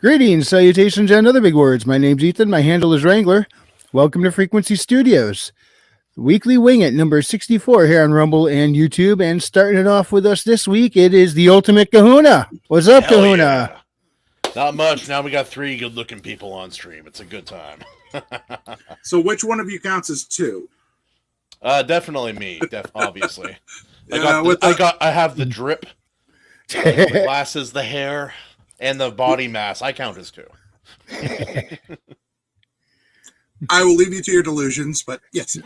Greetings, salutations, and other big words. My name's Ethan. My handle is Wrangler. Welcome to Frequency Studios. Weekly Wing It, number 64 here on Rumble and YouTube. And starting it off with us this week, it is the Ultimate Kahuna. What's up, Hell Kahuna? Yeah. Not much. Now we got 3 good-looking people on stream. It's a good time. So which one of you counts as 2? Definitely me. Obviously. I have the drip, the glasses, the hair, and the body mass. I count as 2. I will leave you to your delusions, but yes.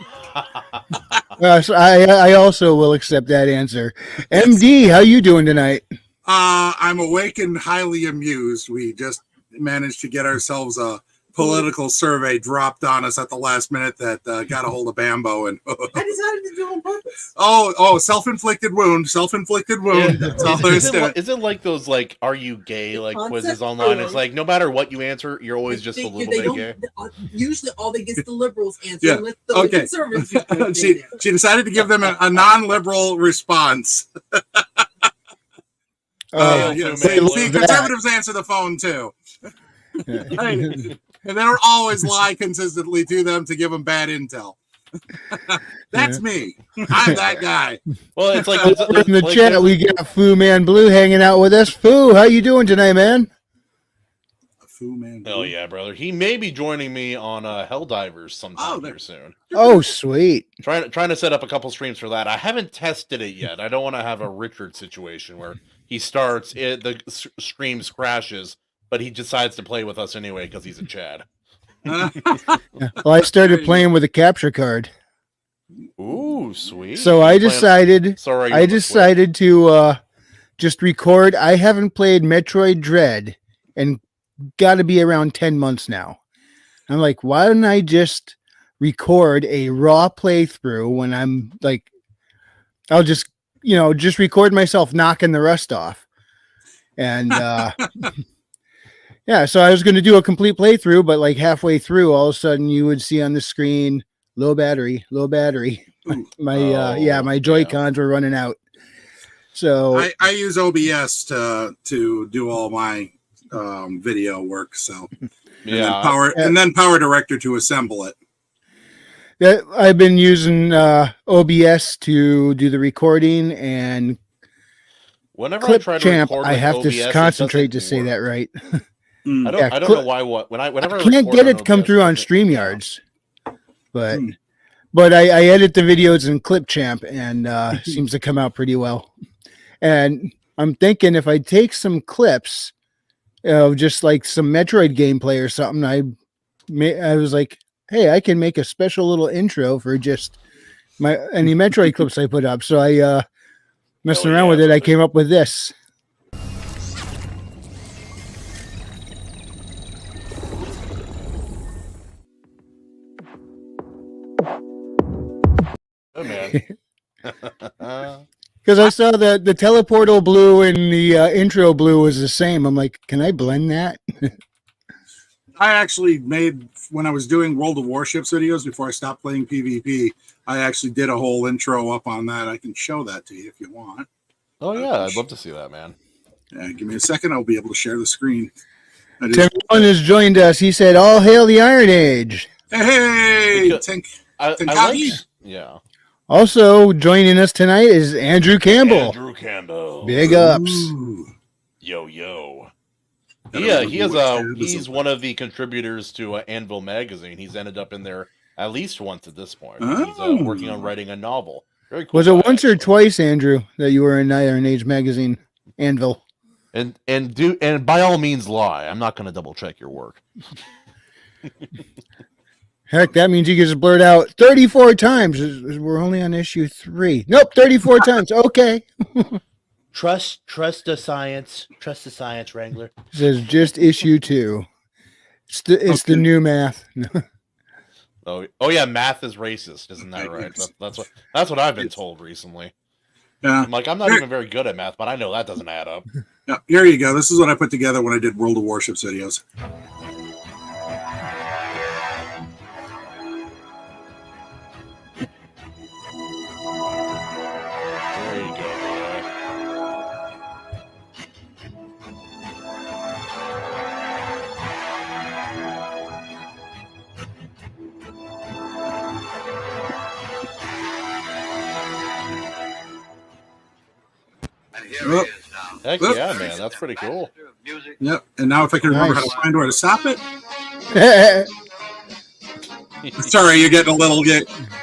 So I also will accept that answer. MD, how you doing tonight? I'm awake and highly amused. We just managed to get ourselves a political survey dropped on us at the last minute that got a hold of Bambo. And I decided to do it on purpose. Oh, self-inflicted wound. Yeah. That's all there is to it. Is it like those, like, are you gay, like, quizzes online? Program. It's like, no matter what you answer, you're always just a little bit gay. Usually all they get is the liberals answer. Yeah. Let the Okay. conservatives she decided to give them a non-liberal response. See, conservatives answer the phone too. And they don't always lie consistently to them to give them bad intel. That's me. I'm that guy. Well, it's like in the chat, we got Fu Man Blue hanging out with us. Fu, how you doing tonight, man? Fu Man Blue. Hell yeah, brother. He may be joining me on Helldivers sometime here soon. Oh, sweet. Trying to set up a couple streams for that. I haven't tested it yet. I don't want to have a Richard situation where he starts, the stream crashes, but he decides to play with us anyway because he's a Chad. Well, I started playing with a capture card. Ooh, sweet. So I decided to just record. I haven't played Metroid Dread and got to be around 10 months now. I'm like, why don't I just record a raw playthrough when I'm like, I'll just record myself knocking the rust off. And yeah, so I was going to do a complete playthrough, but like halfway through, all of a sudden you would see on the screen, low battery. My Joy-Cons were running out. So I use OBS to do all my video work. So and then Power Director to assemble it. I've been using OBS to do the recording, and whenever Clip I try to Champ, record I have OBS, to concentrate to say that right. I don't know why. Whenever I can't get it to come through on StreamYards, but I edit the videos in Clip Champ, and seems to come out pretty well. And I'm thinking if I take some clips of just like some Metroid gameplay or something, I was like, hey, I can make a special little intro for just any Metroid clips I put up. So I messing around with it. I came up with this. Oh man. Because I saw the teleportal blue and the intro blue was the same. I'm like, can I blend that? I actually made, when I was doing World of Warships videos before I stopped playing PvP, I actually did a whole intro up on that. I can show that to you if you want. Oh yeah, I'd love to see that, man. Yeah, give me a second. I'll be able to share the screen. Tim One has joined us. He said, all hail the Iron Age. Hey, Yeah. Also joining us tonight is Andrew Campbell. Big ups. Ooh. Yo. He's one of the contributors to Anvil magazine. He's ended up in there at least once at this point. Oh. He's working on writing a novel. Very cool. Was it once or twice, Andrew, that you were in IronAge magazine, Anvil? And by all means lie. I'm not going to double check your work. Heck, that means you can just blurt out 34 times. We're only on issue 3. Nope, 34 times. Okay. Trust the science. Trust the science, Wrangler. It says just issue 2. It's the new math. Oh yeah, math is racist, isn't that right? That's what I've been told recently. Yeah. I'm like, I'm not even very good at math, but I know that doesn't add up. Yeah, here you go. This is what I put together when I did World of Warships videos. Whoop. Heck Whoop. yeah, man. That's pretty cool. Yep. And now if I can remember Nice. how to find where to stop it. Sorry, you're getting a little.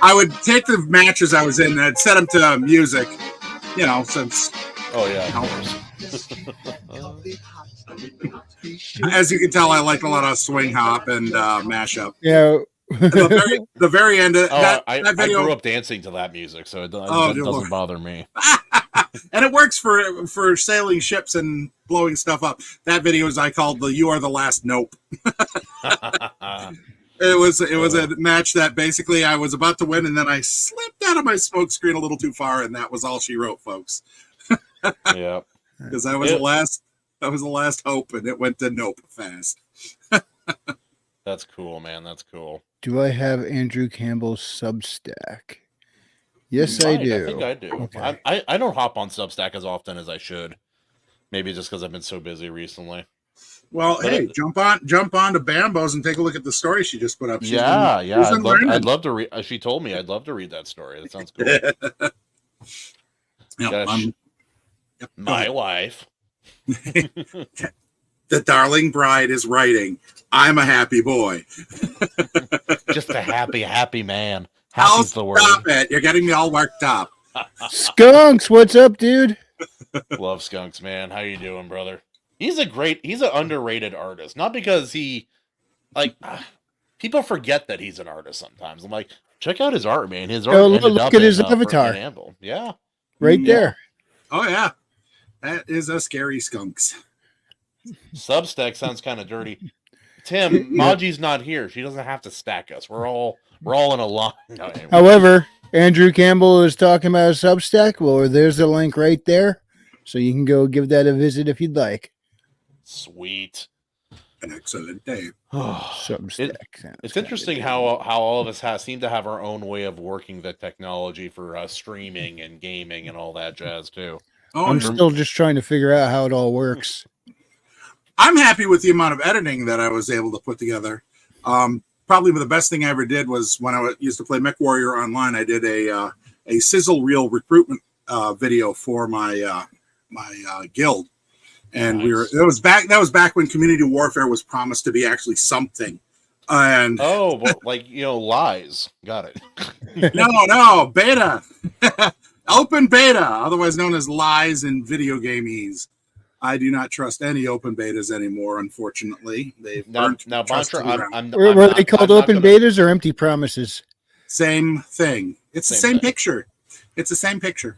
I would take the matches I was in and I'd set them to music. You know, since Oh yeah, you know, of course. as you can tell, I like a lot of swing hop and mashup. Yeah. The very end of Oh, that I video, grew up dancing to that music, so it Oh, doesn't good Lord. bother me. and it works for sailing ships and blowing stuff up. That video is I called the "You Are the Last Nope." It was a match that basically I was about to win, and then I slipped out of my smoke screen a little too far, and that was all she wrote, folks. Yeah, Because I was the last hope, and it went to nope fast. that's cool, man. That's cool. Do I have Andrew Campbell's Substack? Yes, You I might. do. I think I do. Okay. I don't hop on Substack as often as I should. Maybe just because I've been so busy recently. Well, But hey, jump on to Bambos and take a look at the story she just put up. She's Yeah. she's been learning. I'd love to read. She told me I'd love to read that story. That sounds cool. Yep, Gosh, yep, my wife. the darling bride is writing. I'm a happy boy. Just a happy man. Happy's the word. Stop it! You're getting me all worked up. Skunks, what's up, dude? Love Skunks, man. How you doing, brother? He's an underrated artist. Not because people forget that he's an artist sometimes. I'm like, check out his art, man. His art ended look up at his in, avatar. freaking Anvil. Yeah. Right there. Oh yeah, that is a scary skunks. Substack sounds kind of dirty. Tim, Maji's not here. She doesn't have to stack us. We're all in a line. No, anyway. However, Andrew Campbell is talking about a Substack. Well, there's the link right there. So you can go give that a visit if you'd like. Sweet. An excellent day. Substack. It's interesting how all of us seem to have our own way of working the technology for streaming and gaming and all that jazz too. Oh, I'm still just trying to figure out how it all works. I'm happy with the amount of editing that I was able to put together. Probably the best thing I ever did was when I used to play MechWarrior Online. I did a sizzle reel recruitment video for my guild, and Nice. that was back when community warfare was promised to be actually something. And lies. Got it. no beta, open beta, otherwise known as lies in video gamies. I do not trust any open betas anymore. Unfortunately, they've Now, trust Bontra, to the ground. Were they called open betas or empty promises? Same thing. It's the Same same thing. picture. It's the same picture.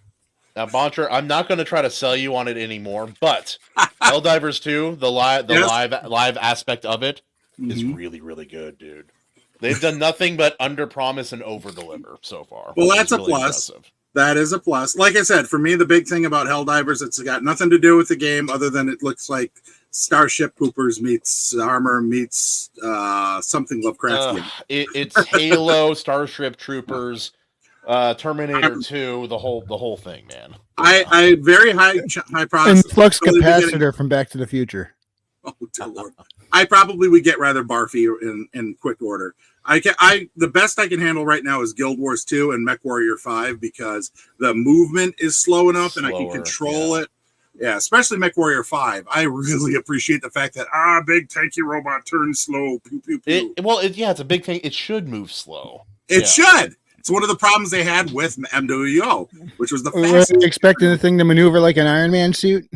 Now, Bontra, I'm not going to try to sell you on it anymore, but Helldivers 2, the live aspect of it is really, really good, dude. They've done nothing but under promise and over deliver so far. Well, which that's is a really plus. impressive. That is a plus. Like I said, for me, the big thing about Helldivers, it's got nothing to do with the game other than it looks like Starship Poopers meets Armor meets something Lovecraftian. It's Halo, Starship Troopers, Terminator 2, the whole thing, man. I very high process. And flux capacitor from Back to the Future. Oh dear Lord! I probably would get rather barfy in quick order. The best I can handle right now is Guild Wars 2 and MechWarrior 5 because the movement is slow enough and I can control it. Yeah, especially MechWarrior 5. I really appreciate the fact that big tanky robot turns slow. Pew, pew, pew. It's a big thing. It should move slow. It should. It's one of the problems they had with MWO, which was the Were fastest. they expecting the thing to maneuver like an Iron Man suit?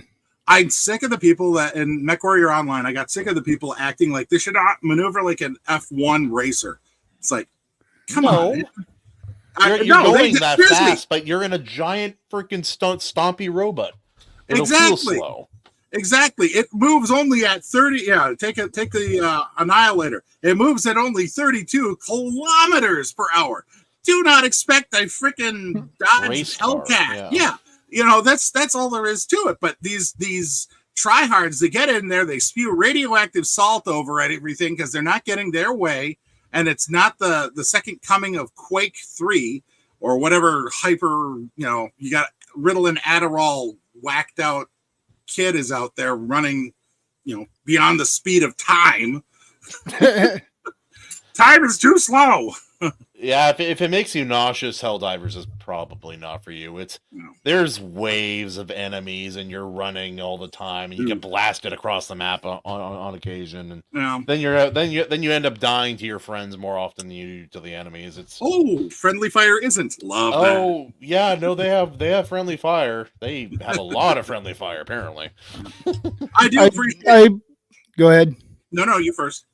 I'm sick of the people that in MechWarrior Online, I got sick of the people acting like they should not maneuver like an F1 racer. It's like, come on. You're going that fast, but you're in a giant freaking stompy robot. It'll feel slow. Exactly. It moves only at 30. Yeah, take the Annihilator. It moves at only 32 kilometers per hour. Do not expect a freaking Dodge Hellcat. Yeah. That's all there is to it. But these tryhards, they get in there, they spew radioactive salt over at everything because they're not getting their way. And it's not the second coming of Quake 3 or whatever hyper, you got Ritalin Adderall whacked out kid is out there running, beyond the speed of time. Time is too slow. Yeah, if it makes you nauseous, Helldivers is probably not for you. There's waves of enemies, and you're running all the time, and you get blasted across the map on occasion, and then you end up dying to your friends more often than you do to the enemies. Friendly fire isn't that. Yeah, no, they have friendly fire. They have a lot of friendly fire, apparently. I do appreciate. Go ahead. No, you first.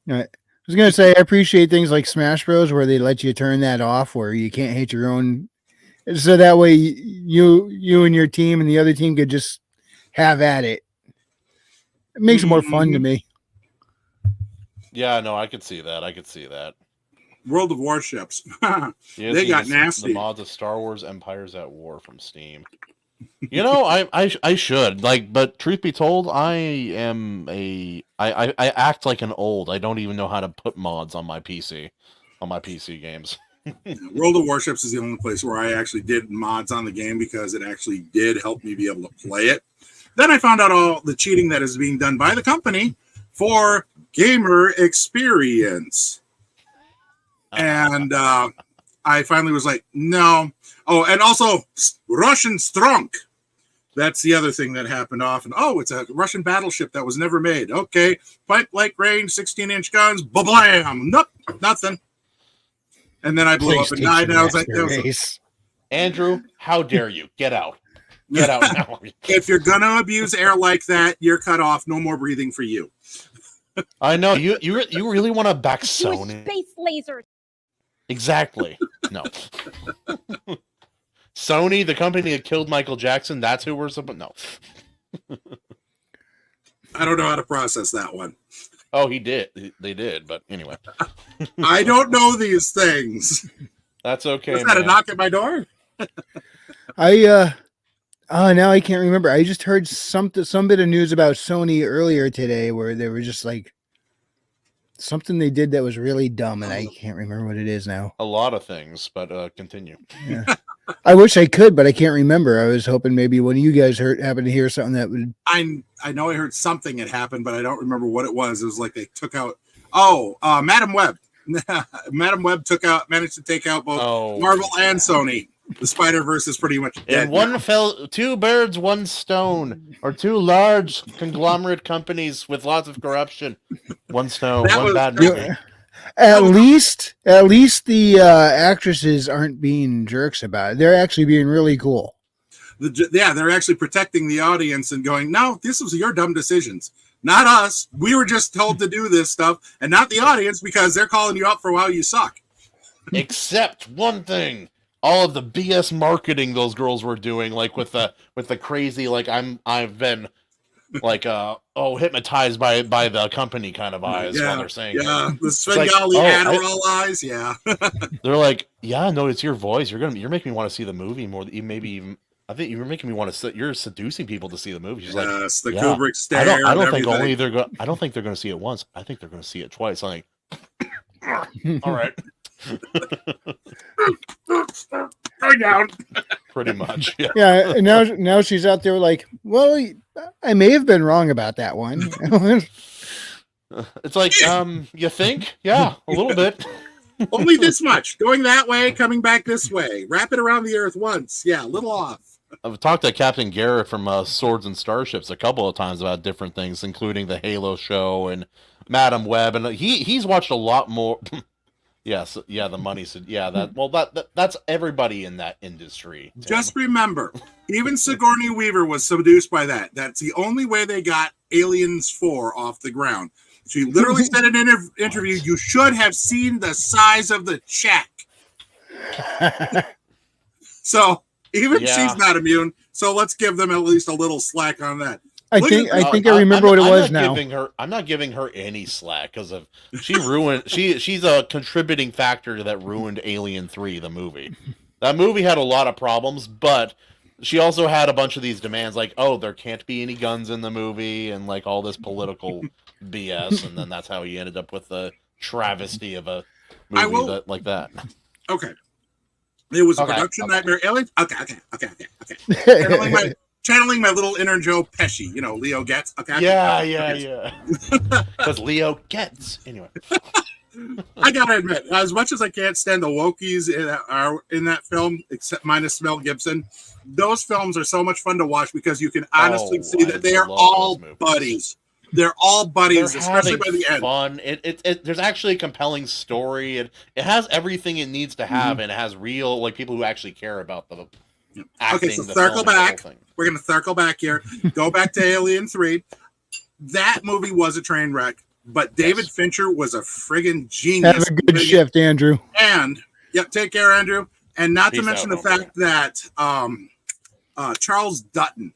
All right. I was gonna say I appreciate things like Smash Bros, where they let you turn that off, where you can't hate your own, so that way you and your team and the other team could just have at it. It makes it more fun to me. Yeah, no, I could see that. World of Warships. They got nasty. The mods of Star Wars Empires at War from Steam. You know, I should but truth be told, I act like an old. I don't even know how to put mods on my PC games. World of Warships is the only place where I actually did mods on the game because it actually did help me be able to play it. Then I found out all the cheating that is being done by the company for gamer experience. And I finally was like, no. Oh, and also Russian Strunk. That's the other thing that happened often. Oh, it's a Russian battleship that was never made. Okay. Point blank range, 16-inch guns. Blam. Nope. Nothing. And then I blew up and died. And I was like, Andrew, how dare you? Get out. Get out now. If you're going to abuse air like that, you're cut off. No more breathing for you. I know. You really want to back Sony? Space lasers. Exactly. No. Sony, the company that killed Michael Jackson, that's who we're supposed. No. I don't know how to process that one. Oh, he did. They did, but anyway. I don't know these things. That's okay. Was that a knock at my door? Now I can't remember. I just heard some bit of news about Sony earlier today where they were just like something they did that was really dumb, and I can't remember what it is now. A lot of things, but continue. Yeah. I wish I could, but I can't remember. I was hoping maybe one of you guys happened to hear something that would. I know I heard something had happened, but I don't remember what it was. It was like they took out. Madam Web. Madam Web managed to take out both Marvel and Sony. The Spider-Verse is pretty much dead. And two birds, one stone, or two large conglomerate companies with lots of corruption. One stone, one bad movie. At least the actresses aren't being jerks about it. They're actually being really cool. They're actually protecting the audience and going, no, this was your dumb decisions. Not us. We were just told to do this stuff, and not the audience because they're calling you out for how you suck. Except one thing. All of the BS marketing those girls were doing, like with the crazy, like I've been like hypnotized by the company kind of eyes while they're saying the Svengali Adderall eyes, they're like, no, it's your voice. You're making me want to see the movie more. Maybe even I think you're making me want to. You're seducing people to see the movie. She's like, the Kubrick stare. I don't think they're going to see it once. I think they're going to see it twice. I'm like, all right. Down. Pretty much, yeah. Yeah, and now she's out there like, well, I may have been wrong about that one. It's like, you think? Yeah, a little bit. Only this much. Going that way, coming back this way. Wrap it around the earth once. Yeah, a little off. I've talked to Captain Garrett from Swords and Starships a couple of times about different things, including the Halo show and Madam Web, and he's watched a lot more. Yes, the money said, that's everybody in that industry. Tim. Just remember, even Sigourney Weaver was seduced by that. That's the only way they got Aliens 4 off the ground. She literally said in an interview, you should have seen the size of the check. So even she's not immune. So let's give them at least a little slack on that. I think I remember what it was now. I'm not giving her any slack because of she's a contributing factor that ruined Alien 3, the movie. That movie had a lot of problems, but she also had a bunch of these demands like, there can't be any guns in the movie and like all this political BS, and then that's how he ended up with the travesty of a movie like that. Okay. It was a production nightmare. Alien. Okay. Channeling my little inner Joe Pesci, Leo Getz. Okay. Yeah. Because Leo Getz. Anyway. I gotta admit, as much as I can't stand the wokies in that film, except minus Mel Gibson, those films are so much fun to watch because you can honestly see that they are all buddies. They're all buddies, especially by the end. Fun. There's actually a compelling story. It has everything it needs to have, and it has real people who actually care about the acting. Okay, so circle back. We're gonna circle back here. Go back to Alien 3. That movie was a train wreck, but David Fincher was a friggin' genius. Have a good shift, Andrew. And take care, Andrew. And not to mention the fact that Charles Dutton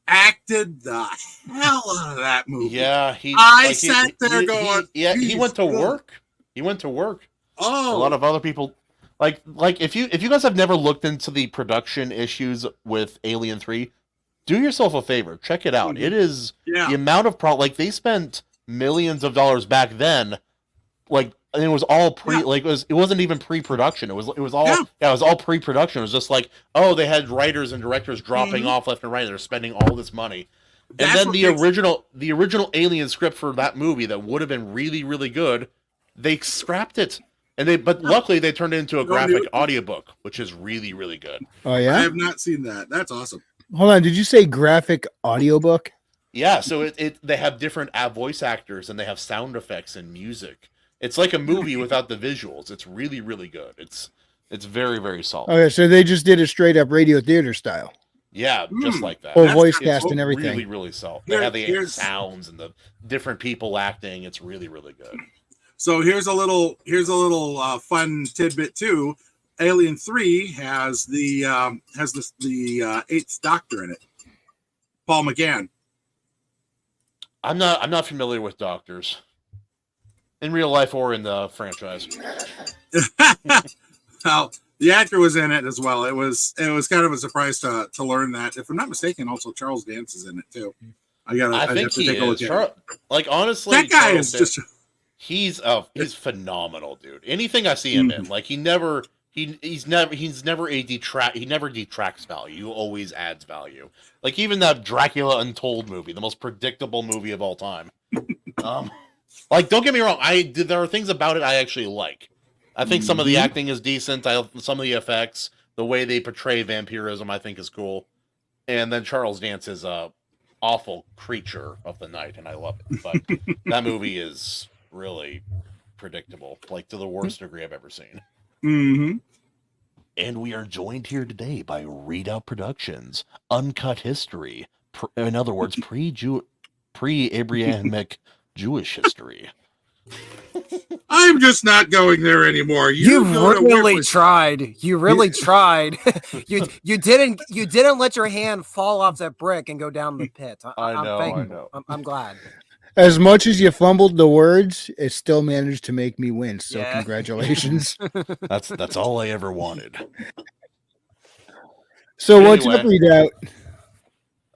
acted the hell out of that movie. Yeah, he sat there going, he went to work. He went to work. Oh, a lot of other people, like if you guys have never looked into the production issues with Alien 3, do yourself a favor, check it out. It is the amount of they spent millions of dollars back then, and it was all it wasn't even pre-production. It was all pre-production. It was just they had writers and directors dropping off left and right. They're spending all this money. And then the original Alien script for that movie that would have been really, really good, they scrapped it. But luckily they turned it into a graphic audiobook, which is really, really good. Oh yeah? I have not seen that. That's awesome. Hold on, did you say graphic audiobook? Yeah, so they have different voice actors and they have sound effects and music. It's like a movie without the visuals. It's really, really good. It's very, very solid. Okay, so they just did a straight up radio theater style. Yeah, just like that. Or voice cast and everything. Really, really solid. They have the sounds and the different people acting. It's really, really good. So here's a little fun tidbit too. Alien 3 has the Eighth Doctor in it, Paul McGann. I'm not familiar with doctors in real life or in the franchise. Well, the actor was in it as well. It was kind of a surprise to learn that. If I'm not mistaken, also Charles Dance is in it too. I think he is. Honestly, that guy is just. He's phenomenal, dude. Anything I see him in, he never detracts value. He always adds value. Even that Dracula Untold movie, the most predictable movie of all time. Don't get me wrong, there are things about it I actually like. I think some of the acting is decent. Some of the effects, the way they portray vampirism, I think is cool. And then Charles Dance is a awful creature of the night, and I love it. But that movie is really predictable, to the worst degree I've ever seen. Mm-hmm. And we are joined here today by Readout Productions, Uncut History, in other words, pre-Abrahamic Jewish history. I'm just not going there anymore. You really tried. You really tried. You didn't let your hand fall off that brick and go down the pit. I know. I'm glad. As much as you fumbled the words, it still managed to make me win. So congratulations. That's all I ever wanted. So anyway, what's up, Readout?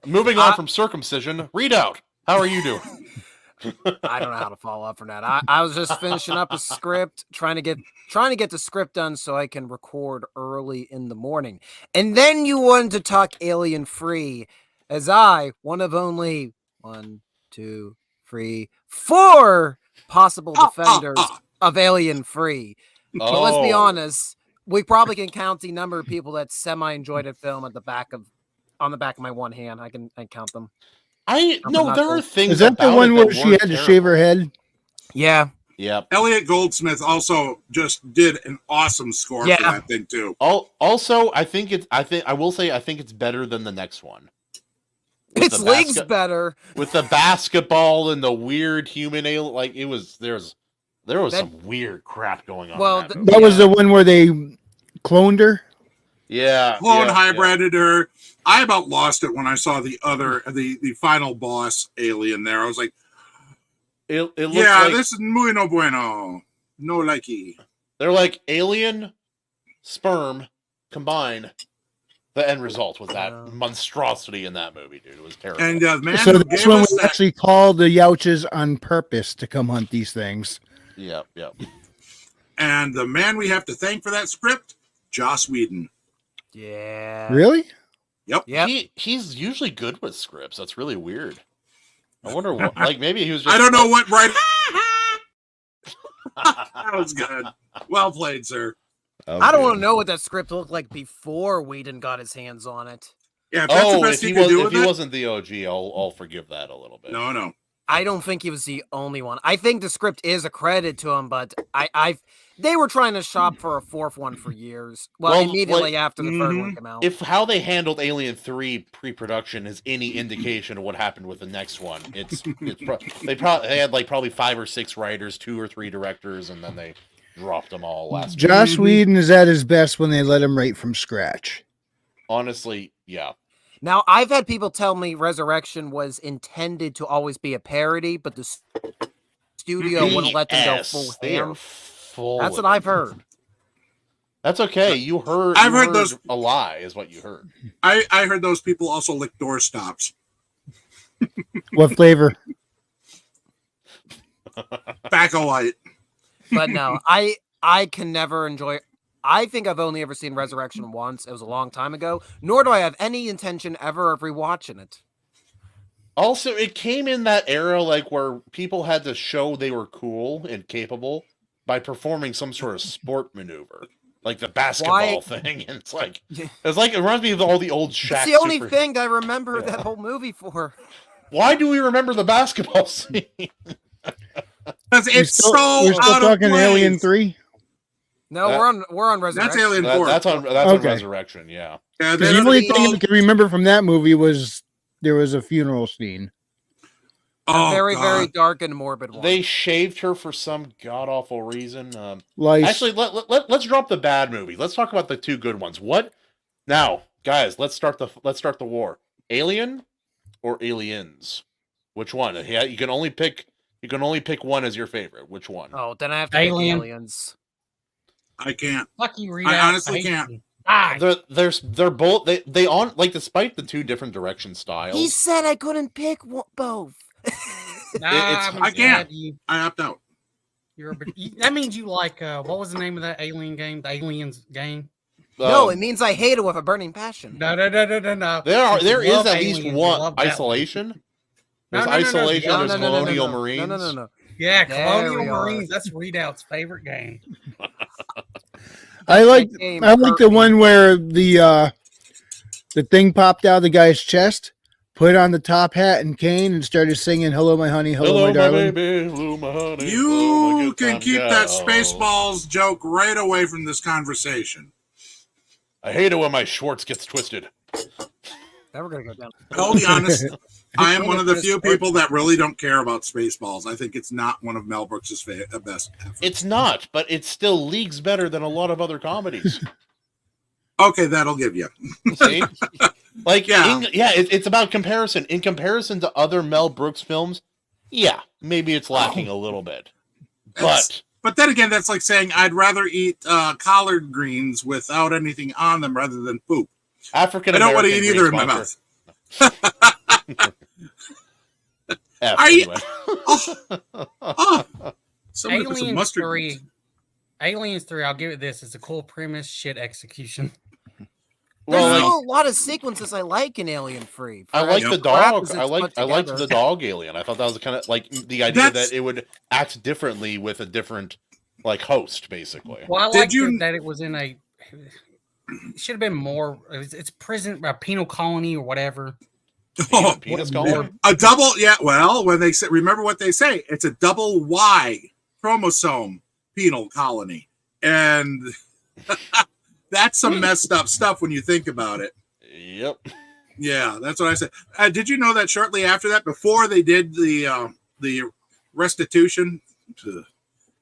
Moving on from circumcision, Readout. How are you doing? I don't know how to follow up from that. I was just finishing up a script, trying to get the script done so I can record early in the morning. And then you wanted to talk Alien Free, as I, one of only 1, 2, 3, 4 possible defenders of Alien Free. So let's be honest, we probably can count the number of people that semi-enjoyed a film on the back of my one hand. I can count them. There are things. Is that the one where she had to shave her head? Yeah. Yeah. Elliot Goldsmith also just did an awesome score for that thing too. Also, I think it's better than the next one. Its league's better. With the basketball and the weird human alien, there was some weird crap going on. Well, that was the one where they cloned her. Yeah. Hybrided her. I about lost it when I saw the final boss alien there. I was like, this is muy no bueno. No likey. They're like alien, sperm, combine. The end result was that monstrosity in that movie, dude. It was terrible. And man, so this one we actually called the Youches on purpose to come hunt these things. Yep. And the man we have to thank for that script, Joss Whedon. Yeah. Really? Yep. He's usually good with scripts. That's really weird. I wonder what. Maybe he was. Just, I don't know what right. That was good. Well played, sir. I don't want to know what that script looked like before Whedon got his hands on it. Yeah, if that's the Oh, best if you he can do was, if with he it. wasn't the OG, I'll forgive that a little bit. No. I don't think he was the only one. I think the script is a credit to him, but they were trying to shop for a fourth one for years. Well, immediately after the third one came out. If how they handled Alien 3 pre-production is any indication of what happened with the next one, they had like probably 5 or 6 writers, 2 or 3 directors, and then they dropped them all last. Joss Whedon is at his best when they let him write from scratch. Honestly, yeah. Now, I've had people tell me Resurrection was intended to always be a parody, but the studio wouldn't let them go full ham. That's what I've heard. That's okay. You heard. I've heard those. A lie is what you heard. I heard those people also lick door stops. What flavor? Tobacco light. But no, I can never enjoy. I think I've only ever seen Resurrection once. It was a long time ago. Nor do I have any intention ever of rewatching it. Also, it came in that era like where people had to show they were cool and capable by performing some sort of sport maneuver, like the basketball thing. And it's like it reminds me of all the old Shaq. It's the only thing I remember that whole movie for. Why do we remember the basketball scene? Because it's so we're still out of talking place. Alien 3. No, we're on Resurrection. That's Alien 4. That's on Resurrection. Yeah. The only thing I can remember from that movie was there was a funeral scene. A very dark and morbid one. They shaved her for some god awful reason. Like, actually, let's drop the bad movie. Let's talk about the 2 good ones. What now, guys? Let's start the war. Alien or Aliens? Which one? Yeah, you can only pick one as your favorite. Which one? Oh, then I have to pick Aliens. I can't. Fuck you, Reed. I honestly can't. They're both they on like despite the 2 different direction styles. He said I couldn't pick both. I can't. I opt out. That means you like what was the name of that Alien game? The Aliens game. No, it means I hate it with a burning passion. No. There is at least one. Isolation. There's Isolation. There's Colonial Marines. No. Yeah, Colonial Marines. That's Readout's favorite game. I like the one where the thing popped out of the guy's chest, put on the top hat and cane, and started singing "Hello, my honey, hello, my darling." Baby, hello, my honey. You can keep that Spaceballs joke right away from this conversation. I hate it when my Schwartz gets twisted. Now we're gonna go down. I'll be honest. I am one of the few people that really don't care about Spaceballs. I think it's not one of Mel Brooks' best efforts. It's not, but it's still leagues better than a lot of other comedies. Okay, that'll give you. See? Like, it's about comparison. In comparison to other Mel Brooks films, yeah, maybe it's lacking a little bit. But then again, that's like saying I'd rather eat collard greens without anything on them rather than poop. I don't want to eat either in my mouth. Are you? Aliens 3, I'll give it this. It's a cool premise, shit execution. There's a lot of sequences I like in Alien 3. I like the dog. I liked the dog alien. I thought that was kind of like the idea that it would act differently with a different like host, basically. Well, I liked that it was in a. It should have been more. It's prison, a penal colony or whatever. Penis colony? A double, yeah. Well, when they say, remember what they say, it's a double Y chromosome penal colony, and that's some messed up stuff when you think about it. Yep. Yeah, that's what I said. Did you know that shortly after that, before they did the restitution,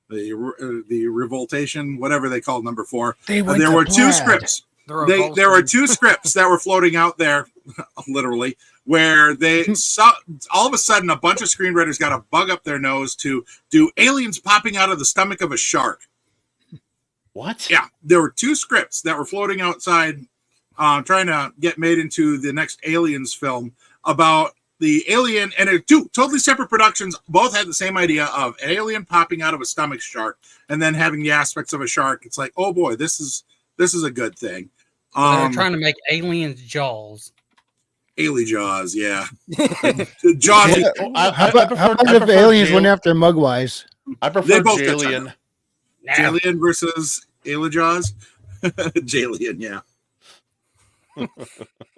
the revoltation, whatever they called number 4, there were 2 scripts. There were 2 scripts that were floating out there, literally, where they saw all of a sudden a bunch of screenwriters got a bug up their nose to do aliens popping out of the stomach of a shark. What? Yeah, there were 2 scripts that were floating outside, trying to get made into the next Aliens film about the alien, and 2 totally separate productions. Both had the same idea of an alien popping out of a stomach shark, and then having the aspects of a shark. It's like, oh boy, this is a good thing. They're trying to make Aliens Jaws. Alien Jaws, yeah. Jaws. How about if aliens went after Mugwise? I prefer Alien. Jalian versus Ayla Jalian, yeah.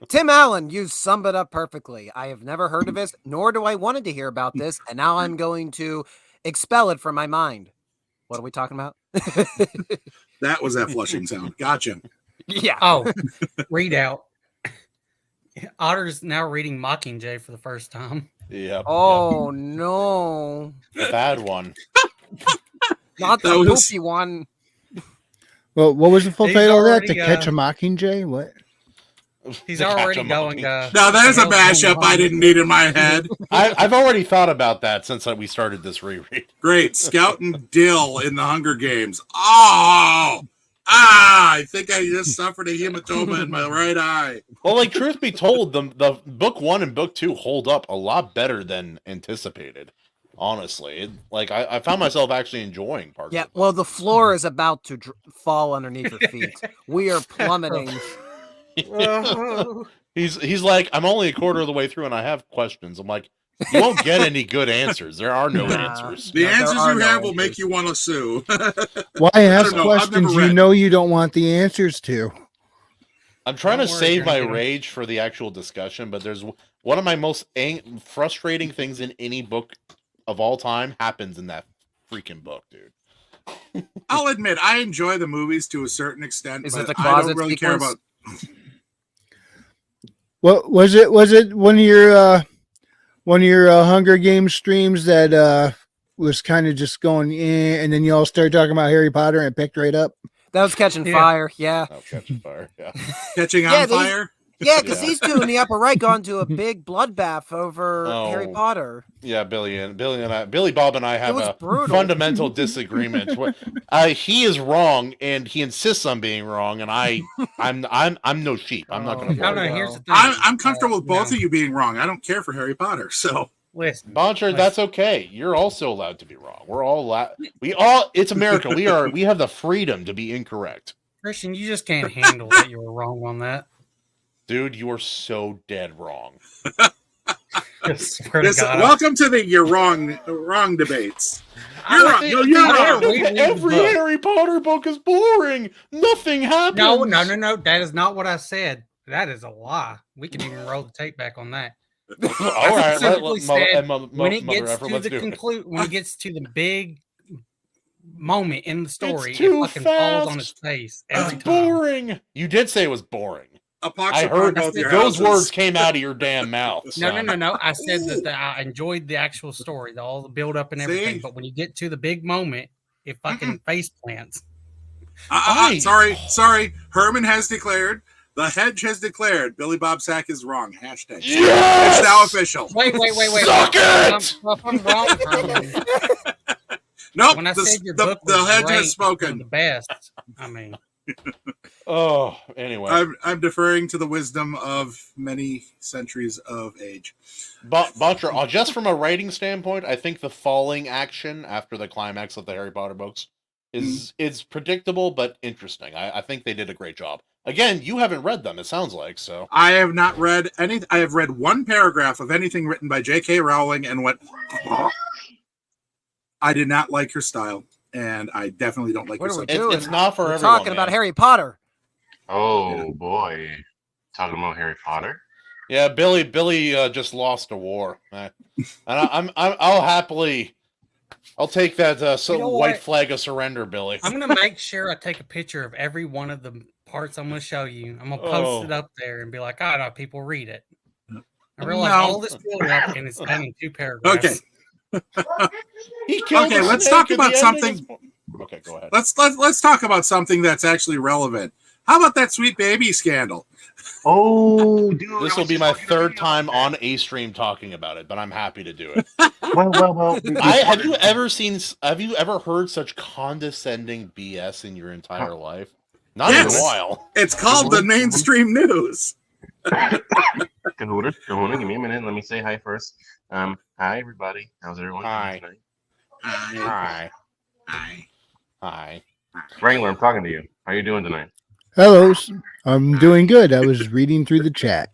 Tim Allen, you summed it up perfectly. I have never heard of this, nor do I wanted to hear about this, and now I'm going to expel it from my mind. What are we talking about? That was that flushing sound. Gotcha. Yeah. Oh, read out. Otter's now reading Mockingjay for the first time. Yep. Oh no. Yep. Bad one. Not the That was- poopy one. Well, what was the full He's title of that? already, To Catch a Mockingjay? What? He's To Catch already a going. Monkey. Now there's a mashup I didn't need in my head. I've already thought about that since we started this reread. Great. Scout and Dill in the Hunger Games. Oh! I think I just suffered a hematoma in my right eye. Well, like, truth be told, the book 1 and book 2 hold up a lot better than anticipated. Honestly, I found myself actually enjoying parts. Yeah, of it. well, the floor is about to fall underneath your feet. We are plummeting. He's like, I'm only a quarter of the way through, and I have questions. I'm like, you won't get any good answers. There are no answers. The No, there answers are you no have will answers. make you want to sue. Why ask know. I've never questions you read. know you don't want the answers to? I'm trying Don't to worry, save my Drinking. rage for the actual discussion, but there's one of my most frustrating things in any book of all time happens in that freaking book, dude. I'll admit, I enjoy the movies to a certain extent, Is but it the I don't closet really care sequence? about. What was it? Was it one of your Hunger Games streams that was kind of just going in, and then you all started talking about Harry Potter and it picked right up? That was catching Yeah. fire. Yeah. Oh, catching fire. Yeah. Catching Yeah, on these- fire? Yeah, because Yeah. these two in the upper right got into a big bloodbath over Harry Oh. Potter. Yeah, Billy Bob and I have was a brutal. fundamental disagreement. He is wrong, and he insists on being wrong, and I'm no sheep. I'm not going to. No, no. Well. Here's the thing. I'm comfortable with both no. of you being wrong. I don't care for Harry Potter, so Listen, Boncher, that's okay. You're also allowed to be wrong. We're all it's America. We have the freedom to be incorrect. Christian, you just can't handle that you were wrong on that. Dude, you are so dead wrong. I swear to This- God, welcome to the you're wrong debates. You're wrong. No, you're wrong. Reread the Every book. Harry Potter book is boring. Nothing happens. No. That is not what I said. That is a lie. We can even roll the tape back on that. All right, specifically said Mother when it gets effer, to let's the do it. when it gets to the big moment in the story, it too fucking falls on fast. its face It's every time. boring. You did say it was boring. A pox I upon heard both your those houses. words came out of your damn mouth. No. son. I said that I enjoyed the actual story, all the build up and everything. See? But when you get to the big moment, it fucking face plants. Why? Sorry. Herman has declared. The hedge has declared. Billy Bob Sack is wrong. Hashtag. Yes! It's now official. Wait. Suck it! If I'm wrong, Herman, Nope. when I The, said your the, book the was hedge great, has spoken. the best. I mean, Oh, anyway. I'm deferring to the wisdom of many centuries of age. Boncher, just from a writing standpoint, I think the falling action after the climax of the Harry Potter books is predictable but interesting. I think they did a great job. Again, you haven't read them, it sounds like, so. I have not read any. I have read one paragraph of anything written by J.K. Rowling and went. I did not like her style, and I definitely don't like What her are we subject. doing? It's not for We're everyone. talking about man. Harry Potter. Oh boy, talking about Harry Potter. Yeah, Billy just lost a war, and I'll take that You know white what? flag of surrender, Billy. I'm gonna make sure I take a picture of every one of the parts I'm gonna show you. I'm gonna post it up there and be like, "Oh no, people read it." I realize No. all this build up and it's done in 2 paragraphs. Okay. He killed Okay, the let's snake talk at the about end of his something- bo- Okay, go ahead. Let's talk about something that's actually relevant. How about that Sweet Baby scandal? Oh, dude, This I will was be just my talking third about time that. on a stream talking about it, but I'm happy to do it. Well. Have you ever heard such condescending BS in your entire life? Not in Yes. a while. It's called the mainstream news. Kahuna, give me a minute. Let me say hi first. Hi everybody. How's everyone Hi. doing tonight? Hi. Hi. Hi. Wrangler, I'm talking to you. How are you doing tonight? Hello, I'm doing good. I was reading through the chat.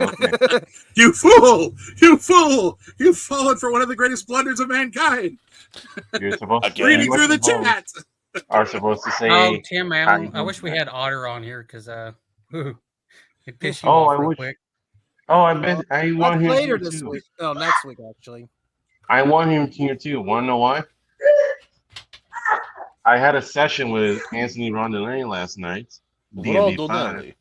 Okay. You fool! You fool! You've fallen for one of the greatest blunders of mankind. You're supposed to Again. Reading through the You're chat. are supposed to say. Oh, Tim Allen. how I you wish we doing? had Otter on here because it piss you Oh, off I real wish. quick. Oh, I bet I That's want him later here this too. week. No, next week actually. I want him here too. Want to know why? I had a session with Anthony Rondinelli last night. D&D 5. Rondinelli.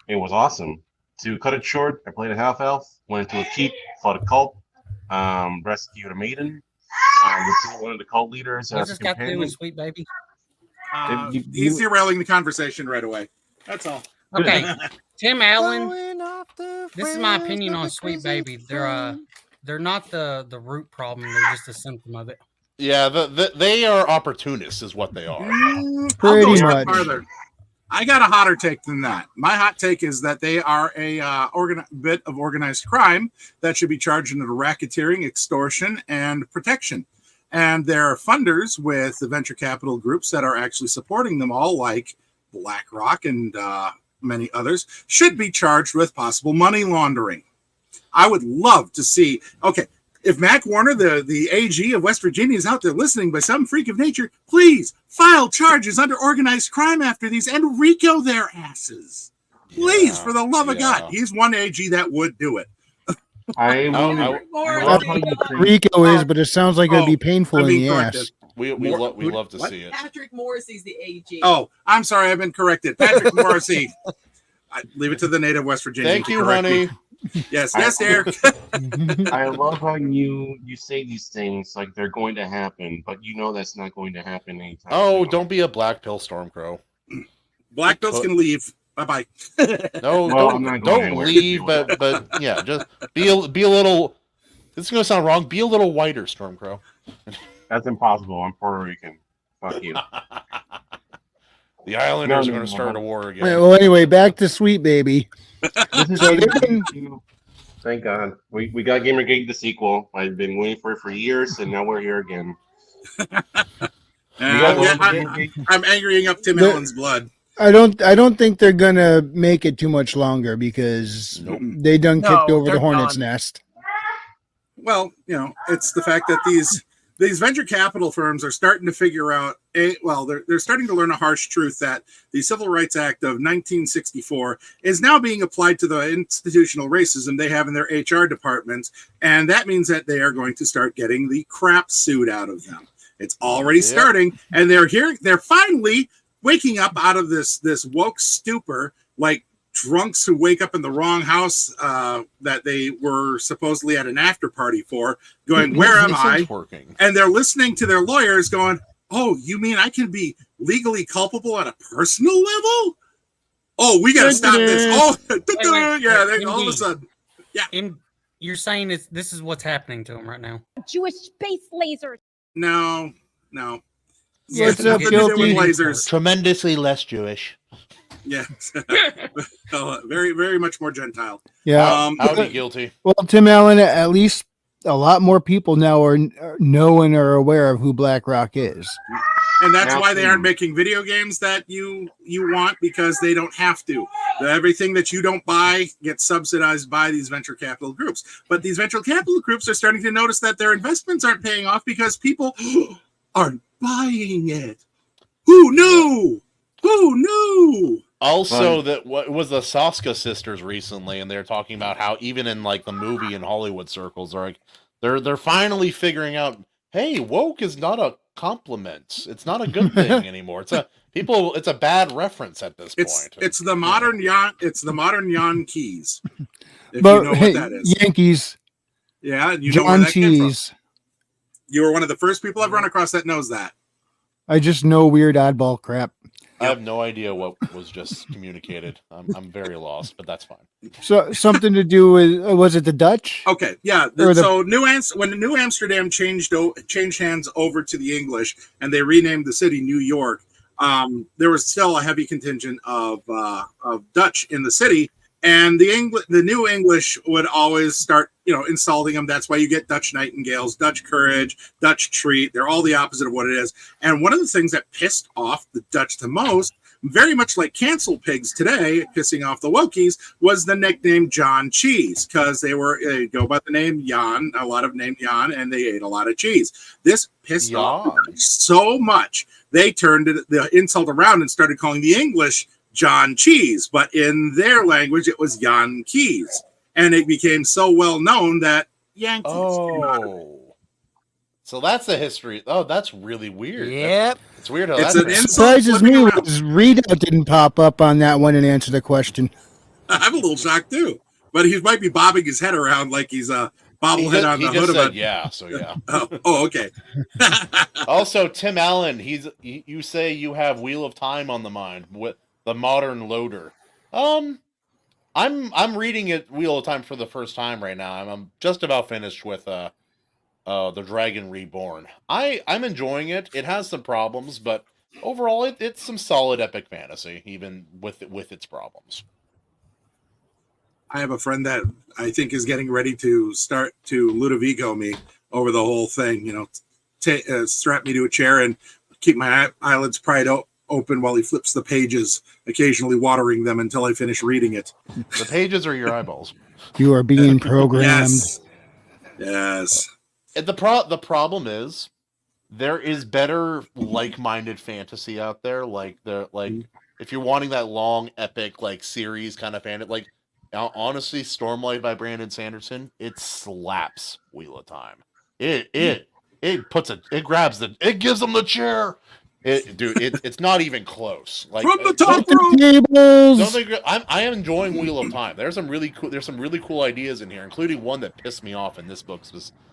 It was awesome. To cut it short, I played a half elf, went into a keep, fought a cult, rescued a maiden, one of the cult leaders What's as a this got to do companion. with Sweet Baby? He's derailing the conversation right away. That's all. Okay, Tim Allen. Going after This is my friends opinion on because Sweet it's Baby. fun. They're not the root problem. They're just a symptom of it. Yeah, they are opportunists, is what they are. I'll go Pretty a step much. farther. I got a hotter take than that. My hot take is that they are a bit of organized crime that should be charged under racketeering, extortion, and protection. And there are funders with the venture capital groups that are actually supporting them all, like BlackRock and many others, should be charged with possible money laundering. I would love to see, okay, if Mac Warner, the AG of West Virginia, is out there listening by some freak of nature, please file charges under organized crime after these and RICO their asses. Please, for the love of God. He's one AG that would do it. I love how you think. Rico is, but it sounds like it'd be painful in the ass. We love to see it. Patrick Morrissey's the AG. Oh, I'm sorry, I've been corrected. Patrick Morrissey. Leave it to the native West Virginian. Thank you, honey. Yes, Eric. I love how you say these things like they're going to happen, but you know that's not going to happen anytime. Oh, soon. don't be a black pill, Stormcrow. Black Bills can leave. Bye-bye. No, Well, I'm not going don't anywhere. leave, but yeah, just be a little. This is gonna sound wrong. Be a little whiter, Stormcrow. That's impossible. I'm Puerto Rican. Fuck you. The Islanders No, are going to start a war again. Well, anyway, back to Sweet Baby. This is So they've been- Thank God. We got Gamergate the sequel. I've been waiting for it for years, and now we're here again. I'm angering up Tim Allen's blood. I don't think they're gonna make it too much longer because they done kicked over the hornet's nest. Well, it's the fact that these venture capital firms are starting to figure out they're starting to learn a harsh truth that the Civil Rights Act of 1964 is now being applied to the institutional racism they have in their HR departments, and that means that they are going to start getting the crap suit out of them. It's already starting, and they're finally waking up out of this woke stupor, like drunks who wake up in the wrong house that they were supposedly at an after party for, going, where am I? Working. And they're listening to their lawyers going, oh, you mean I can be legally culpable at a personal level? Oh, we got to stop this. Oh, wait, all of a sudden. Yeah. You're saying this is what's happening to them right now. Jewish space lasers. No. What's Yeah, up, nothing to do with guilty? lasers. Tremendously less Jewish. Yes. Very, very much more Gentile. Yeah. Howdy, guilty. Well, Tim Allen, at least a lot more people now know and are aware of who BlackRock is. And that's why they aren't making video games that you want, because they don't have to. Everything that you don't buy gets subsidized by these venture capital groups. But these venture capital groups are starting to notice that their investments aren't paying off because people aren't buying it. Who knew? Also, that what was the Soska sisters recently, and they're talking about how even in like the movie and Hollywood circles, are like they're finally figuring out, hey, woke is not a compliment. It's not a good thing anymore. It's a bad reference at this point. It's the modern Jan Keys. If But you know what that is. Yankees, Yeah, you know where John that came from. Cheese. You were one of the first people I've run across that knows that. I just know weird oddball crap. I have no idea what was just communicated. I'm very lost, but that's fine. So something to do with was it the Dutch? Okay, yeah. Or So when New Amsterdam changed hands over to the English and they renamed the city New York, there was still a heavy contingent of Dutch in the city, and the New English would always start insulting them. That's why you get Dutch Nightingales, Dutch Courage, Dutch Treat. They're all the opposite of what it is. And one of the things that pissed off the Dutch the most very much like cancel pigs today, pissing off the wokies, was the nickname John Cheese, because they go by the name Jan, a lot of name Jan, and they ate a lot of cheese. This pissed off so much, they turned the insult around and started calling the English John Cheese, but in their language, it was Jan Keys. And it became so well known that Yankees. Oh. So that's the history. Oh, that's really weird. Yep. It's weird how It's that an insult Surprises flipping me around. was Readout didn't pop up on that one and answer the question. I'm a little shocked too, but he might be bobbing his head around like he's a bobblehead on the hood of said a. yeah, so yeah. Oh, okay. Also, Tim Allen, you say you have Wheel of Time on the mind with the modern loader. I'm reading it Wheel of Time for the first time right now. I'm just about finished with the Dragon Reborn. I'm enjoying it. It has some problems, but overall it's some solid epic fantasy, even with its problems. I have a friend that I think is getting ready to start to Ludovico me over the whole thing. You know, strap me to a chair and keep my eyelids pried open while he flips the pages, occasionally watering them until I finish reading it. The pages are your eyeballs. You are being programmed. Yes. The problem is there is better like-minded fantasy out there. If you're wanting that long epic series kind of fantasy, honestly, Stormlight by Brandon Sanderson, it slaps Wheel of Time. It gives them the chair. It's not even close. From the top row. I am enjoying Wheel of Time. There's some really cool ideas in here, including one that pissed me off in this book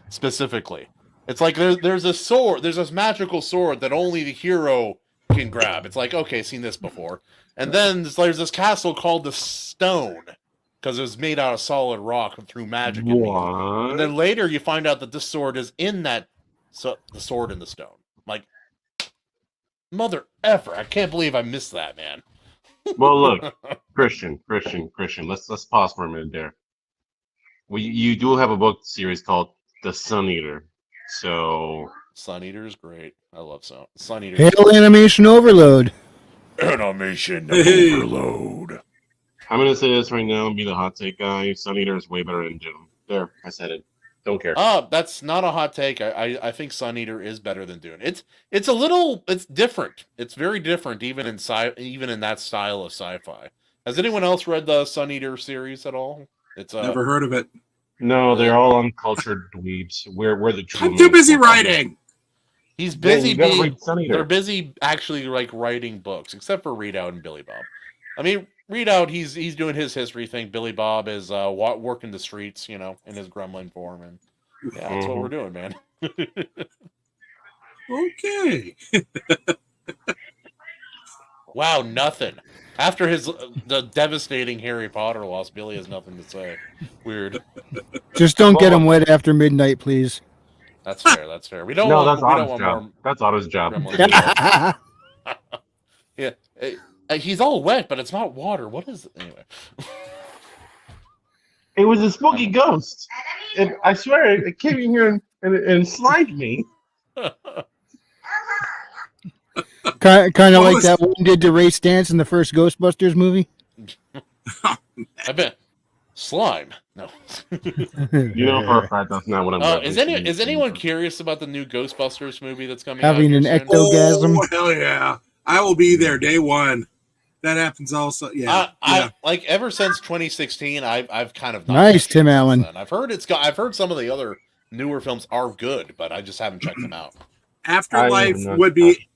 specifically. It's like there's a sword, there's this magical sword that only the hero can grab. It's like, okay, seen this before. And then there's this castle called the Stone, because it was made out of solid rock through magic. And then later you find out that this sword is in the Sword in the Stone. Like, mother effer! I can't believe I missed that, man. Well, look, Christian. Let's pause for a minute there. You do have a book series called The Sun Eater. So Sun Eater is great. I love Sun Eater. Hail animation overload. Animation overload. I'm gonna say this right now and be the hot take guy. Sun Eater is way better than Dune. There, I said it. Don't care. That's not a hot take. I think Sun Eater is better than Dune. It's different. It's very different, even in that style of sci-fi. Has anyone else read the Sun Eater series at all? It's Never heard of it. No, they're all uncultured dweebs. We're the true. I'm too busy writing. He's busy They're busy actually writing books, except for Readout and Billy Bob. I mean, Readout, he's doing his history thing. Billy Bob is working the streets, in his gremlin form, and that's what we're doing, man. Okay. Wow, nothing. After the devastating Harry Potter loss, Billy has nothing to say. Weird. Just don't get them wet after midnight, please. That's fair. That's fair. That's Otto's job. That's Otto's job. Yeah, he's all wet, but it's not water. What is it anyway? It was a spooky ghost. And I swear, it came in here and slimed me. Kind of like that one did to Ray Stantz in the first Ghostbusters movie. I bet. Slime. No. For a fact that's not what I'm doing. Is anyone curious about the new Ghostbusters movie that's coming Having out? An ectogasm? Oh, hell yeah. I will be there day one. That happens also. Yeah. Ever since 2016, I've kind of nice, Tim Allen. I've heard some of the other newer films are good, but I just haven't checked them out. Afterlife would be.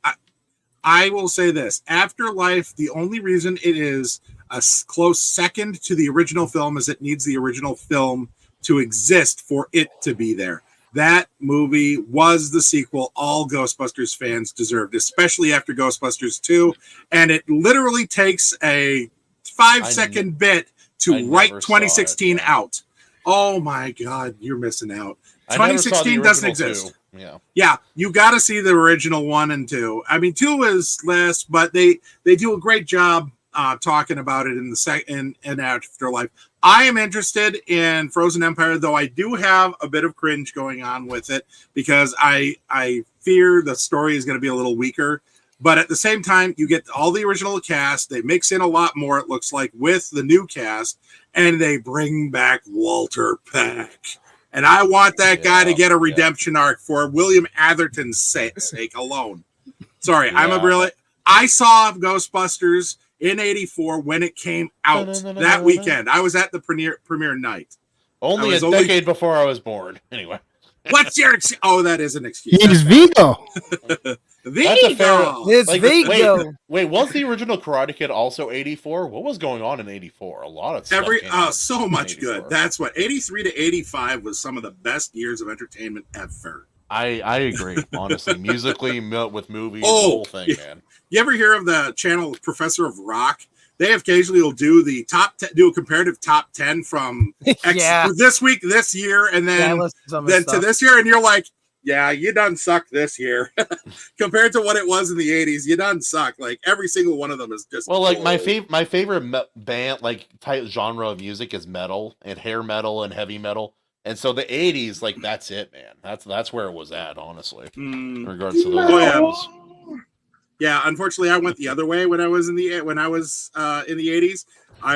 I will say this: Afterlife. The only reason it is a close second to the original film is it needs the original film to exist for it to be there. That movie was the sequel all Ghostbusters fans deserved, especially after Ghostbusters 2. And it literally takes a 5-second bit to write 2016 out. Oh my God, you're missing out. 2016 doesn't exist. Yeah, you got to see the original 1 and 2. I mean, 2 is less, but they do a great job talking about it in the in Afterlife. I am interested in Frozen Empire, though I do have a bit of cringe going on with it because I fear the story is going to be a little weaker. But at the same time, you get all the original cast. They mix in a lot more, it looks like, with the new cast, and they bring back Walter Peck. And I want that guy to get a redemption arc for William Atherton's sake alone. Sorry, I saw Ghostbusters in '84 when it came out that weekend. I was at the premiere night. Only a decade before I was born. Anyway. What's your excuse? Oh, that is an excuse. He's Vigo. Vigo. It's Vigo. Wait, was the original Karate Kid also 84? What was going on in 84? A lot of stuff. So much good. That's what 83 to 85 was some of the best years of entertainment ever. I agree, honestly. Musically, with movies, the whole thing, man. You ever hear of the channel Professor of Rock? They occasionally will do the do a comparative top 10 from this week, this year, and then to this year, and you're like, yeah, you done suck this year compared to what it was in the 80s. You done suck. Like every single one of them is just my favorite band, like type genre of music is metal and hair metal and heavy metal. And so the 80s, like that's it, man. That's where it was at, honestly. In regards to those albums. Yeah, unfortunately, I went the other way when I was in the 80s.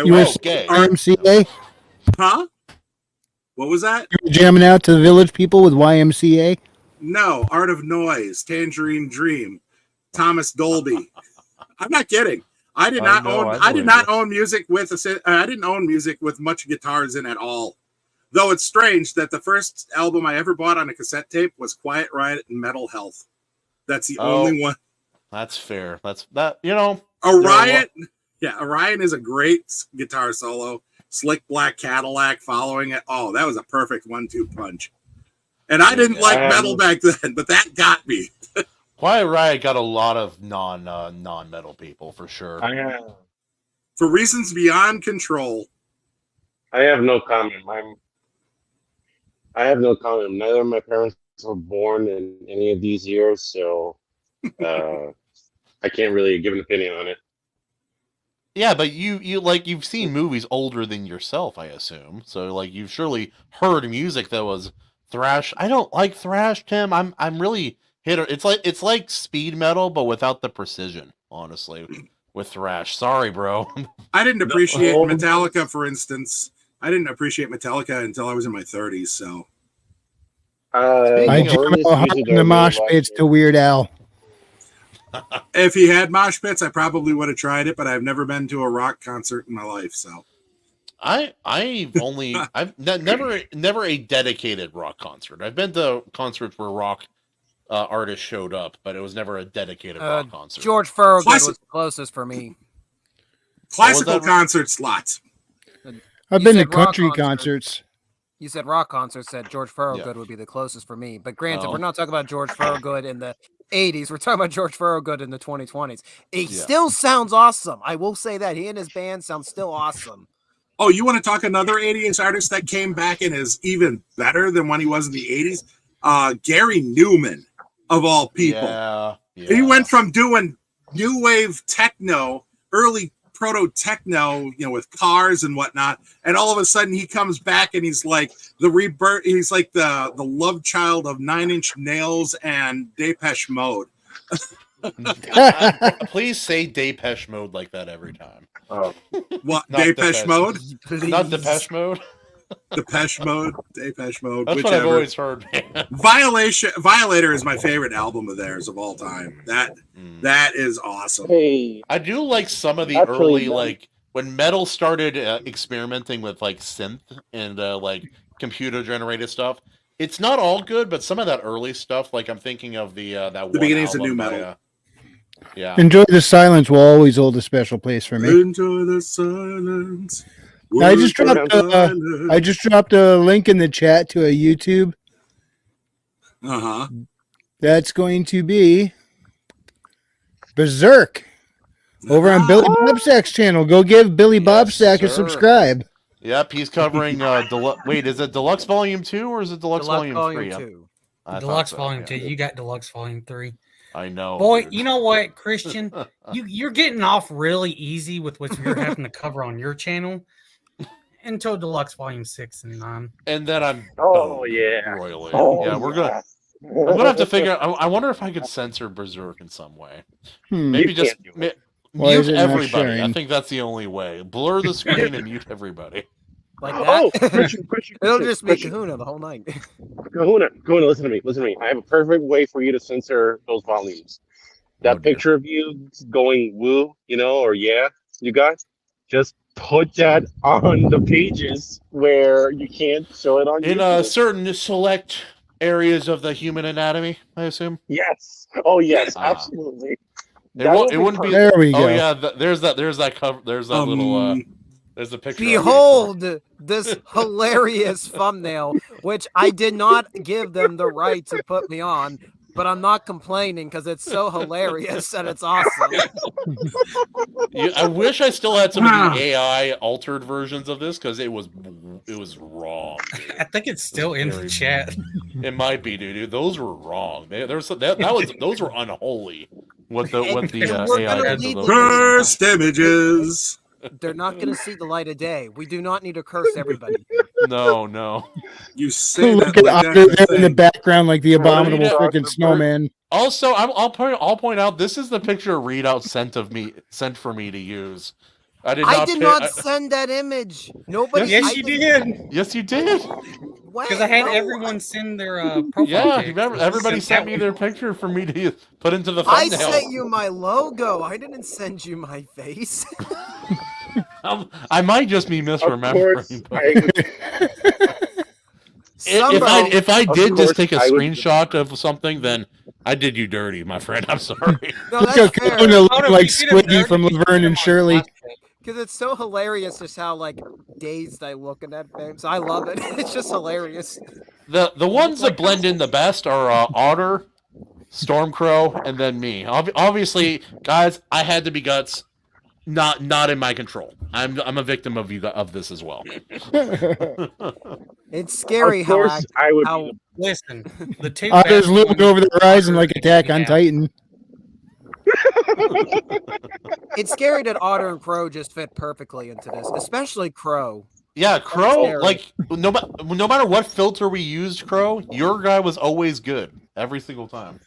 You were RMCA? Huh? What was that? You were jamming out to the Village People with YMCA? No, Art of Noise, Tangerine Dream, Thomas Dolby. I'm not kidding. I did not own music with I didn't own music with much guitars in at all. Though it's strange that the first album I ever bought on a cassette tape was Quiet Riot and Metal Health. That's the only one. That's fair. Orion. Yeah, Orion is a great guitar solo. Slick Black Cadillac following it. Oh, that was a perfect 1-2 punch. And I didn't like metal back then, but that got me. Quiet Riot got a lot of non-metal people for sure. For reasons beyond control. I have no comment. Neither of my parents were born in any of these years, so I can't really give an opinion on it. Yeah, but you've seen movies older than yourself, I assume. So like you've surely heard music that was thrash. I don't like thrash, Tim. I'm really it's like speed metal, but without the precision, honestly, with thrash. Sorry, bro. I didn't appreciate Metallica, for instance. I didn't appreciate Metallica until I was in my 30s, so I jam out in the mosh pits to Weird Al. If he had mosh pits, I probably would have tried it, but I've never been to a rock concert in my life. So, I've never a dedicated rock concert. I've been to concerts where rock artists showed up, but it was never a dedicated rock concert. George Thorogood was the closest for me. Classical concert slots. I've been to country concerts. You said rock concerts. Said George Thorogood would be the closest for me. But granted, we're not talking about George Thorogood in the 80s. We're talking about George Thorogood in the 2020s. He still sounds awesome. I will say that he and his band sound still awesome. Oh, you want to talk another 80s artist that came back and is even better than when he was in the 80s? Gary Newman, of all people. Yeah. He went from doing new wave techno, early proto techno, with Cars and whatnot, and all of a sudden he comes back and he's like the rebirth. He's like the love child of 9 Inch Nails and Depeche Mode. Please say Depeche Mode like that every time. What? Depeche Mode? Not Depeche Mode. Depeche Mode. Depeche Mode. That's whichever. what I've always heard, man. Violator is my favorite album of theirs of all time. That is awesome. Hey, I do like some of the early, like when metal started experimenting with like synth and like computer generated stuff. It's not all good, but some of that early stuff, like I'm thinking of the beginnings of new metal. Yeah. Enjoy the Silence will always hold a special place for me. Enjoy the silence. I just dropped a link in the chat to a YouTube. That's going to be Berserk over on Billy Bobsack's channel. Go give Billy Bobsack a subscribe. Yep, he's covering wait, is it Deluxe Volume 2 or is it Deluxe Volume 3? Deluxe Volume 2. You got Deluxe Volume 3. I know. Boy, dude. You know what, Christian? you're getting off really easy with what you're having to cover on your channel until Deluxe Volume 6 and 9. And then I'm royally. yeah, we're I'm gonna have to figure. I wonder if I could censor Berserk in some way. Maybe You just can't do it. Why mute is it not everybody. I sharing? think that's the only way. Blur the screen and mute everybody. Like Oh, that. Christian, It'll just be Christian. Kahuna the whole night. Kahuna, listen to me. Listen to me. I have a perfect way for you to censor those volumes. That Oh, dear. picture of you going woo, or yeah, you got. Just put that on the pages where you can't show it on In YouTube. certain select areas of the human anatomy, I assume. Yes. Oh yes, Ah. absolutely. It wouldn't be. There we go. Oh yeah, there's that cover. There's that little. There's the picture. Behold this hilarious thumbnail, which I did not give them the right to put me on, but I'm not complaining because it's so hilarious and it's awesome. I wish I still had some of the AI altered versions of this because it was wrong. Dude. I think it's still in the chat. It might be, dude. Those were wrong. Those were unholy. What the AI did to those. Cursed images. They're not going to see the light of day. We do not need to curse everybody. No. You say Look that at like Otter that's there in the background, like the abominable Rita- freaking snowman. Also, I'll point out this is the picture Readout sent for me to use. I did not send that image. Nobody. Yes, you did. Yes, you did. Because I had everyone send their profile. Yeah, pics. remember everybody sent me their picture for me to put into the I thumbnail. sent you my logo. I didn't send you my face. I might just be misremembering. If I did just take a screenshot of something, then I did you dirty, my friend. I'm sorry. No, Look that's at fair. Kahuna look no, like you did him Squiggy from dirty. Laverne and Shirley. Because it's so hilarious just how like dazed I look in that frame. So I love it. It's just hilarious. The ones that blend in the best are Otter, Stormcrow, and then me. Obviously, guys, I had to be guts. Not in my control. I'm a victim of this as well. It's scary Of course, I would. Listen, the two Otter's best looming ones over the horizon are like Attack on yeah. Titan. It's scary that Otter and Crow just fit perfectly into this, especially Crow. Yeah, Crow. Scary. Like no matter what filter we used, Crow, your guy was always good every single time.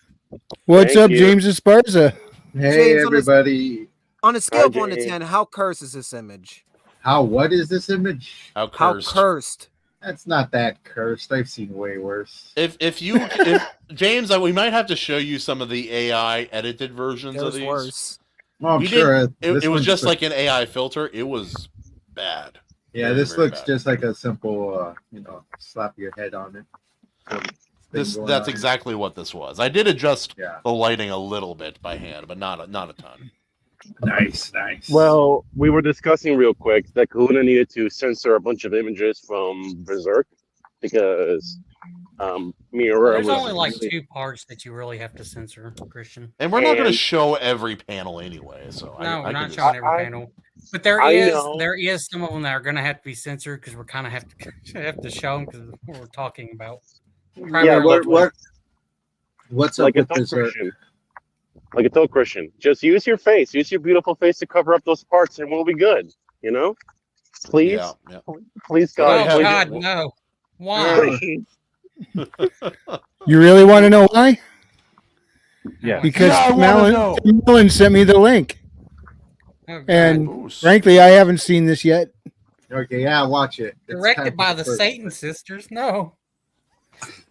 What's Thank up, you. James Esparza? Hey, James, everybody. On a scale of Hi, 1 to Jay. 10, how cursed is this image? What is this image? How How cursed. cursed? That's not that cursed. I've seen way worse. If James, we might have to show you some of the AI edited versions of There's these. worse. Well, I'm We sure It was one's just like an AI filter. It was bad. Yeah, Very, this very looks bad. just like a simple, slap your head on it. That's exactly what this was. I did adjust Yeah. the lighting a little bit by hand, but not a ton. Nice. Well, we were discussing real quick that Kahuna needed to censor a bunch of images from Berserk because Miura There's was only like really- 2 parts that you really have to censor, Christian. And we're not going to And- show every panel anyway, so No, we're I not can just, showing every I- panel. But there I is know. some of them that are going to have to be censored because we're kind of have to show them because what we're talking about. Yeah, Primarily. What's up like a with total this? Christian. Like a total Christian. Just use your face. Use your beautiful face to cover up those parts, and we'll be good. Please, yeah. please, Oh God. please. God, no! Why? You really want to know why? Yeah. Because Yeah, I wanna know. Melon sent me the link. Oh, God. And Boost. frankly, I haven't seen this yet. Okay, yeah, watch it. It's time Directed by for the first. Satan sisters. No.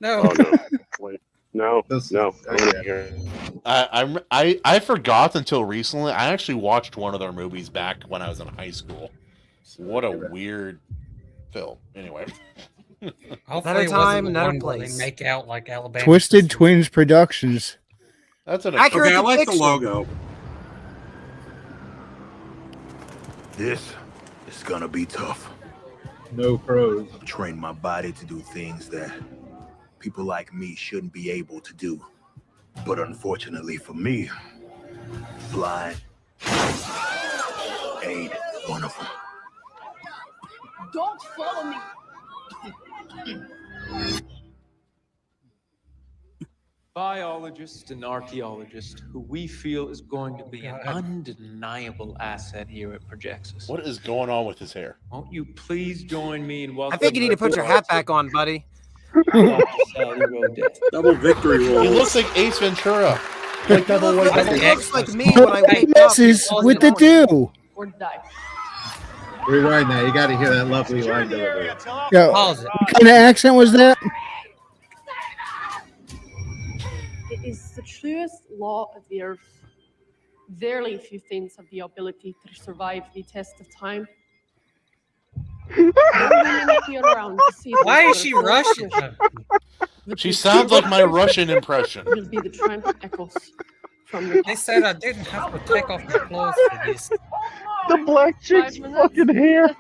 Oh no! Wait, no. This- No. I okay. wanna hear it. I forgot until recently. I actually watched one of their movies back when I was in high school. What a weird film. Anyway, Hopefully, it time, wasn't the another one where place. they make out like Alabama. Twisted sisters. Twins Productions. that's an Accurate Okay, I like the depiction. logo. This is gonna be tough. No pros. I've trained my body to do things that people like me shouldn't be able to do. But unfortunately for me, flying ain't one of them. Don't follow me. Biologist and archaeologist who we feel is going to be an undeniable asset here at Projexus. what is going on with his hair? Won't you please join me in welcoming... I think you need to put your hat back on, buddy. Dr. Sally Rodette. Double victory He roll. looks like Ace Ventura. Like double white It double. looks like me when I wake up. Misses with the do. Or die. Rewind that. You got to hear that lovely line delivery. Yeah. Pause it. What kind of accent was that? It is the truest law of the earth. Verily, few things have the ability to survive the test of time. Why is she Russian? She sounds like my Russian impression. Will be the triumphant echoes from your They said I didn't have to take off my clothes for this. The black chick's fucking hair.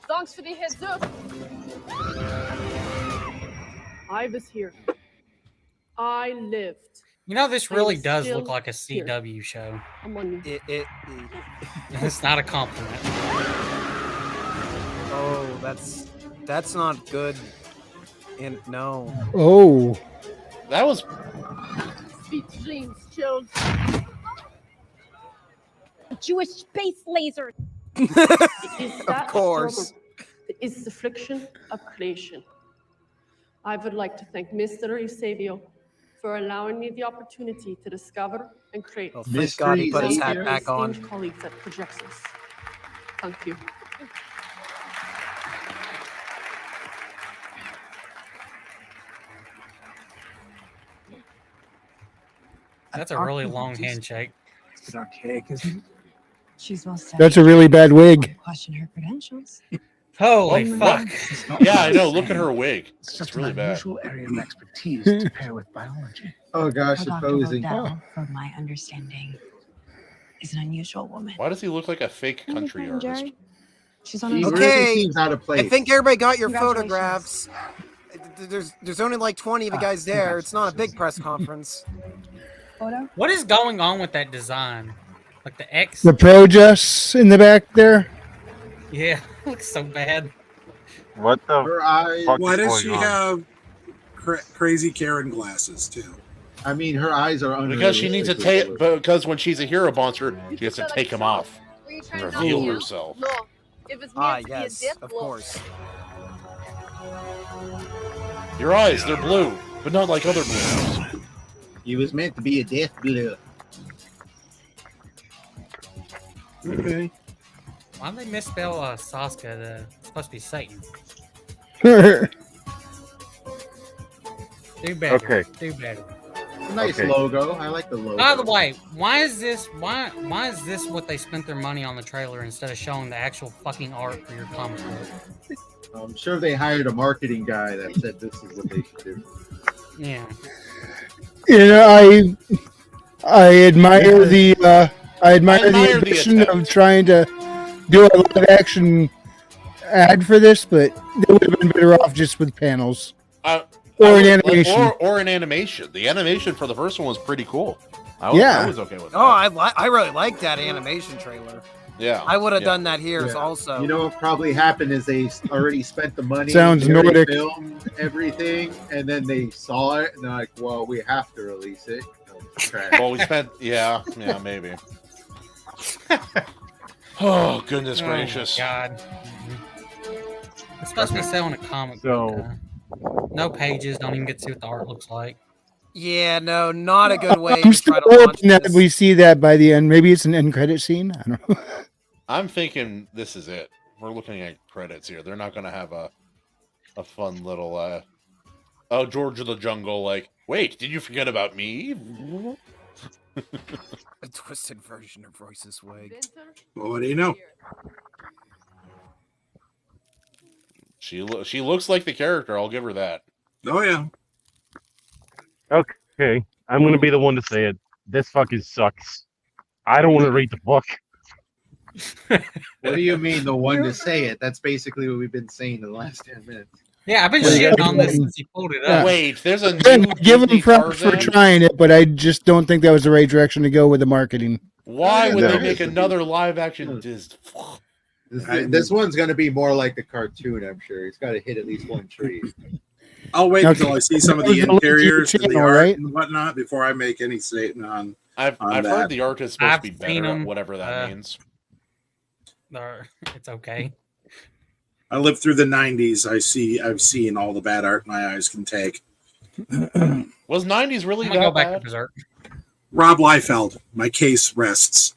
Thanks for the heads up. I was here. I lived. You know, this I really am does still look like a here. CW show. Among you. It's not a compliment. Oh, that's not good. And no. Oh. That was Sweet dreams, children. Jewish space laser. It is that course. struggle that is the friction of creation. I would like to thank Mr. Eusebio for allowing me the opportunity to discover and create. Oh, thank God he put his hat my back on. esteemed colleagues at Projections. Thank you. That's a really long handshake. It's a bit archaic, isn't it? She's well studied. That's a really bad wig. Question her credentials. Holy Oh, fuck. yeah, I know. Look at her wig. It's just It's really an bad. unusual area of expertise to pair with biology. Oh gosh, Her it's Dr. posing. Odell, from my understanding, is an unusual woman. Why does he look like a fake country artist? Jerry? She's on He her really Okay. seems out of place. I think everybody got your Congratulations. photographs. There's only like 20 of you guys there. It's not a big press conference. photo. What is going on with that design? Like the X? The Projus in the back there. Yeah, looks so bad. What the Her eyes. fuck Why is does going she on? have crazy Karen glasses too? I mean, her eyes are Because she needs to unrealistically take. blue. Because when she's a hero monster, she has to take them off and reveal herself. No. If it's Ah, meant to be a yes, death of blow. course. Your eyes, they're blue, but not like other blues. He was meant to be a death blue. Okay. Why'd they misspell Sasuke? It's supposed to be Satan. Do better. Okay. Do better. Nice Okay. logo. I like the logo. By the way, why is this what they spent their money on the trailer instead of showing the actual fucking art for your comic book? I'm sure they hired a marketing guy that said this is what they should do. Yeah. You know, I admire the I admire the the ambition attempt. of trying to do a live action ad for this, but they would have been better off just with panels I or an would- animation. or an animation. The animation for the first one was pretty cool. I Yeah. was okay with that. Oh, I really like that animation trailer. yeah. I would have yeah. done that here Yeah. also. You know what probably happened is they already spent the money. Sounds they already Nordic. Filmed everything, and then they saw it, and they're like, "Well, we have to release it." Trash. Well, we spent. Yeah, maybe. Oh goodness Oh, gracious! God. It's supposed to be selling a comic So- book. No pages. Don't even get to see what the art looks like. Yeah, no, not a good way I'm to still try to launch hoping that this. we see that by the end. Maybe it's an end credit scene. I don't know. I'm thinking this is it. We're looking at credits here. They're not going to have a fun little oh, George of the Jungle. Like, wait, did you forget about me? A twisted version of Royce's wig. Well, what do you know? She looks like the character. I'll give her that. Oh yeah. Okay, I'm gonna be the one to say it. This fucking sucks. I don't want to read the book. What do you mean, the one to say it? That's basically what we've been saying in the last 10 minutes. Yeah, I've been Well, shitting yeah. on this since he pulled it up. Wait, there's a Again, new give them Disney props for Tarzan? trying it, but I just don't think that was the right direction to go with the marketing. Why would No. they make another live action Disney? This one's going to be more like the cartoon, I'm sure. It's got to hit at least one tree. I'll wait Okay. until I see some of That the was the link to your interiors and the channel, art right? and whatnot before I make any statement on. I've On heard that. the art is supposed I've to be seen better, 'em, whatever that means. It's okay. I lived through the '90s. I've seen all the bad art my eyes can take. Was '90s really I'm gonna go that back to bad? Berserk. Rob Liefeld. My case rests.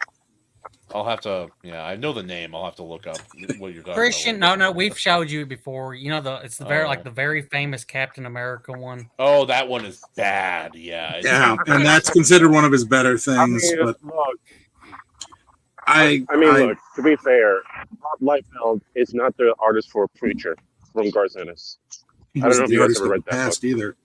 I'll have to. Yeah, I know the name. I'll have to look up what you're talking Christian, about. no, we've showed you before. You know it's the very Oh. like the very famous Captain America one. Oh, that one is bad. Yeah. Yeah, and that's considered one of his better things. But look, I mean, look. To be fair, Rob Liefeld is not the artist for Preacher from Garth Ennis. he I don't know wasn't if the you guys artist ever of read the that book. past either.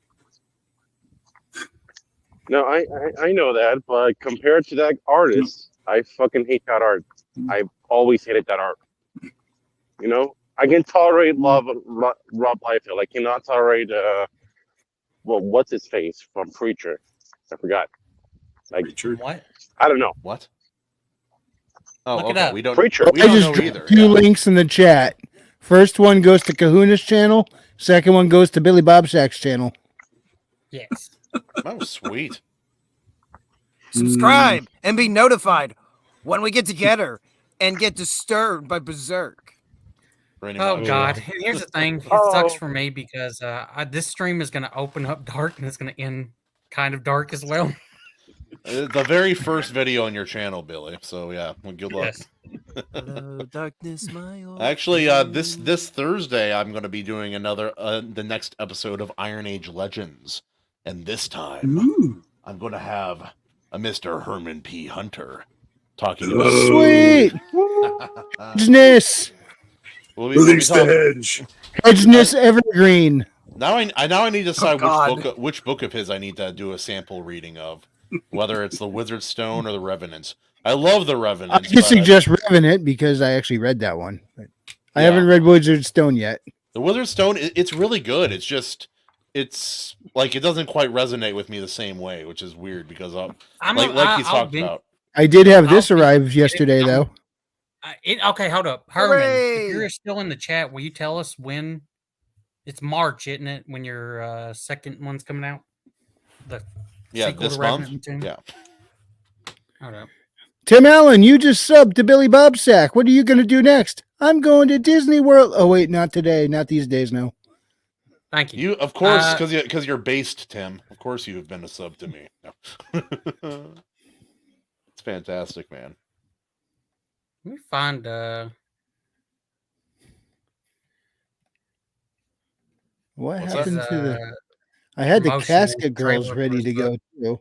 No, I know that, but compared to that artist, I fucking hate that art. I've always hated that art. You know, I can tolerate Rob Liefeld. I cannot tolerate what's his face from Preacher? I forgot. Like Preacher. What? I don't know. What? Oh, Look it okay. up. We don't. Preacher. We I don't just know dropped either. 2 links in the chat. First one goes to Kahuna's channel. Second one goes to Billy Bobsack's channel. Yes. Oh, sweet. Subscribe and be notified when we get together and get disturbed by Berserk. Oh God! And here's the thing: it sucks for me because this stream is going to open up dark and it's going to end kind of dark as well. The very first video on your channel, Billy. So yeah, well, good luck. Yes. Hello, darkness, my old Actually, this Thursday I'm going to be doing the next episode of IronAge Legends, and this time I'm going to have a Mr. Herman P. Hunter talking about Sweet hedgeness, we'll be talking. hedgeness evergreen. Now I need to decide which book of his I need to do a sample reading of, whether it's the Wizard's Stone or the Revenants. I love the I Revenants. could suggest Revenant because I actually read that one. I haven't read Wizard's Stone yet. The Wizard's Stone, it's really good. It's just, it's like it doesn't quite resonate with me the same way, which is weird because like he's talked about. I did have this arrive yesterday, though. Okay, hold up, Herman. Hooray! If you're still in the chat, will you tell us when? It's March, isn't it? When your second one's coming out? The sequel this to month. Revenant Tomb? Yeah. Hold up. Tim Allen, you just subbed to Billy Bobsack. What are you going to do next? I'm going to Disney World. Oh, wait, not today. Not these days, no. Thank you. You, of course, because you're based, Tim. Of course, you have been a sub to me. No. It's fantastic, man. Let me find. What What's happened that? to the? I had the promotional Casket Girls trailer ready for to go too.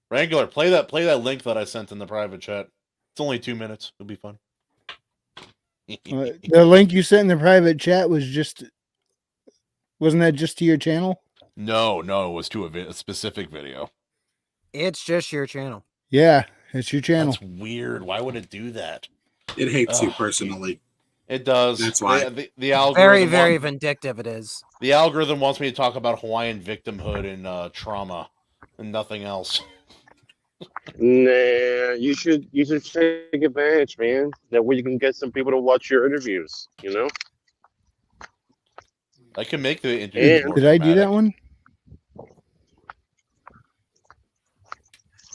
Wrangler, play that link that I sent in the private chat. It's only 2 minutes. It'll be fun. The link you sent in the private chat wasn't that just to your channel? No, it was to a specific video. It's just your channel. Yeah, it's your channel. That's weird. Why would it do that? It hates you personally. It does. That's why. The algorithm Very, very vindictive it is. The algorithm wants me to talk about Hawaiian victimhood and trauma and nothing else. Nah, you should take advantage, man. That way you can get some people to watch your interviews. You know. I can make the interview. Did I do that one?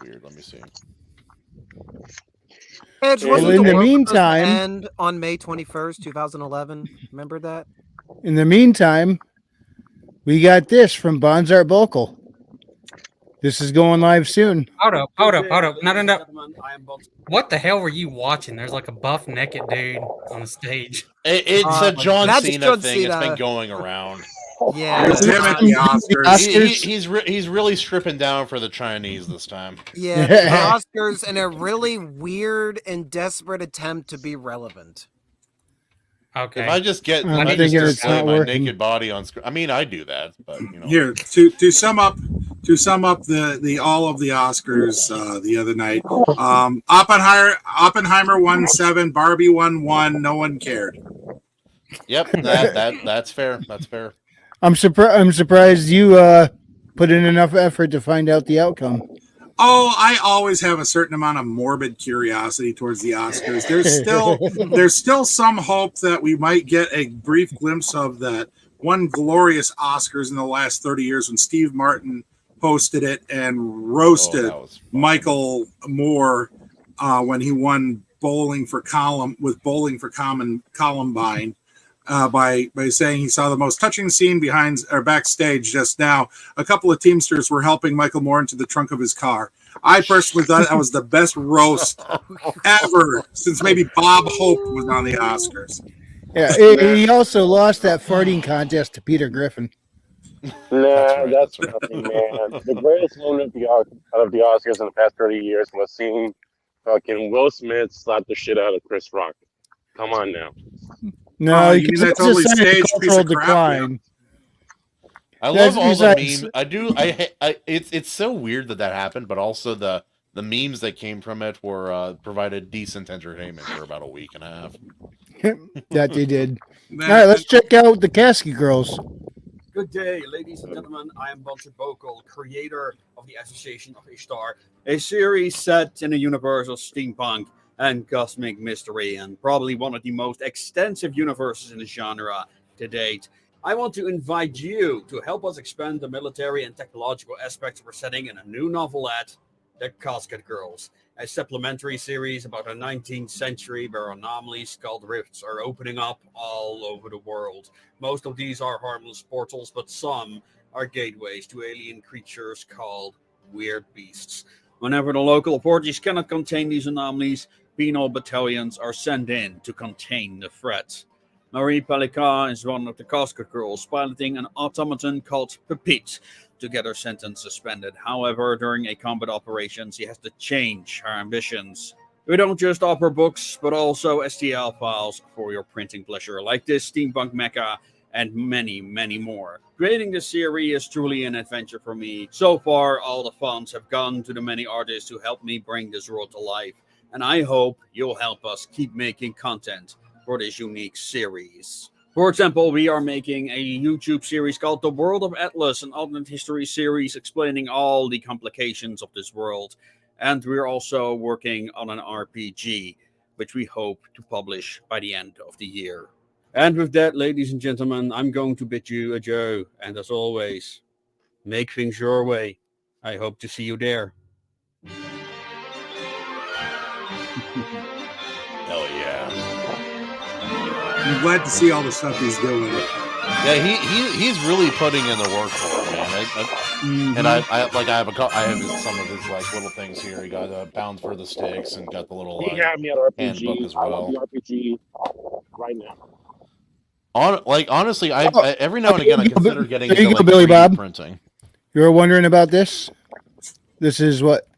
Weird. Let me see. Edge Well, wasn't in the world meantime- supposed to end on May 21st, 2011. Remember that? In the meantime, we got this from Bonzart Vocal. This is going live soon. Hold up. No. What the hell were you watching? There's like a buff naked dude on the stage. It's a John That's Cena John thing. It's Cena. been going around. Yeah. It's him at the Oscars. He's really stripping down for the Chinese this time. Yeah, the Oscars in a really weird and desperate attempt to be relevant. Okay. If I just get I'm I thinking just it's display not my working. naked body on screen. I mean, I do that, but you know. Here to sum up the all of the Oscars the other night. Oppenheimer won 7, Barbie won 1. No one cared. Yep, that's fair. That's fair. I'm surprised you put in enough effort to find out the outcome. Oh, I always have a certain amount of morbid curiosity towards the Oscars. There's still some hope that we might get a brief glimpse of that one glorious Oscars in the last 30 years when Steve Martin hosted it and roasted Michael Moore when he won bowling for Columbine by saying he saw the most touching scene behind or backstage just now. A couple of Teamsters were helping Michael Moore into the trunk of his car. I personally thought that was the best roast ever since maybe Bob Hope was on the Oscars. Yeah, he also lost that farting contest to Peter Griffin. Nah, that's nothing, man. The greatest moment out of the Oscars in the past 30 years was seeing fucking Will Smith slap the shit out of Chris Rock. Come on now. No, you mean that totally staged piece of crap? decline. I love all the memes. I do. It's so weird that happened, but also the memes that came from it were provided decent entertainment for about a week and a half. That they did. All right, let's check out the Casket Girls. Good day, ladies and gentlemen. I am Bunter Bokal, creator of the Association of Ishtar, a series set in a universe of steampunk and cosmic mystery, and probably one of the most extensive universes in the genre to date. I want to invite you to help us expand the military and technological aspects of our setting in a new novelette, The Casket Girls, a supplementary series about a 19th century where anomalies called rifts are opening up all over the world. Most of these are harmless portals, but some are gateways to alien creatures called weird beasts. Whenever the local authorities cannot contain these anomalies, penal battalions are sent in to contain the threat. Marie Pelican is one of the Casket Girls, piloting an automaton called Pepite to get her sentence suspended. However, during a combat operation, she has to change her ambitions. We don't just offer books, but also STL files for your printing pleasure, like this steampunk mecha and many, many more. Creating this series is truly an adventure for me. So far, all the funds have gone to the many artists who helped me bring this world to life, and I hope you'll help us keep making content for this unique series. For example, we are making a YouTube series called The World of Atlas, an alternate history series explaining all the complications of this world. And we're also working on an RPG, which we hope to publish by the end of the year. And with that, ladies and gentlemen, I'm going to bid you adieu. And as always, make things your way. I hope to see you there. Hell yeah. I'm glad to see all the stuff he's doing. Yeah, he's really putting in the work for it, man. And I have some of his like little things here. He got Bound for the Sticks and got the little He had me at RPG. handbook as I love well. the RPG right now. Honestly, every now and again I consider getting there you into go, like Billy 3D Bob. printing. You were wondering about this? This is what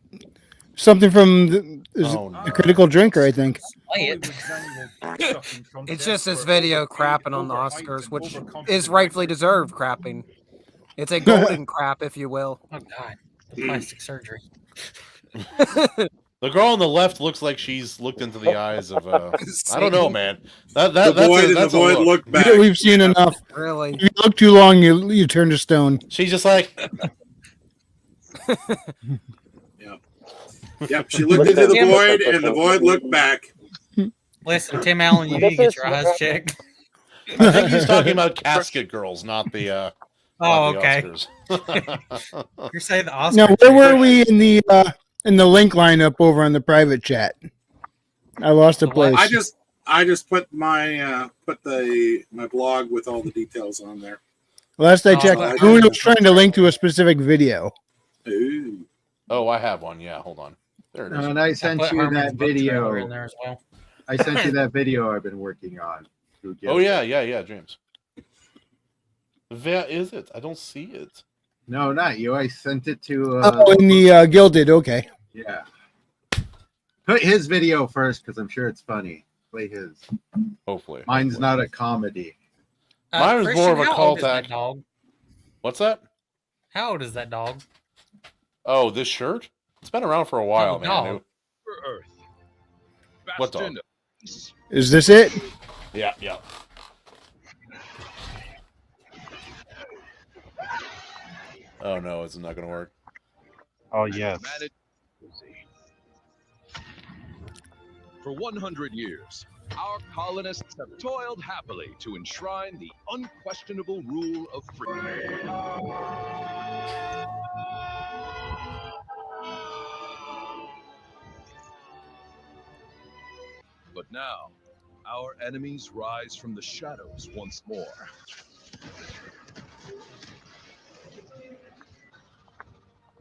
something from the Critical Drinker, I think. It's just this video crapping on the Oscars, which is rightfully deserved crapping. It's a golden crap, if you will. Oh God, the plastic surgery. The girl on the left looks like she's looked into the eyes of I don't know, man. The void look back. We've seen enough. Really? If you look too long, you turn to stone. She's just like Yep, she looked into the void, and the void looked back. Listen, Tim Allen, you need to get your eyes checked. I think he's talking about Casket Girls, not the Oh, not the okay. Oscars. You're saying the Oscars. Now, where were we in the link lineup over on the private chat? I lost a place. I just put my my blog with all the details on there. Last I checked, who was trying to link to a specific video. Ooh. Oh, I have one. Yeah, hold on. There it is. And I sent put you Herman's that book trailer video. in there as well. I sent you that video I've been working on. Oh yeah, James. Where is it? I don't see it. No, not you. I sent it to. In the Gilded. Okay. Yeah. Put his video first because I'm sure it's funny. Play his. Hopefully. Mine's not a comedy. Mine was more of a Christian, how call old is that back. dog? What's that? How old is that dog? Oh, this shirt? It's been around for a while, man. dog. What dog? Is this it? Yeah. Oh no, it's not gonna work. Oh yes. For 100 years, our colonists have toiled happily to enshrine the unquestionable rule of freedom. But now, our enemies rise from the shadows once more.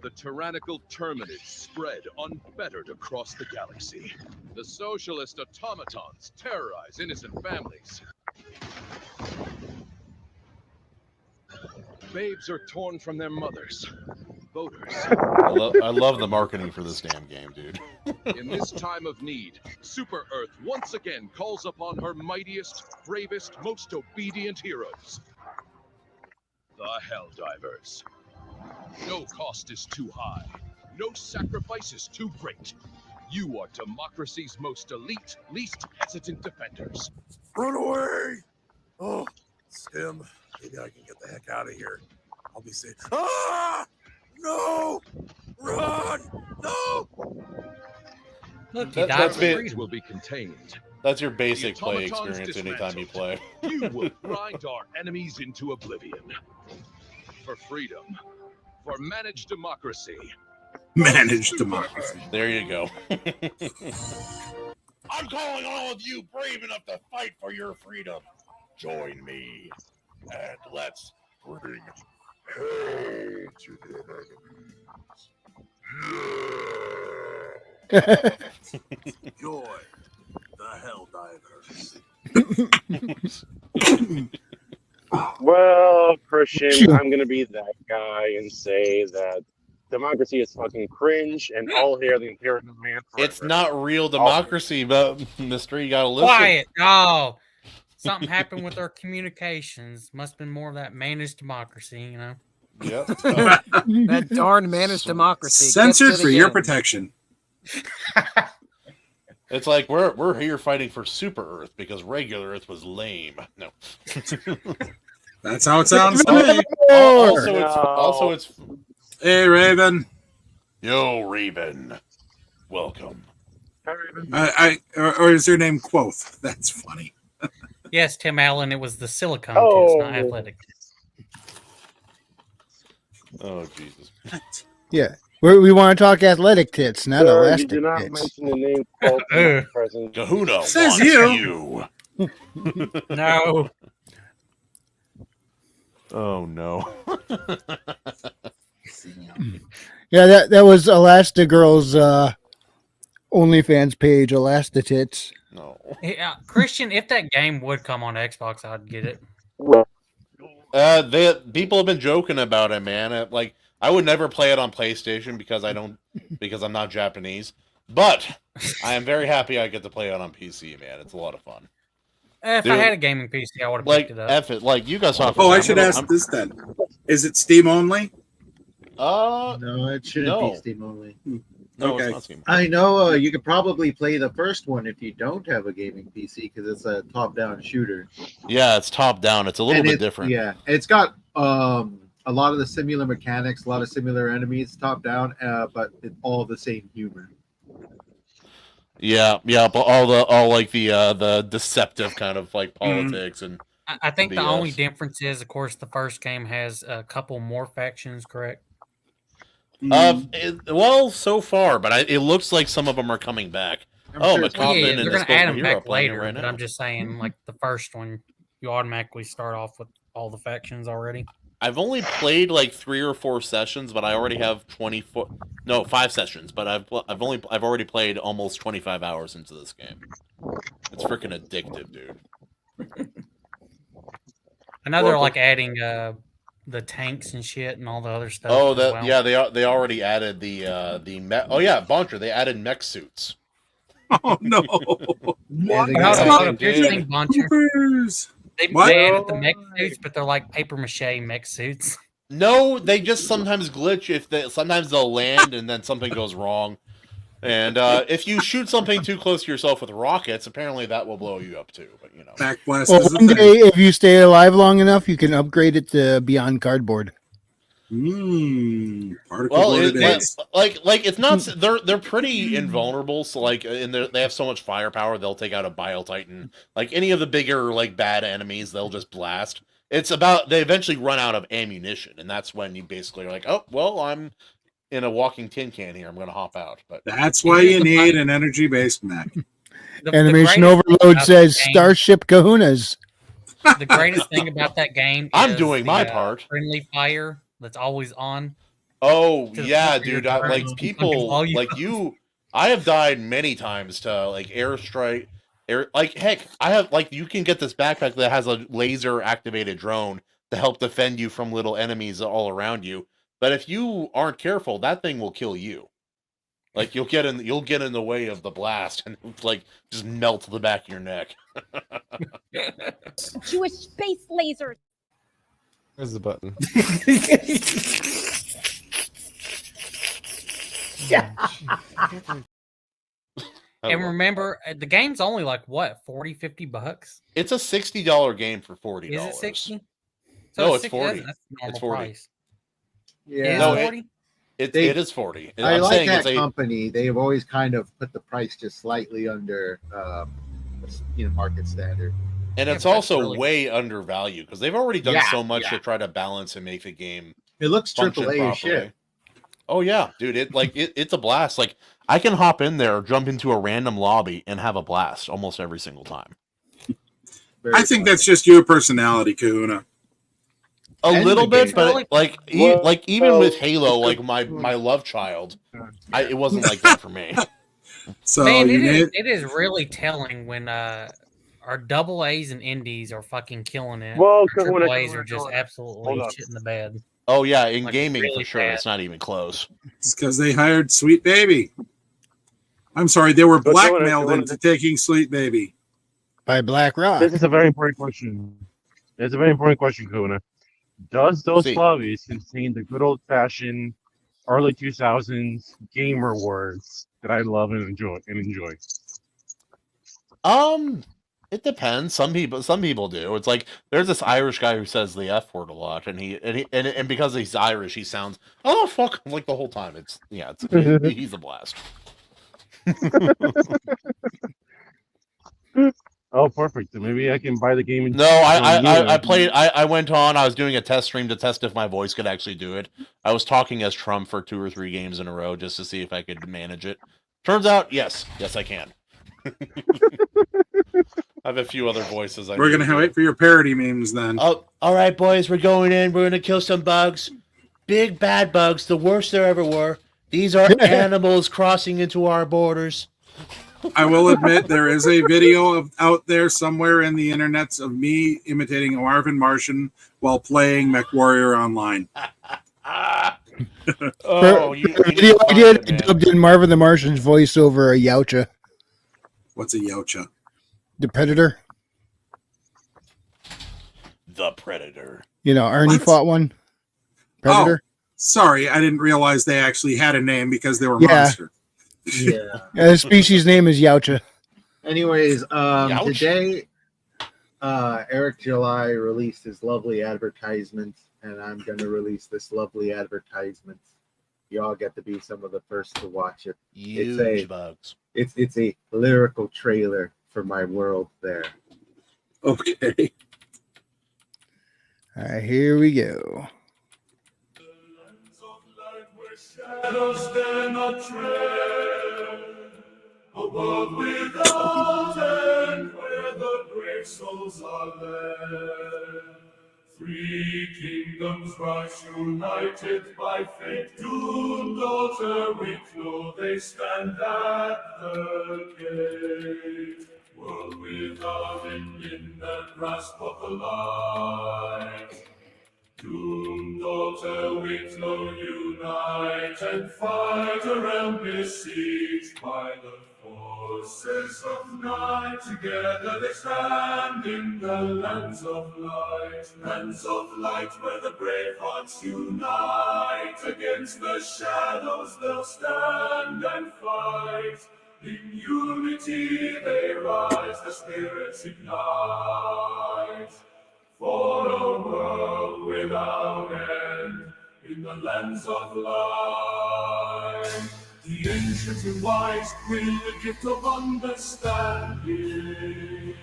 The tyrannical terminids spread unfettered across the galaxy. The socialist automatons terrorize innocent families. Babes are torn from their mothers. Voters. I love the marketing for this damn game, dude. In this time of need, Super Earth once again calls upon her mightiest, bravest, most obedient heroes. The Helldivers. No cost is too high. No sacrifice is too great. You are democracy's most elite, least hesitant defenders. Run away! Oh, Stim, maybe I can get the heck out of here. I'll be safe. Ah! No! Run! No! Look, Will be contained. That's your basic The play automatons experience anytime you play. You will grind our enemies into oblivion. For freedom. For managed democracy. Managed democracy. There you go. I'm calling all of you brave enough to fight for your freedom. Join me, and let's bring hell to their enemies. Joy the Helldivers. Well, Christian, I'm gonna be that guy and say that democracy is fucking cringe and all hair the Imperial Man. It's not real democracy, but Mystery, you gotta listen. Quiet. Oh, something happened with our communications. Must have been more of that managed democracy, you know. Yep. That darn managed democracy. Censored Gets it for your again. protection. It's like we're here fighting for Super Earth because regular Earth was lame. No. That's how it sounds to me. Also, it's Hey, Raven. Yo, Raven. Welcome. Hi, Raven. Or is your name Quoth? That's funny. Yes, Tim Allen. It was the silicone test, not athletic. Oh Jesus. Yeah. We want to talk athletic tits, not Sir, elastic you do not tits. mention the name Quoth in my presence. Kahuna Says wants you. No. Oh no. Yeah, that was Elastigirl's OnlyFans page, Elastigirls. No. Yeah, Christian, if that game would come on Xbox, I'd get it. People have been joking about it, man. Like, I would never play it on PlayStation because I'm not Japanese. But I am very happy I get to play it on PC, man. It's a lot of fun. If Dude, I had a gaming PC, I would have like picked it up. F it, like you guys. Oh, I should ask this then. Is it Steam only? No, it shouldn't no. be Steam only. No, Okay. it's not Steam. I know you could probably play the first one if you don't have a gaming PC because it's a top-down shooter. Yeah, it's top down. It's a little bit different. Yeah, it's got a lot of the similar mechanics, a lot of similar enemies, top-down, but it's all the same humor. Yeah, but all like the deceptive kind of like politics and. I think the BS. only difference is, of course, the first game has a couple more factions, correct? Well, so far, but it looks like some of them are coming back. McCoffin and they're the going to add them Hero back playing it later, right but now. I'm just saying, like the first one, you automatically start off with all the factions already. I've only played like 3 or 4 sessions, but I already have 5 sessions, but I've already played almost 25 hours into this game. It's freaking addictive, dude. I know they're like adding the tanks and shit and all the other stuff. Oh, as well. yeah, they already added the mech. Oh yeah, Boncher, they added mech suits. Oh no! What? Here's the thing, Boncher. They added the mech suits, but they're like paper mache mech suits. No, they just sometimes glitch. Sometimes they'll land and then something goes wrong. And if you shoot something too close to yourself with rockets, apparently that will blow you up too. But you know, backblast. Well, one day, if you stay alive long enough, you can upgrade it to beyond cardboard. Well, it's not. They're pretty invulnerable. So like, and they have so much firepower, they'll take out a Bile Titan. Like any of the bigger like bad enemies, they'll just blast. It's about they eventually run out of ammunition, and that's when you basically are like, oh well, I'm in a walking tin can here. I'm going to hop out. But that's why you need an energy-based mech. Animation greatest thing Overload about says that game- Starship Kahunas. The greatest thing about that game I'm is doing my the, part. friendly fire that's always on. Oh To the yeah, point where your dude. Like drones can fucking people, blow you like up. you. I have died many times to like airstrike. Like heck, I have like you can get this backpack that has a laser activated drone to help defend you from little enemies all around you. But if you aren't careful, that thing will kill you. Like you'll get in the way of the blast and like just melt the back of your neck. Jewish space lasers. Where's the button? And remember, the game's only like what, 40, 50 bucks? It's a $60 game for $40. Is it 60? No, it's 60 40. That's It's normal 40. price. Yeah. No, Is it 40? it They- is 40. I I'm like saying that it's company. They've always kind of put the price just slightly under, market standard. And it's also way undervalued because they've already done so much to try to balance and make the game. It looks function AAA as shit. Oh yeah, dude! It's a blast. Like I can hop in there, jump into a random lobby, and have a blast almost every single time. I think that's just your personality, Kahuna. A little bit, but like even with Halo, like my love child, it wasn't like that for me. So Man, it is really telling when our double A's and indies are fucking killing it. Well, Our Kahuna, triple A's Kahuna, are just Kahuna. absolutely Hold on. shit in the bed. Oh yeah, in Like, gaming really for sure, bad. it's not even close. It's because they hired Sweet Baby. I'm sorry, they were But Kahuna, blackmailed Kahuna, into taking Sweet Baby. By BlackRock. This is a very important question. It's a very important question, Kuna. Does those See. lobbies contain the good old fashioned early 2000s gamer words that I love and enjoy? It depends. Some people do. It's like there's this Irish guy who says the F word a lot, and because he's Irish, he sounds fuck like the whole time. He's a blast. Oh, perfect. Then maybe I can buy the game. No, I played. I went on. I was doing a test stream to test if my voice could actually do it. I was talking as Trump for 2 or 3 games in a row just to see if I could manage it. Turns out, yes, I can. I have a few other voices. We're going to wait for your parody memes then. Oh, all right, boys, we're going in. We're going to kill some bugs. Big bad bugs, the worst there ever were. These are animals crossing into our borders. I will admit there is a video out there somewhere in the internets of me imitating Marvin Martian while playing MechWarrior Online. Oh, For video I did, I dubbed in Marvin the Martian's voice over a Yautja. What's a Yautja? The Predator. The Predator. You know, Arnie fought one. Predator. Oh, sorry, I didn't realize they actually had a name because they were Yeah. monsters. Yeah. The species name is Yautja. Anyways, Youch. today Eric July released his lovely advertisement, and I'm going to release this lovely advertisement. Y'all get to be some of the first to watch it. Huge bugs. It's a lyrical trailer for my world there. Okay. All right, here we go. Shadows dare not tread, a world without end, where the brave souls are led. 3 kingdoms rise united by fate, doomed altar Wicklow, they stand at the gate. World without end in the grasp of the light. Doomed altar Wicklow unite and fight a realm besieged by the forces of night. Together they stand in the lands of light where the brave hearts unite. Against the shadows they'll stand and fight. In unity they rise, the spirits ignite. For a world without end, in the lands of light. The ancient and wise will the gift of understanding.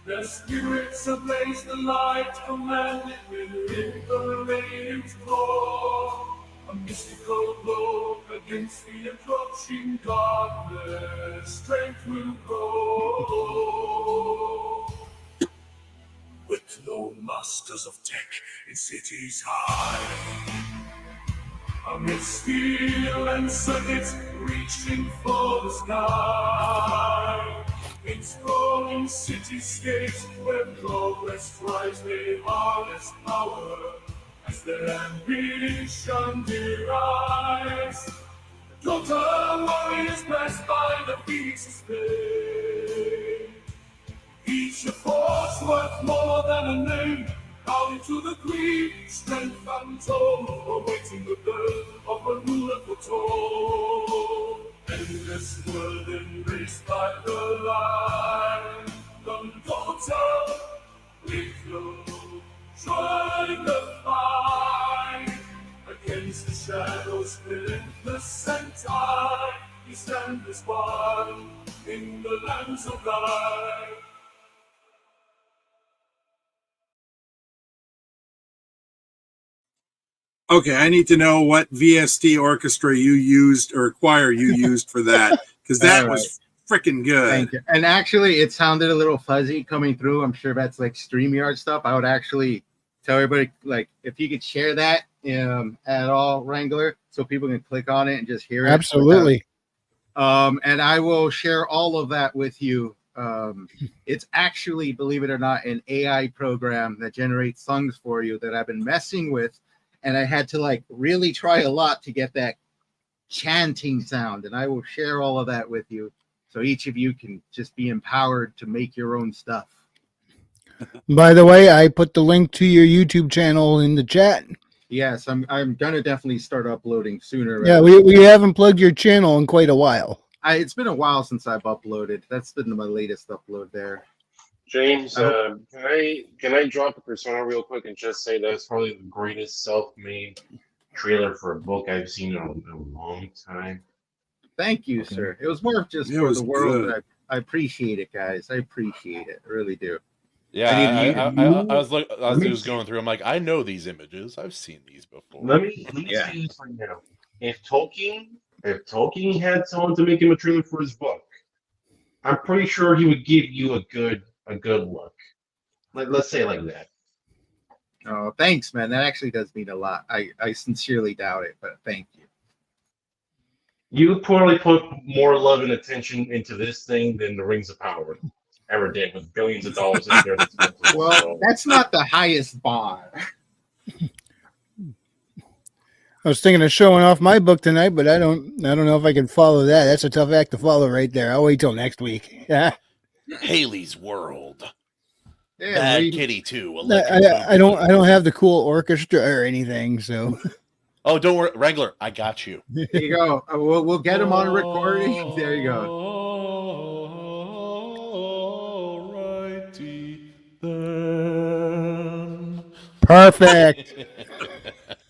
Their spirits ablaze the light, commanded will in the radiant glow. A mystical blow against the approaching darkness. Strength will grow. With no masters of tech in cities high. Amidst steel and circuits reaching for the sky. In sprawling cityscapes where progress tries, they harness power as their ambition derives. Total warriors pressed by the beast's blade. Each a force worth more than a name. Bound to the creed, strength untold, awaiting the birth of a ruler foretold. Endless world embraced by the line, the total with no trying to fight. Against the shadows, relentless and time, we stand as one in the lands of life. Okay, I need to know what VST orchestra you used or choir you used for that, because that was freaking good. Thank you. And actually, it sounded a little fuzzy coming through. I'm sure that's like StreamYard stuff. I would actually tell everybody, like, if you could share that at all, Wrangler, so people can click on it and just hear it. Absolutely. And I will share all of that with you. It's actually, believe it or not, an AI program that generates songs for you that I've been messing with. And I had to like really try a lot to get that chanting sound. And I will share all of that with you, so each of you can just be empowered to make your own stuff. By the way, I put the link to your YouTube channel in the chat. Yes, I'm gonna definitely start uploading sooner. Yeah, we haven't plugged your channel in quite a while. It's been a while since I've uploaded. That's been my latest upload there. James, can I drop a persona real quick and just say that's probably the greatest self-made trailer for a book I've seen in a long time. Thank you, sir. It was more of just for the world. That I appreciate it, guys. I appreciate it. I really do. Yeah, I was like, as he was going through, I'm like, I know these images. I've seen these before. Let me say this right now. If Tolkien had someone to make him a trailer for his book, I'm pretty sure he would give you a good look. Let's say it like that. Oh, thanks, man. That actually does mean a lot. I sincerely doubt it, but thank you. You probably put more love and attention into this thing than the Rings of Power ever did, with billions of dollars in there. Well, that's not the highest bar. I was thinking of showing off my book tonight, but I don't know if I can follow that. That's a tough act to follow right there. I'll wait till next week. Yeah. Haley's World. Yeah, Bad Kitty 2. I don't have the cool orchestra or anything, so. Oh, don't worry, Wrangler. I got you. There you go. We'll get him on recording. There you go. Perfect.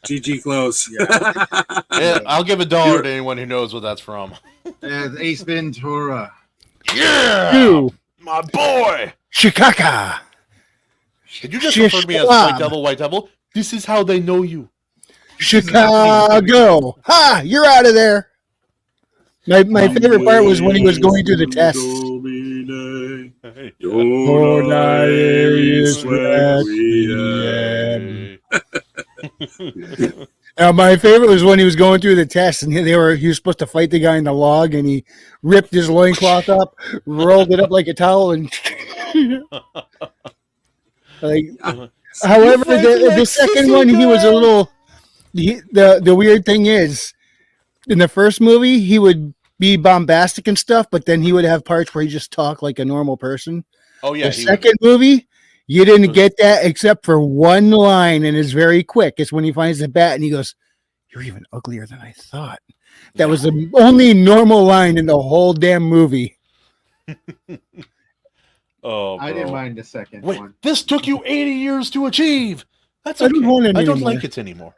GG close. Yeah, I'll give $1 to anyone who knows what that's from. Ace Ventura. Yeah, You. My boy. Chicago. Did you just refer to me as White Devil? This is how they know you. Chicago. Ha! You're out of there. My favorite part was when he was going through the test. My favorite was when he was going through the test and he was supposed to fight the guy in the log and he ripped his loincloth up, rolled it up like a towel, and like. However, the second one he was a little. The weird thing is, in the first movie he would be bombastic and stuff, but then he would have parts where he just talked like a normal person. Oh yeah. The second movie, you didn't get that except for one line, and it's very quick. It's when he finds the bat and he goes, "You're even uglier than I thought." That was the only normal line in the whole damn movie. Oh, I didn't mind the second one. This took you 80 years to achieve. That's I okay. don't want it I don't anymore. like it anymore.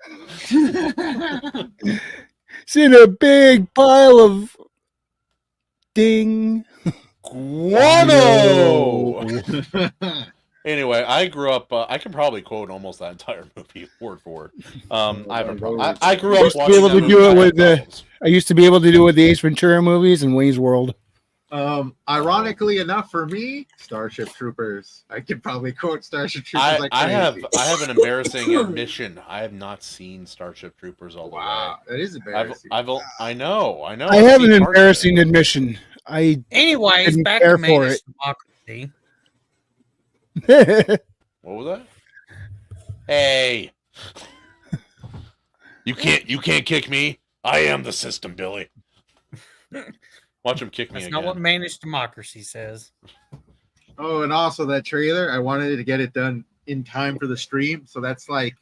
It's in a big pile of ding. Guano. Anyway, I grew up. I can probably quote almost that entire movie word for word. I have a problem. I grew up watching that movie. I used to be able to do it with the Ace Ventura movies and Wayne's World. Ironically enough, for me, Starship Troopers. I could probably quote Starship Troopers like I crazy. have an embarrassing admission. I have not seen Starship Troopers all the way. That is embarrassing. I know. I have an embarrassing admission. Anyways, didn't back care to for managed it. democracy. What was that? Hey, you can't kick me. I am the system, Billy. Watch him kick me That's again. not what managed democracy says. Oh, and also that trailer, I wanted to get it done in time for the stream, so that's like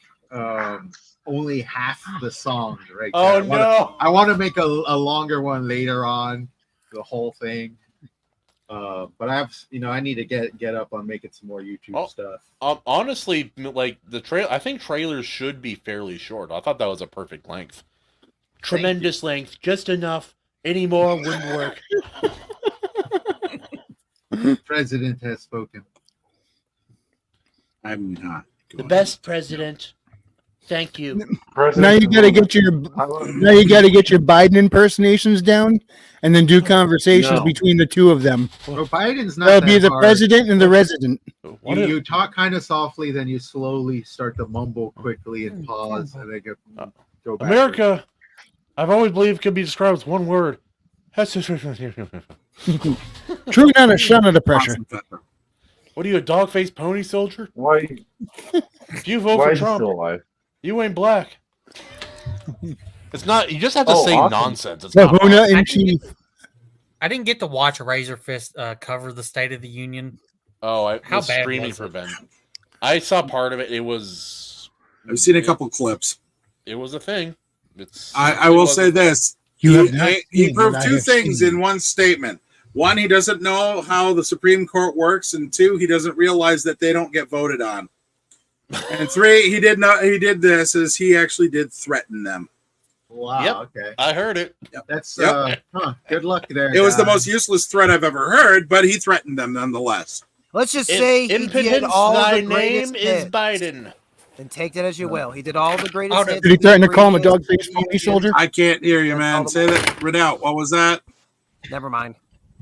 only half the song right there. I want to make a longer one later on, the whole thing. But I need to get up on making some more YouTube stuff. Honestly, like I think trailers should be fairly short. I thought that was a perfect length. Tremendous length, just enough. Any more wouldn't work. President has spoken. I'm not. The best president. Thank you. Now you got to get your Biden impersonations down, and then do conversations between the two of them. Well, Biden's not. That'll be that the hard. president and the resident. You talk kind of softly, then you slowly start to mumble quickly and pause, and then go back. America, I've always believed could be described with one word. True, not a shun of the pressure. What are you, a dog-faced pony soldier? Why? If you vote Why for is he Trump, still alive? you ain't black. It's not. You just have to say nonsense. It's The not Huna possible. in chief. I didn't get to watch Razor Fist cover the State of the Union. Oh, How was bad streaming was for it? vengeance. I saw part of it. It was. I've seen a couple clips. It was a thing. I will say this: You have not he seen proved what I two have things seen. in one statement. One, he doesn't know how the Supreme Court works, and two, he doesn't realize that they don't get voted on. And three, he did this as he actually did threaten them. Wow. Yep. Okay. I heard it. That's Yep. good luck there. It was the guy. most useless threat I've ever heard, but he threatened them nonetheless. Let's just say he did all thy the greatest name is hits. Biden. And take that as you will. He did all the greatest hits. Did he threaten to call him a dog-faced pony soldier? I can't hear you, man. Say that. Read out. What was that? Never mind.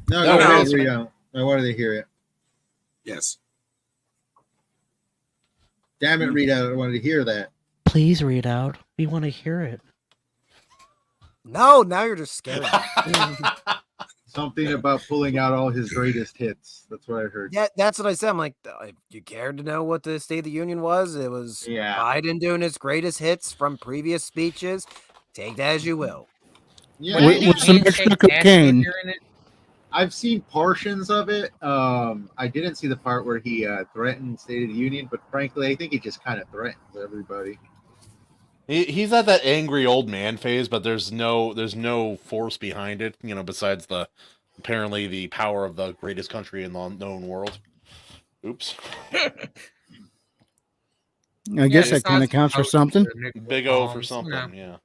No, No, no, no. no. I wanted to hear it. Yes. Damn it, read out. I wanted to hear that. Please read out. We want to hear it. No, now you're just scared. Something about pulling out all his greatest hits. That's what I heard. Yeah, that's what I said. I'm like, you cared to know what the State of the Union was? It was Biden doing his greatest hits from previous speeches. Take that as you will. Yeah, With some extra cocaine. I've seen portions of it. I didn't see the part where he threatened State of the Union, but frankly, I think he just kind of threatens everybody. He's at that angry old man phase, but there's no force behind it, besides apparently the power of the greatest country in the known world. Oops. I guess that kind of counts for something. Big O for something, yeah.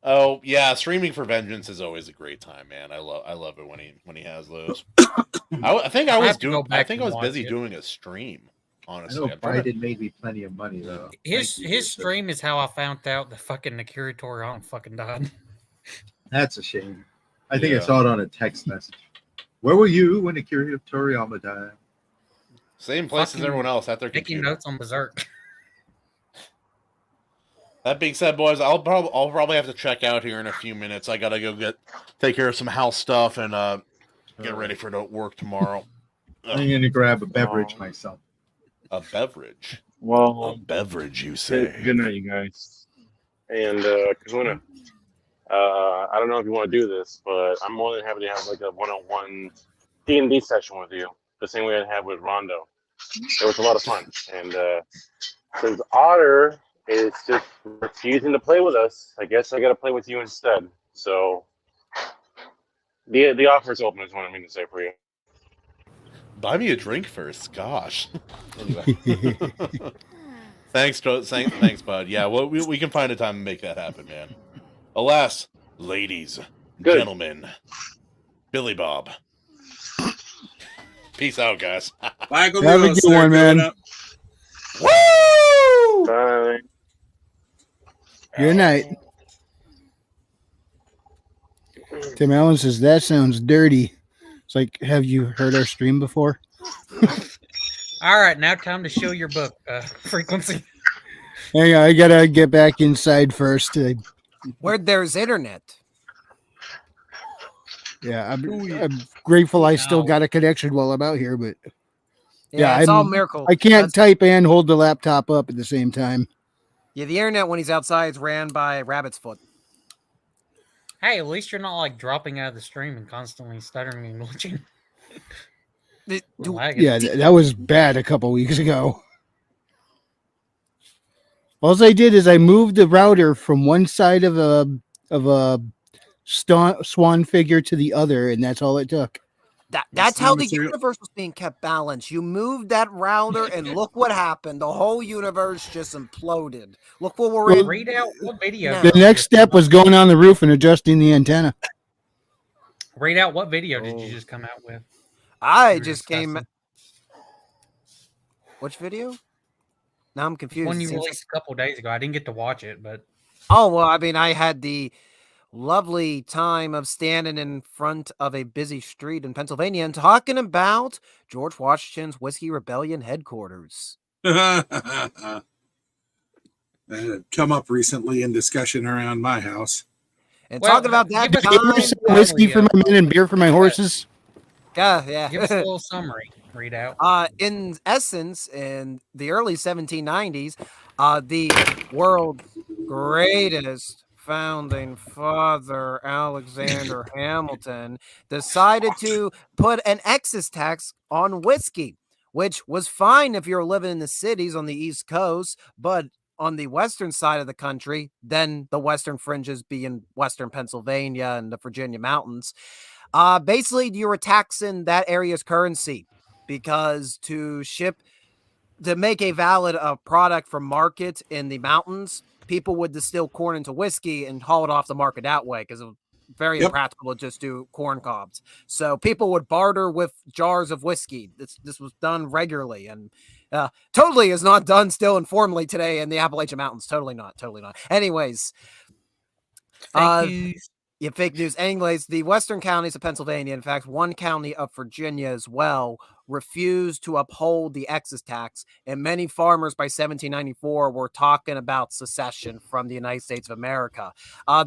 Oh yeah, streaming for vengeance is always a great time, man. I love it when he has those. I think I was busy doing a stream. Honestly, I know Biden made me plenty of money though. His stream is how I found out the fucking Akira Toriyama fucking died. That's a shame. I think I Yeah. saw it on a text message. Where were you when Akira Toriyama died? Same place as everyone else at their Taking computer. notes on Berserk. That being said, boys, I'll probably have to check out here in a few minutes. I gotta go take care of some house stuff and get ready for work tomorrow. I'm gonna grab a beverage myself. A beverage. Well, a beverage, you say? Good night, you guys. And Kazuna, I don't know if you want to do this, but I'm more than happy to have like a one-on-one D&D session with you, the same way I had with Rondo. It was a lot of fun, and since Otter is just refusing to play with us, I guess I got to play with you instead. So the offer is open. Is what I mean to say for you. Buy me a drink first. Gosh. Anyway. Thanks, bud. Yeah, well, we can find a time to make that happen, man. Alas, ladies, gentlemen, Billy Bob. Peace out, guys. Michael Have a Lewis, good one, coming man. up. Woo! Bye. Good night. Tim Allen says that sounds dirty. It's like, have you heard our stream before? All right, now time to show your book frequency. Hang on, I gotta get back inside first. Where there's internet. Yeah, I'm grateful I still got a connection while I'm out here, but Yeah, it's all miracle. I can't type and hold the laptop up at the same time. Yeah, the internet when he's outside is ran by rabbit's foot. Hey, at least you're not like dropping out of the stream and constantly stuttering and glitching. Yeah, that was bad a couple weeks ago. All I did is I moved the router from one side of a swan figure to the other, and that's all it took. That's how the universe was being kept balanced. You moved that router, and look what happened. The whole universe just imploded. Look what we're in. Read out what video. The next step was going on the roof and adjusting the antenna. Read out what video did you just come out with? I just came. Which video? Now I'm confused. One you released a couple of days ago. I didn't get to watch it, but oh well, I mean, I had the lovely time of standing in front of a busy street in Pennsylvania and talking about George Washington's Whiskey Rebellion headquarters. That had come up recently in discussion around my house. And talking about that Whiskey for my men and beer for my horses. Yeah. Give us a little summary. Read out. In essence, in the early 1790s, the world's greatest founding father, Alexander Hamilton, decided to put an excise tax on whiskey, which was fine if you're living in the cities on the East Coast, but on the western side of the country, then the western fringes being western Pennsylvania and the Virginia mountains, basically you were taxing that area's currency, because to make a valid product for market in the mountains, people would distill corn into whiskey and haul it off the market that way, because it was very impractical to just do corn cobs. So people would barter with jars of whiskey. This was done regularly, and totally is not done still informally today in the Appalachian Mountains. Totally not. Anyways, fake news. Yeah, fake news. Anyways, the western counties of Pennsylvania, in fact, one county of Virginia as well, refused to uphold the excise tax, and many farmers by 1794 were talking about secession from the United States of America.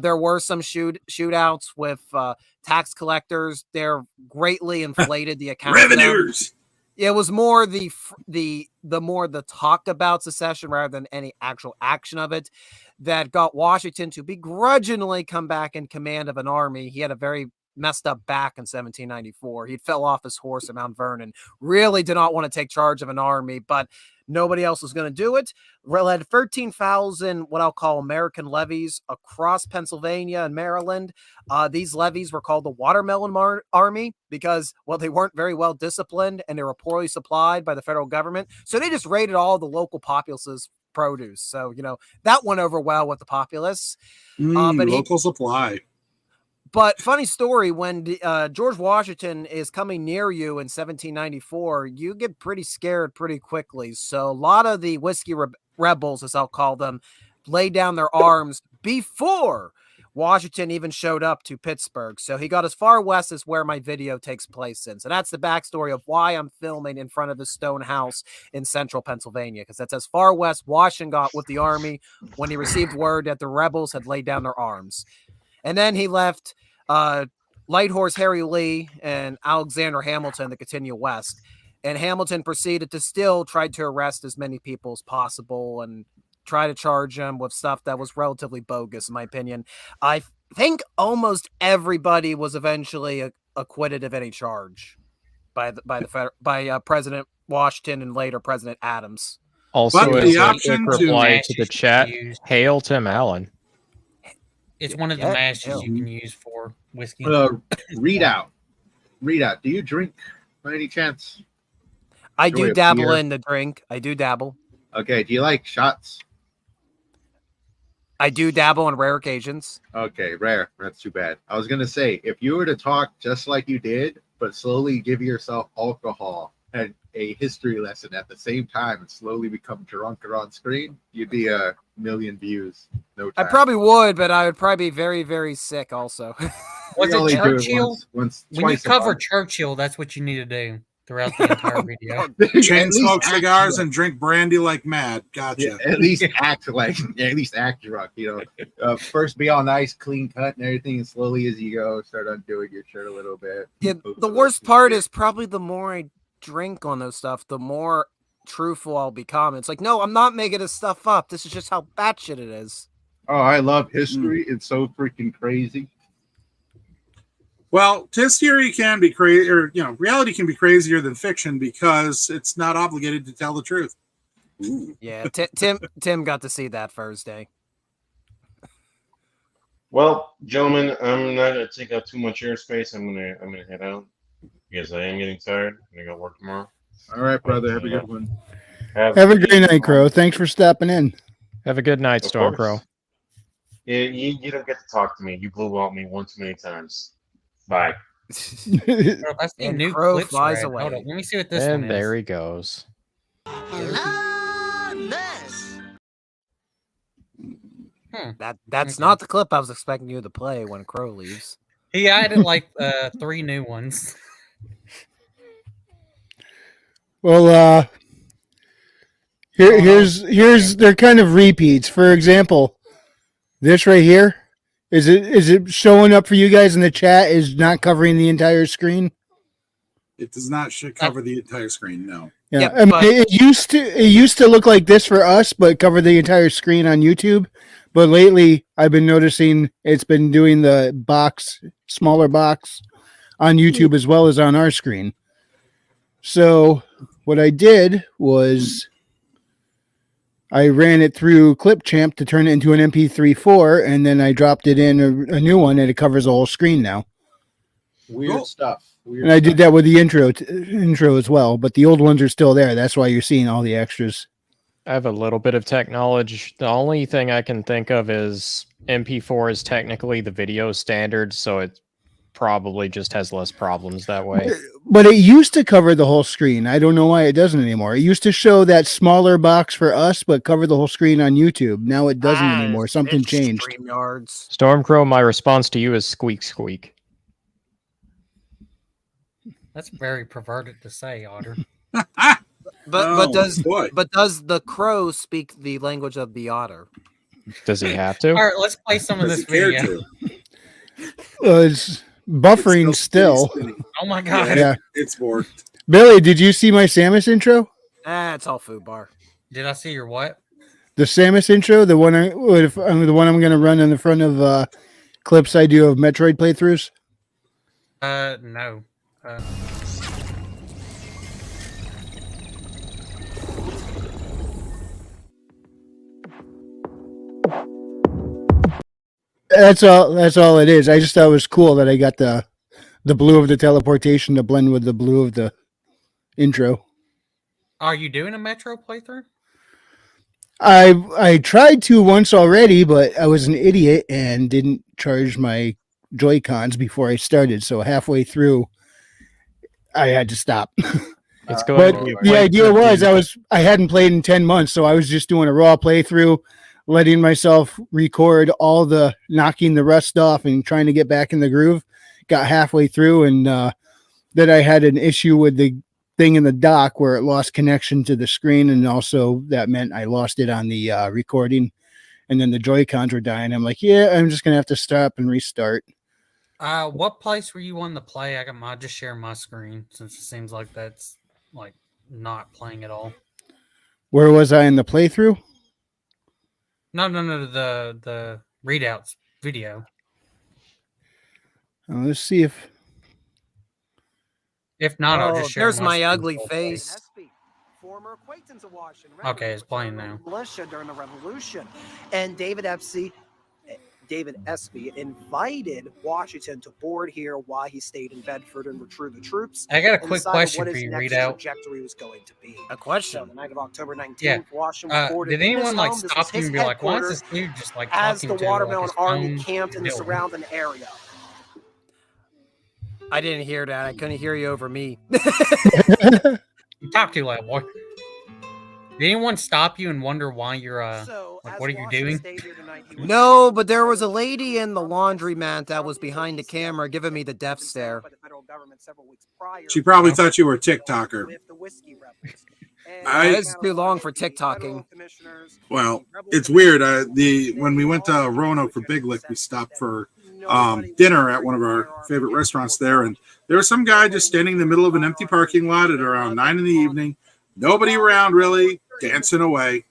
There were some shootouts with tax collectors. They're greatly inflated the account. Revenuers. It was more the talk about secession rather than any actual action of it that got Washington to begrudgingly come back in command of an army. He had a very messed up back in 1794. He fell off his horse at Mount Vernon, really did not want to take charge of an army, but nobody else was going to do it. Led 13,000 what I'll call American levies across Pennsylvania and Maryland. These levies were called the Watermelon Army because, well, they weren't very well disciplined and they were poorly supplied by the federal government. So they just raided all the local populace's produce. So, that went over well with the populace. Local supply. But funny story, when George Washington is coming near you in 1794, you get pretty scared pretty quickly. So a lot of the whiskey rebels, as I'll call them, laid down their arms before Washington even showed up to Pittsburgh. So he got as far west as where my video takes place in. So that's the backstory of why I'm filming in front of the stone house in central Pennsylvania, because that's as far west Washington got with the army when he received word that the rebels had laid down their arms. And then he left Light Horse Harry Lee and Alexander Hamilton to continue west. And Hamilton proceeded to still try to arrest as many people as possible and try to charge them with stuff that was relatively bogus, in my opinion. I think almost everybody was eventually acquitted of any charge by President Washington and later President Adams. Also, as a quick reply to the chat, hail Tim Allen. It's one of the mashes you can use for whiskey. Read out. Do you drink by any chance? I do dabble in the drink. I do dabble. Okay. Do you like shots? I do dabble on rare occasions. Okay, rare. That's too bad. I was going to say, if you were to talk just like you did but slowly give yourself alcohol and a history lesson at the same time and slowly become drunker on screen, you'd be a million views. No I time. probably would, but I would probably be very, very sick also. Was it Churchill? When you cover Churchill, that's what you need to do throughout the entire video. Chain smoke cigars and drink brandy like mad. Gotcha. Yeah, at least act drunk. First be all nice, clean cut, and everything, and slowly as you go, start undoing your shirt a little bit. Yeah, the worst part is probably the more I drink on those stuff, the more truthful I'll become. It's like, no, I'm not making this stuff up. This is just how batshit it is. Oh, I love history. It's so freaking crazy. Well, history can be crazy, or reality can be crazier than fiction because it's not obligated to tell the truth. Yeah, Tim got to see that Thursday. Well, gentlemen, I'm not gonna take up too much airspace. I'm gonna head out because I am getting tired. I'm gonna go work tomorrow. All right, brother. Have a good one. Have a great night, Crow. Thanks for stopping in. Have a good night, Of Storm course. Crow. Yeah, you don't get to talk to me. You blew out me one too many times. Bye. That's the And new Crow clip flies thread. away. Hold on, let me see what this one And is. there he goes. That's not the clip I was expecting you to play when Crow leaves. He added like 3 new ones. Well, here's they're kind of repeats. For example, this right here, is it showing up for you guys in the chat? Is not covering the entire screen? It does not cover the entire screen. No. Yeah, Yep, I mean, but- it used to look like this for us, but cover the entire screen on YouTube. But lately, I've been noticing it's been doing the smaller box on YouTube as well as on our screen. So what I did was I ran it through Clipchamp to turn it into an MP3.4, and then I dropped it in a new one, and it covers the whole screen now. Weird stuff. And I did that with the intro as well, but the old ones are still there. That's why you're seeing all the extras. I have a little bit of tech knowledge. The only thing I can think of is MP4 is technically the video standard, so it probably just has less problems that way. But it used to cover the whole screen. I don't know why it doesn't anymore. It used to show that smaller box for us, but cover the whole screen on YouTube. Now it doesn't anymore. Something changed. StreamYards. Stormcrow, my response to you is squeak squeak. That's very perverted to say, Otter. But does the crow speak the language of the otter? Does he have to? All right, let's play some of this video. It's buffering still. Oh my god. Yeah. It's bored. Billy, did you see my Samus intro? It's all food bar. Did I see your what? The Samus intro, the one I'm going to run in the front of clips I do of Metroid playthroughs. No. That's all it is. I just thought it was cool that I got the blue of the teleportation to blend with the blue of the intro. Are you doing a Metro playthrough? I tried to once already, but I was an idiot and didn't charge my Joy-Cons before I started. So halfway through, I had to stop. It's going to be the idea was I hadn't played in 10 months, so I was just doing a raw playthrough, letting myself record all the knocking the rust off and trying to get back in the groove. Got halfway through, and then I had an issue with the thing in the dock where it lost connection to the screen, and also that meant I lost it on the recording, and then the Joy-Cons were dying. I'm like, yeah, I'm just gonna have to stop and restart. What place were you on the play? I'll just share my screen since it seems like that's like not playing at all. Where was I in the playthrough? No, the readouts video. Let's see if not, I'll just share. There's my screen ugly full face. Former acquaintance of Washington. Okay, it's playing now. Militia during the Revolution, and David Espy invited Washington to board here while he stayed in Bedford and recruit the troops. I got a and quick decided question what for his you, next Readout. trajectory was going to be. A question. So the night of October 19th, Yeah. Washington was boarded Did in his anyone like home. This stop was you his and be like, why is headquarters this dude just like as talking the to like, Watermelon his Army own camped in the building? surrounding area. I didn't hear that. I couldn't hear you over me. You talk too loud, boy. Did anyone stop you and wonder why you're like, what are you doing? No, but there was a lady in the laundromat that was behind the camera giving me the death stare. She probably thought you were a TikToker. It's too long for TikToking. Well, it's weird. When we went to Roanoke for Big Lick, we stopped for dinner at one of our favorite restaurants there, and there was some guy just standing in the middle of an empty parking lot at around 9 in the evening, nobody around really, dancing away,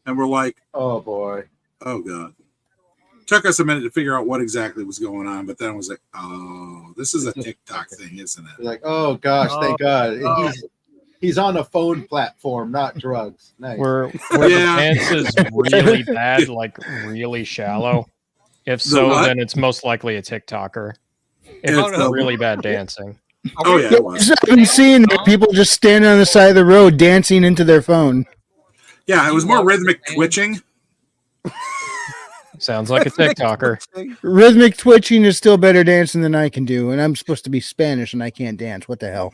and we're like, "Oh boy, oh god." Took us a minute to figure out what exactly was going on, but then it was like, oh, this is a TikTok thing, isn't it? Like, oh gosh, thank God. And he's on a phone platform, not drugs. Nice. Were the dances really bad, like really shallow? If so, then it's most likely a TikToker. If it's really bad dancing. Oh yeah, it was. I've been seeing people just standing on the side of the road dancing into their phone. Yeah, it was more rhythmic twitching. Sounds like a TikToker. Rhythmic twitching is still better dancing than I can do, and I'm supposed to be Spanish and I can't dance. What the hell?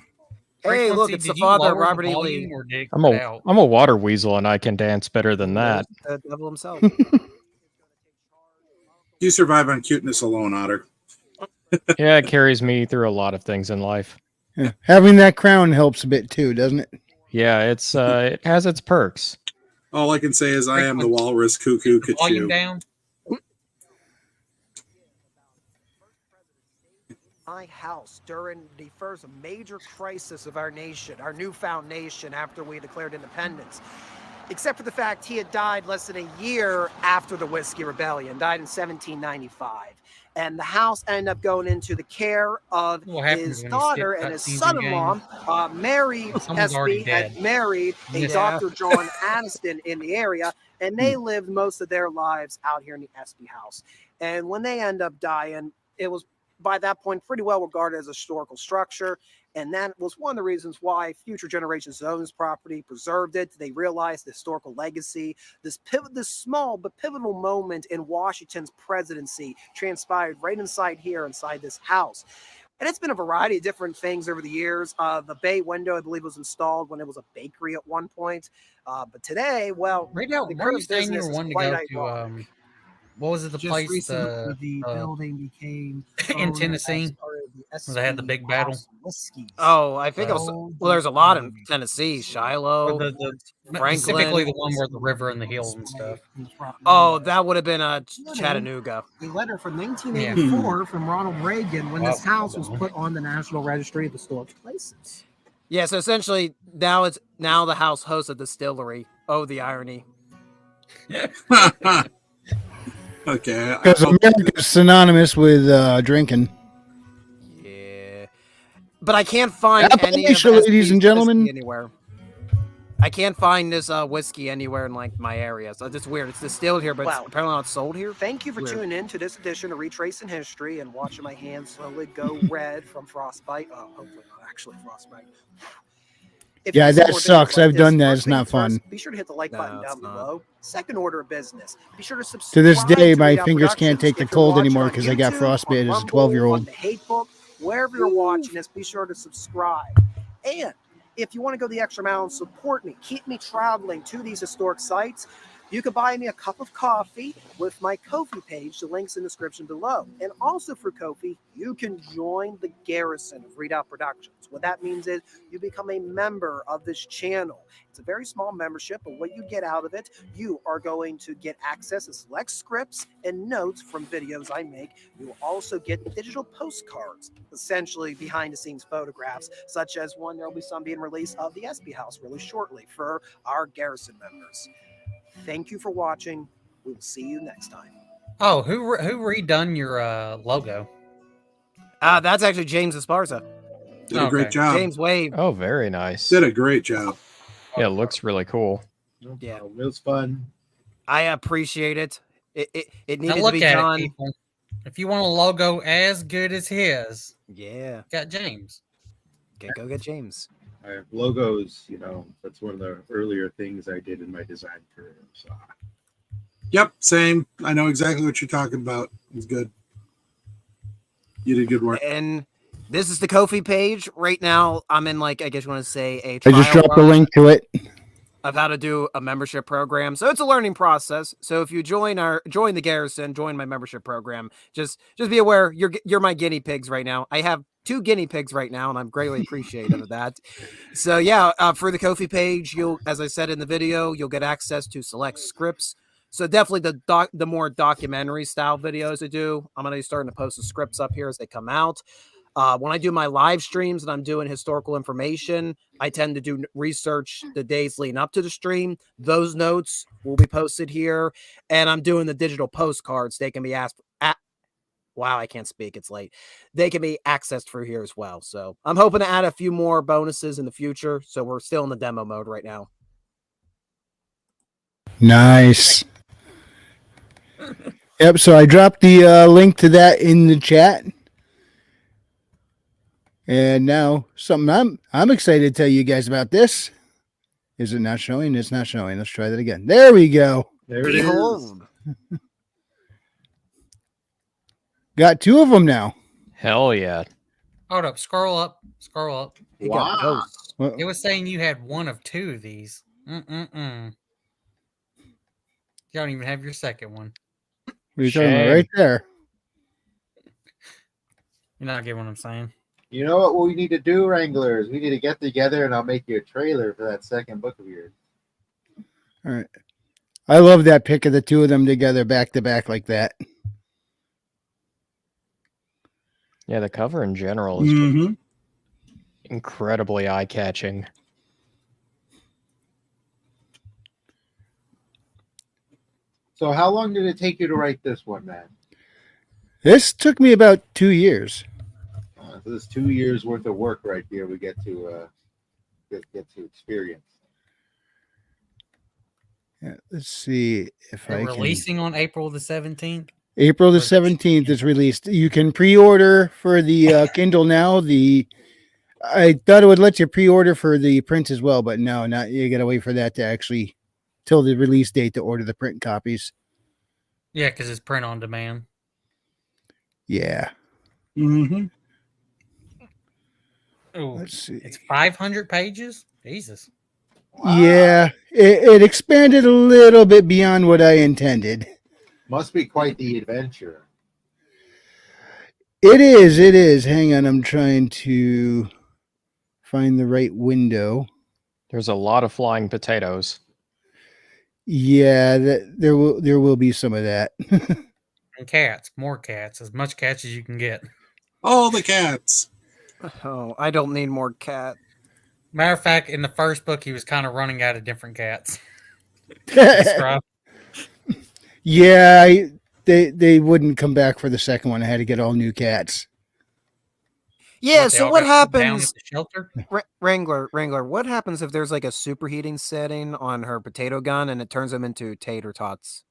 Hey, look, it's the father of Robert E. Lee. I'm a water weasel and I can dance better than that. The devil himself. You survive on cuteness alone, Otter. Yeah, it carries me through a lot of things in life. Yeah. Having that crown helps a bit too, doesn't it? Yeah, it has its perks. All I can say is I am the walrus cuckoo Volume Kachu. down. My house during the first major crisis of our nation, our newfound nation after we declared independence. Except for the fact he had died less than a year after the Whiskey Rebellion, died in 1795. And the house ended up going into the care of his daughter and his son-in-law. Mary SB had married a Dr. John Aniston in the area, and they lived most of their lives out here in the SB house. And when they end up dying, it was by that point pretty well regarded as a historical structure. And that was one of the reasons why future generations owned this property, preserved it. They realized the historical legacy. This small but pivotal moment in Washington's presidency transpired right inside here, inside this house. And it's been a variety of different things over the years. The bay window, I believe, was installed when it was a bakery at one point. But today, well, right now, the where are you current saying you business were is wanting to quite go ironic. to? What was it? The Just place recently, the building became in owned Tennessee? as part of the Where they had the SB big battle. House Whiskey. Oh, I think it was. Well, there's a lot in Tennessee, Shiloh, Franklin. Specifically the one where the river and the hills and stuff. Oh, that would have been Chattanooga. A letter from 1984 from Ronald Reagan when this house was put on the National Registry of Historic Places. Yeah, so essentially now the house hosts a distillery. Oh, the irony. Okay. Because America's synonymous with drinking. Yeah. But I can't find any of Appalachia, ladies and SB's gentlemen. whiskey anywhere. I can't find this whiskey anywhere in like my area. So it's weird. It's distilled here, but it's apparently not sold here. Thank you for Weird. tuning in to this edition of Retracing History and watching my hands slowly go red from frostbite. Oh, hopefully not actually frostbite. If Yeah, you that see more videos sucks. like I've this, done that. first It's not things fun. first, be sure to hit the like button down below. Second order of business. Be sure to subscribe To this day, my Readout fingers can't Productions. take the If you're cold watching anymore on because I got YouTube, frostbite on as a Rumble, 12-year-old. on the Hate Book, wherever you're watching this, be sure to subscribe. And if you want to go the extra mile and support me, keep me traveling to these historic sites, you can buy me a cup of coffee with my Ko-fi page. The link's in the description below. And also for Ko-fi, you can join the garrison of Readout Productions. What that means is you become a member of this channel. It's a very small membership, but what you get out of it, you are going to get access to select scripts and notes from videos I make. You will also get digital postcards, essentially behind-the-scenes photographs, such as one, there will be some being released of the SB House really shortly for our garrison members. Thank you for watching. We will see you next time. Oh, who redone your logo? That's actually James Esparza. Did a great job. James Wave. Oh, very nice. Did a great job. Yeah, it looks really cool. Yeah, it was fun. I appreciate it. It Now needed to look be at done. it, people. If you want a logo as good as his, Yeah, got James. Okay, go get James. I have logos, that's one of the earlier things I did in my design career. So. Yep, same. I know exactly what you're talking about. It's good. You did good work. And This is the Ko-fi page. Right now, I'm in, like, I guess you want to say a I trial just dropped a run link to it. of how to do a membership program. So it's a learning process. So if you join the Garrison, join my membership program, just be aware you're my guinea pigs right now. I have 2 guinea pigs right now, and I'm greatly appreciative of that. So yeah, for the Ko-fi page, you'll, as I said in the video, you'll get access to select scripts. So definitely the more documentary style videos I do, I'm gonna be starting to post the scripts up here as they come out. When I do my live streams and I'm doing historical information, I tend to do research the days leading up to the stream. Those notes will be posted here, and I'm doing the digital postcards. They can be asked at. Wow, I can't speak. It's late. They can be accessed through here as well. So I'm hoping to add a few more bonuses in the future. So we're still in the demo mode right now. Nice. Yep. So I dropped the link to that in the chat. And now something I'm excited to tell you guys about this. Is it not showing? It's not showing. Let's try that again. There we go. There it is. Got 2 of them now. Hell yeah. Hold up. Scroll up. Scroll up. Wow. It was saying you had 1 of 2 of these. You don't even have your second one. What are you talking about? Right there. You're not getting what I'm saying. You know what we need to do, Wranglers? We need to get together and I'll make you a trailer for that second book of yours. All right. I love that pic of the 2 of them together back to back like that. Yeah, the cover in general is just incredibly eye-catching. So how long did it take you to write this one, man? This took me about 2 years. So this is 2 years worth of work right here. We get to experience. Yeah, let's see if They're I releasing on April the 17th. April the 17th is released. You can pre-order for the Kindle now. I thought it would let you pre-order for the print as well, but no, not. You got to wait for that to actually till the release date to order the print copies. Yeah, because it's print on demand. Yeah. Ooh, Let's see. It's 500 pages. Jesus. Yeah, it expanded a little bit beyond what I intended. Must be quite the adventure. It is. It is. Hang on, I'm trying to find the right window. There's a lot of flying potatoes. Yeah, there will be some of that. And cats, more cats, as much cats as you can get. All the cats. Oh, I don't need more cat. Matter of fact, in the first book, he was kind of running out of different cats. Yeah, they wouldn't come back for the second one. I had to get all new cats. Yeah, so what happens? Shelter? Wrangler, what happens if there's like a superheating setting on her potato gun and it turns them into tater tots?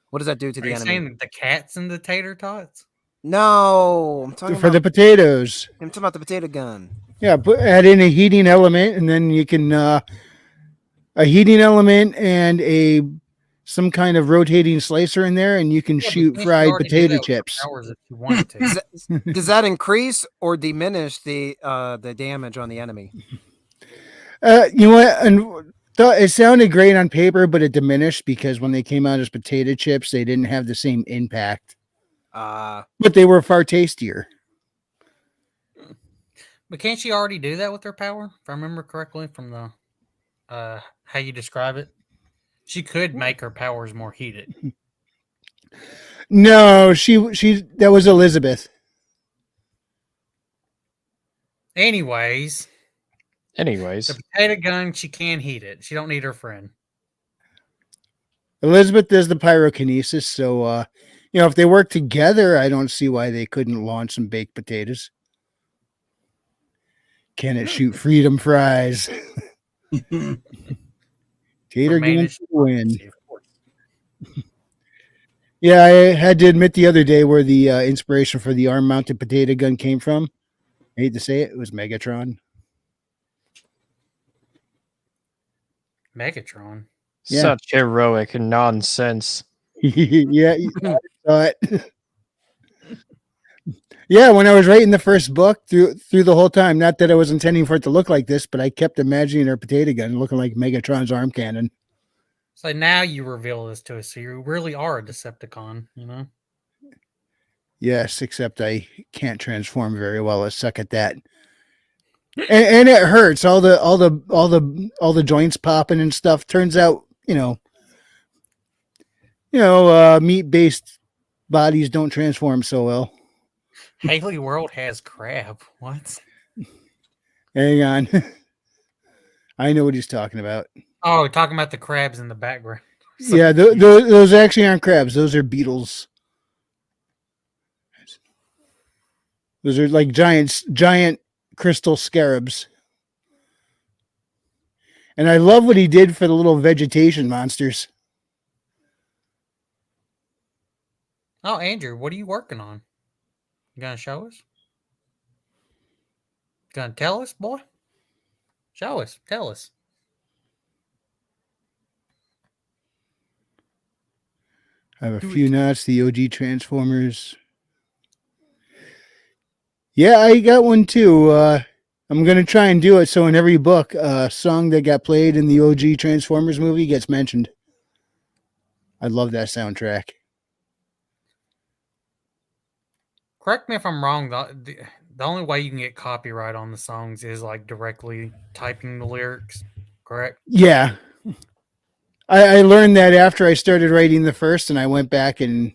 What does that do to Are the you enemy? saying the cats and the tater tots? No, I'm talking For about the potatoes. I'm talking about the potato gun. Yeah, add in a heating element, and then you can a heating element and some kind of rotating slicer in there, and you can shoot fried potato chips. If you wanted to. Does that increase or diminish the damage on the enemy? You know what? And it sounded great on paper, but it diminished because when they came out as potato chips, they didn't have the same impact. But they were far tastier. But can't she already do that with her power? If I remember correctly from the how you describe it, she could make her powers more heated. No, she that was Elizabeth. Anyways, the potato gun, she can heat it. She don't need her friend. Elizabeth does the pyrokinesis, so if they work together, I don't see why they couldn't launch some baked potatoes. Can it shoot freedom fries? Tater gun win. Yeah, I had to admit the other day where the inspiration for the arm-mounted potato gun came from. I hate to say it, it was Megatron. Megatron? Yeah. Such heroic nonsense. Yeah, I saw it. Yeah, when I was writing the first book through the whole time, not that I was intending for it to look like this, but I kept imagining her potato gun looking like Megatron's arm cannon. So now you reveal this to us. So you really are a Decepticon, you know? Yes, except I can't transform very well. I suck at that. And it hurts. All the joints popping and stuff. Turns out, meat-based bodies don't transform so well. Haley World has crab. What? Hang on. I know what he's talking about. Oh, talking about the crabs in the background. Yeah, those actually aren't crabs. Those are beetles. Those are like giant crystal scarabs. And I love what he did for the little vegetation monsters. Oh, Andrew, what are you working on? You gonna show us? Gonna tell us, boy? Show us. Tell us. I have a few knots. The OG Transformers. Yeah, I got one too. I'm going to try and do it so in every book, a song that got played in the OG Transformers movie gets mentioned. I love that soundtrack. Correct me if I'm wrong. The only way you can get copyright on the songs is like directly typing the lyrics, correct? Yeah. I learned that after I started writing the first, and I went back and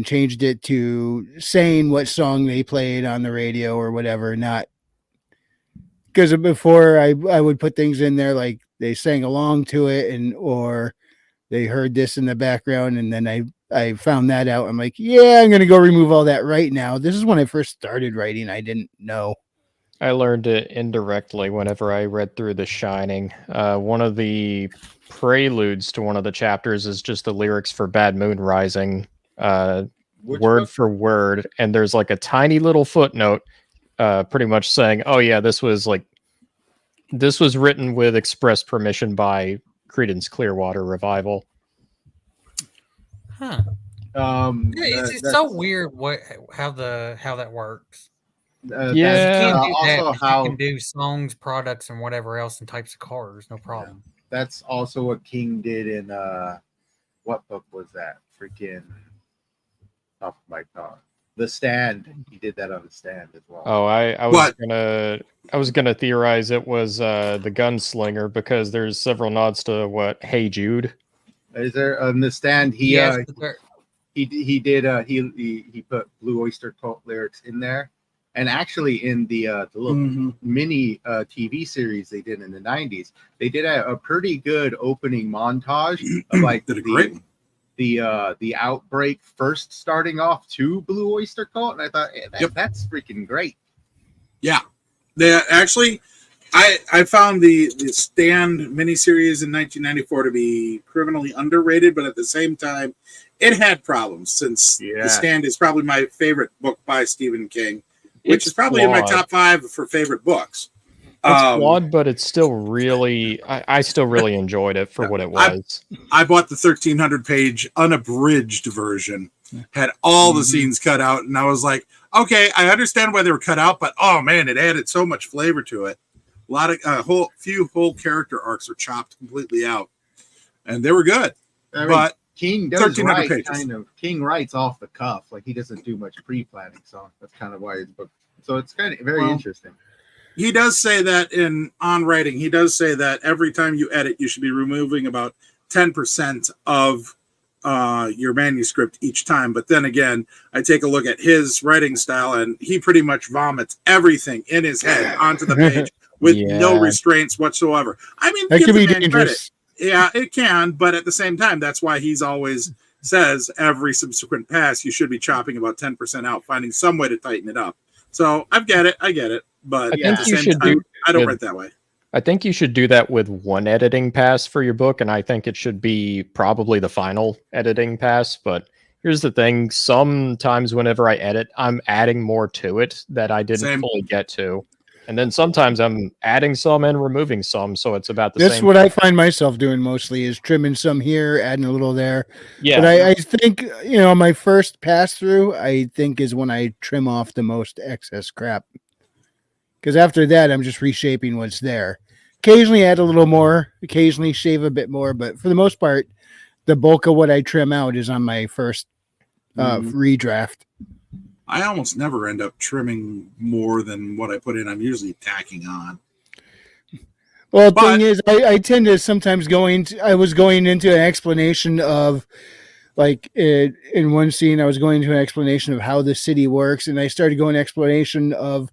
changed it to saying what song they played on the radio or whatever, not because before I would put things in there like they sang along to it or they heard this in the background, and then I found that out. I'm like, yeah, I'm gonna go remove all that right now. This is when I first started writing. I didn't know. I learned it indirectly whenever I read through The Shining. One of the preludes to one of the chapters is just the lyrics for Bad Moon Rising, word for word, and there's like a tiny little footnote pretty much saying, oh yeah, this was written with express permission by Creedence Clearwater Revival. Huh. It's so weird how that works. Yeah. You can't do also that. how You can do songs, products, and whatever else and types of cars, no problem. that's also what King did in what book was that? Freaking off my tongue. The Stand. He did that on The Stand as well. Oh, I was gonna theorize it was the Gunslinger because there's several nods to what Hey Jude. Is there on The Stand? He put Blue Oyster Cult lyrics in there, and actually in the little mini TV series they did in the 90s, they did a pretty good opening montage of like the outbreak first starting off to Blue Oyster Cult, and I thought that's freaking great. Yeah, they actually. I found the Stand miniseries in 1994 to be criminally underrated, but at the same time, it had problems since The Stand is probably my favorite book by Stephen King, which is probably in my top 5 for favorite books. It's flawed, but it's still really, I still really enjoyed it for what it was. I bought the 1,300-page unabridged version, had all the scenes cut out, and I was like, okay, I understand why they were cut out, but oh man, it added so much flavor to it. A lot of few whole character arcs are chopped completely out, and they were good. But King does write King writes off the cuff, like he doesn't do much pre-planning, so that's kind of why his book. So it's kind of very interesting. He does say that on writing. He does say that every time you edit, you should be removing about 10% of your manuscript each time. But then again, I take a look at his writing style, and he pretty much vomits everything in his head onto the page with no restraints whatsoever. I mean, that give can the be man dangerous. credit. Yeah, it can, but at the same time, that's why he's always says every subsequent pass you should be chopping about 10% out, finding some way to tighten it up. So I get it, but at the same time, I don't write that way. I think you should do that with one editing pass for your book, and I think it should be probably the final editing pass. But here's the thing: sometimes whenever I edit, I'm adding more to it that I didn't fully get to. And then sometimes I'm adding some and removing some, so it's about the That's same. what I find myself doing mostly is trimming some here, adding a little there. Yeah. But I think, my first pass through, I think is when I trim off the most excess crap. Because after that, I'm just reshaping what's there. Occasionally add a little more, occasionally shave a bit more, but for the most part, the bulk of what I trim out is on my first redraft. I almost never end up trimming more than what I put in. I'm usually tacking on. Well, the thing is, I tend to sometimes I was going into an explanation of, like, in one scene, I was going into an explanation of how the city works, and I started going explanation of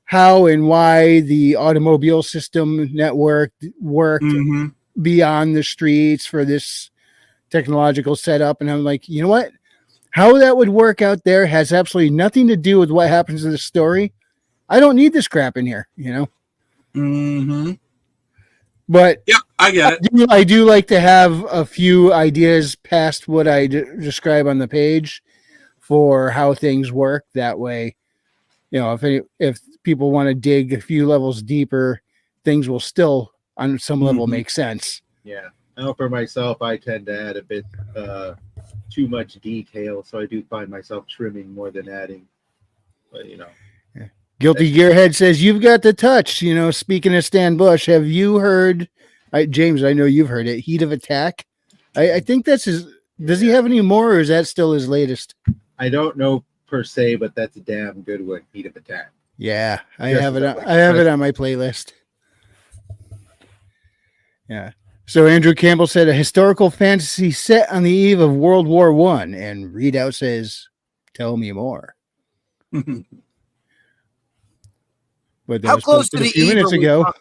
how and why the automobile system network worked beyond the streets for this technological setup. And I'm like, you know what? How that would work out there has absolutely nothing to do with what happens in the story. I don't need this crap in here, Mm-hmm. But yeah, I get it. I do like to have a few ideas past what I describe on the page for how things work. That way, if people want to dig a few levels deeper, things will still, on some level, make sense. Yeah. Now for myself, I tend to add a bit too much detail, so I do find myself trimming more than adding. But Guilty Gearhead says, you've got the touch. Speaking of Stan Bush, have you heard, James, I know you've heard it, Heat of Attack? I think that's his. Does he have any more, or is that still his latest? I don't know per se, but that's a damn good one, Heat of Attack. Yeah, I have it on my playlist. Yeah. So Andrew Campbell said a historical fantasy set on the eve of World War I, and Readout says, "Tell me more." But that How was close to posted a the few eve minutes are we ago.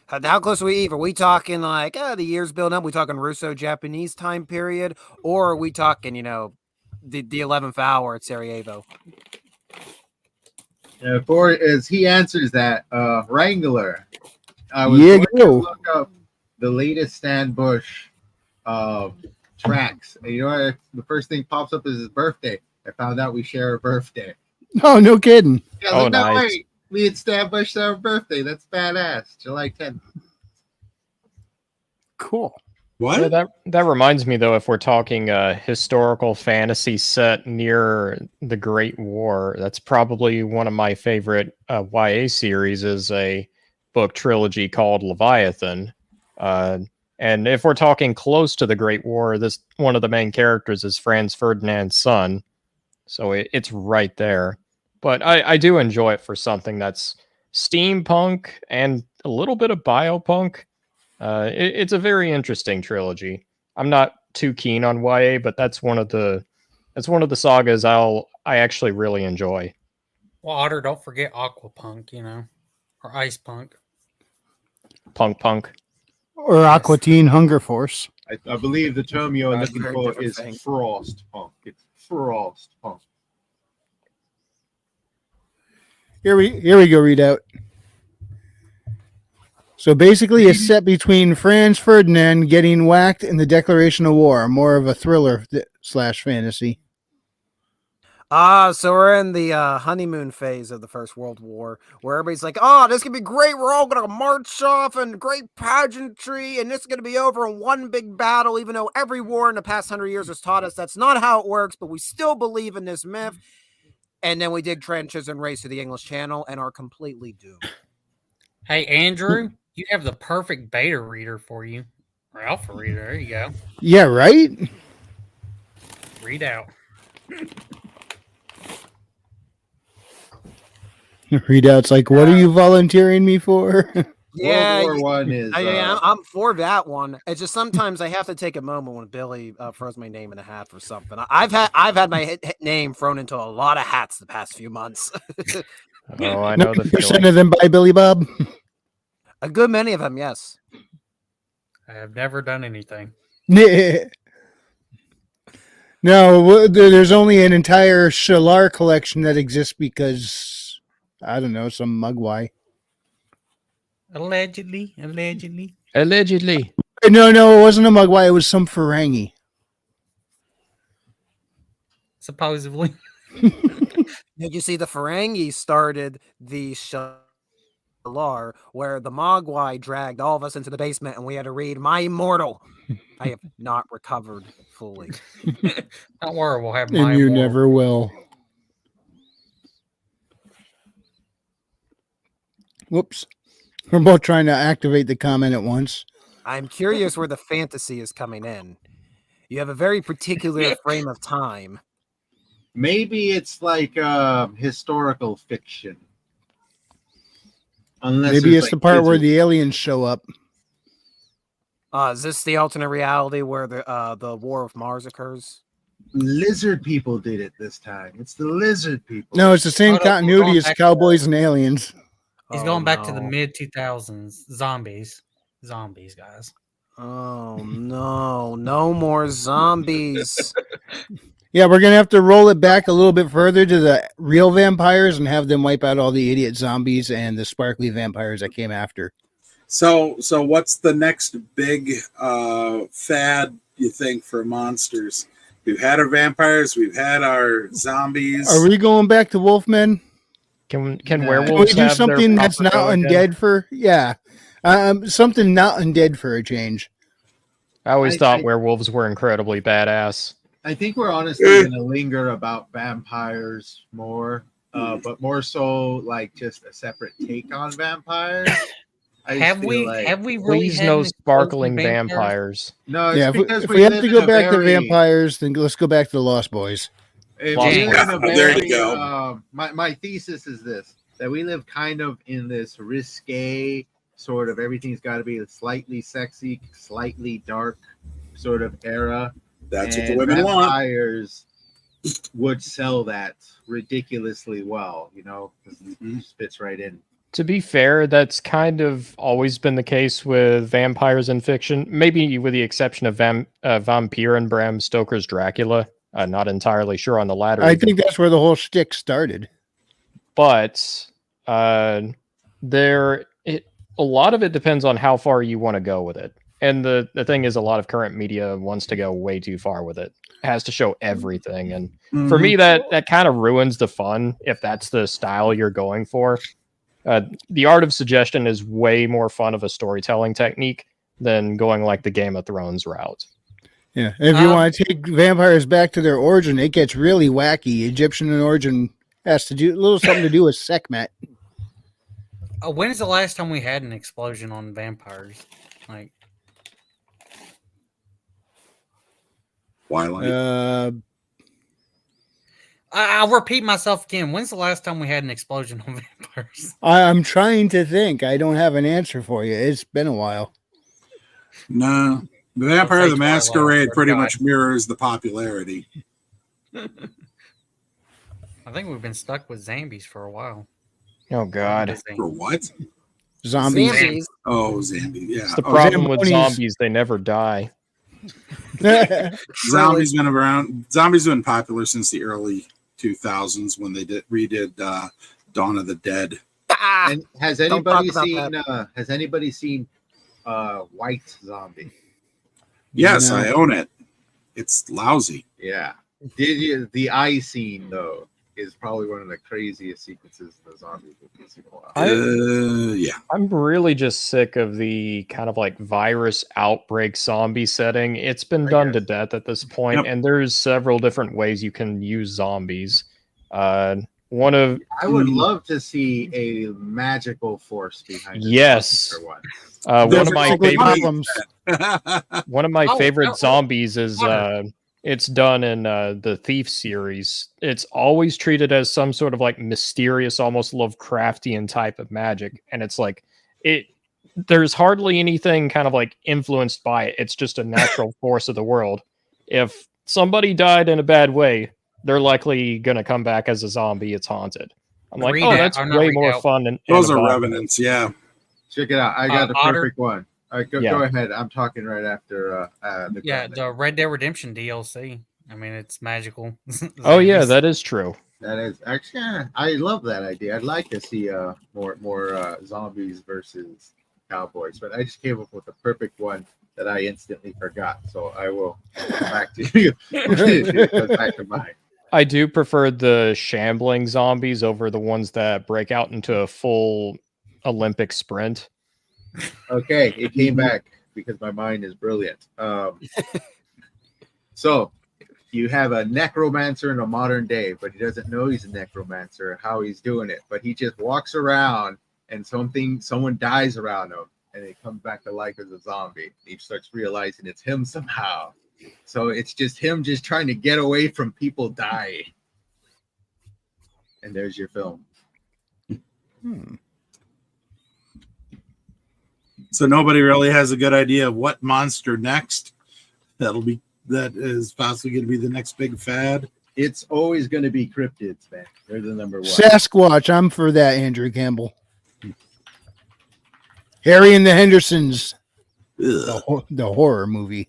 How close are we eve? Are we talking like the years building up? We talking Russo-Japanese time period, or are we talking the 11th hour at Sarajevo? For as he answers that, Wrangler. I was going to look up the latest Stan Bush tracks. And you know what? The first thing pops up is his birthday. I found out we share a birthday. Oh, no kidding. Yeah, like, no, wait. Me and Stan Bush share a birthday. That's badass. July 10th. Cool. What? Yeah, that reminds me, though, if we're talking a historical fantasy set near the Great War, that's probably one of my favorite YA series is a book trilogy called Leviathan. And if we're talking close to the Great War, this one of the main characters is Franz Ferdinand's son. So it's right there. But I do enjoy it for something that's steampunk and a little bit of biopunk. It's a very interesting trilogy. I'm not too keen on YA, but that's one of the sagas I actually really enjoy. Well, Otter, don't forget Aquapunk, or Ice Punk. Punk. Or Aqua Teen Hunger Force. I believe the term you're looking for is frost punk. It's frost punk. Here we go, Readout. So basically, it's set between Franz Ferdinand getting whacked and the declaration of war, more of a thriller / fantasy. So we're in the honeymoon phase of the First World War, where everybody's like, "Oh, this could be great. We're all gonna march off and great pageantry, and this is gonna be over in one big battle." Even though every war in the past 100 years has taught us that's not how it works, but we still believe in this myth. And then we dig trenches and race to the English Channel and are completely doomed. Hey, Andrew, you have the perfect beta reader for you, or alpha reader. There you go. Yeah, right. Read out. Readout's like, what are you volunteering me for? Yeah, World War I is. I'm for that one. It's just sometimes I have to take a moment when Billy throws my name in a hat for something. I've had my name thrown into a lot of hats the past few months. Oh, I know the 90% feeling. of them by Billy Bob. A good many of them, yes. I have never done anything. No, there's only an entire Shalar collection that exists because, I don't know, some mugwai. Allegedly. No, it wasn't a mugwai. It was some Ferengi. Supposedly. Did you see the Ferengi started the Shalar Lar, where the Mogwai dragged all of us into the basement and we had to read My Immortal. I have not recovered fully. Don't worry, we'll have And My you Immortal. never will. Whoops. We're both trying to activate the comment at once. I'm curious where the fantasy is coming in. You have a very particular frame of time. Maybe it's like historical fiction. Unless Maybe there's, it's like, the part where lizards. the aliens show up. Is this the alternate reality where the War of Mars occurs? Lizard people did it this time. It's the lizard people. No, it's the same Oh, no, we're continuity going as back Cowboys and Aliens. He's going back to the mid 2000s. Zombies, guys. Oh no, no more zombies. Yeah, we're gonna have to roll it back a little bit further to the real vampires and have them wipe out all the idiot zombies and the sparkly vampires that came after. So what's the next big fad you think for monsters? We've had our vampires, we've had our zombies. Are we going back to Wolfmen? Can Can werewolves we do have their something that's proper not go again? undead for? Yeah, something not undead for a change. I always thought I- werewolves were incredibly badass. I think we're honestly going to linger about vampires more, but more so like just a separate take on vampires. I just Have feel we like- really Please had no an explosion sparkling of vampires. No, it's Yeah, because if we have live to in go a back to very- vampires, then let's go back to the Lost Boys. If Lost we live in a Boys. There you very, go. my thesis is this: that we live kind of in this risque sort of everything's got to be slightly sexy, slightly dark sort of era. That's what the And women want. vampires would sell that ridiculously well, you know, 'cause it fits right in. To be fair, that's kind of always been the case with vampires in fiction, maybe with the exception of Vampire and Bram Stoker's Dracula. Not entirely sure on the latter. I even. think that's where the whole shtick started. But a lot of it depends on how far you want to go with it. And the thing is, a lot of current media wants to go way too far with it. It has to show everything. And for me, that kind of ruins the fun if that's the style you're going for. The art of suggestion is way more fun of a storytelling technique than going like the Game of Thrones route. Yeah, if you want to take vampires back to their origin, it gets really wacky. Egyptian origin has to do a little something to do with Sekhmet. When is the last time we had an explosion on vampires? Like, Twilight. I'll repeat myself again. When's the last time we had an explosion on vampires? I'm trying to think. I don't have an answer for you. It's been a while. No, the Vampire say the Twilight, Masquerade or pretty Die. much mirrors the popularity. I think we've been stuck with zombies for a while. Oh God! For what? Zombies. Zambies. Oh, Zambi. Yeah. It's the Oh, problem with Zambonis. zombies; they never die. Zombies been around. Zombies been popular since the early 2000s when they redid Dawn of the Dead. And has Don't talk anybody about seen? that. Has anybody seen White Zombie? Yes, No. I own it. It's lousy. Yeah. The eye scene though is probably one of the craziest sequences of the zombies we've seen in a while. Yeah. I'm really just sick of the kind of like virus outbreak zombie setting. It's been done to death at this point, Yep. and there's several different ways you can use zombies. One of I would love to see a magical force behind it. Yes. For one. One of my Basically favorite problems. one of my Oh, favorite oh, zombies is it's done in the Thief series. It's always treated as some sort of like mysterious, almost Lovecraftian type of magic, and it's like there's hardly anything kind of like influenced by it. It's just a natural force of the world. If somebody died in a bad way, they're likely gonna come back as a zombie. It's haunted. I'm like, oh, that's way more fun. And Those are evolving. revenants. Yeah. Check it out. I got the Otter? perfect one. All right, Yeah. go ahead. I'm talking right after the Yeah, the Red Dead Redemption DLC. I mean, it's magical. Oh yeah, Zombies. that is true. That is actually, I love that idea. I'd like to see more zombies versus cowboys, but I just came up with the perfect one that I instantly forgot. So I will come back to you. It goes back to mine. I do prefer the shambling zombies over the ones that break out into a full Olympic sprint. Okay, it came back because my mind is brilliant. So you have a necromancer in a modern day, but he doesn't know he's a necromancer, how he's doing it. But he just walks around and someone dies around him and it comes back to life as a zombie. He starts realizing it's him somehow. So it's just him just trying to get away from people dying. And there's your film. So nobody really has a good idea of what monster next that is possibly going to be the next big fad. It's always going to be cryptids, man. They're the number one. Sasquatch. I'm for that, Andrew Campbell. Harry and the Hendersons. The horror movie.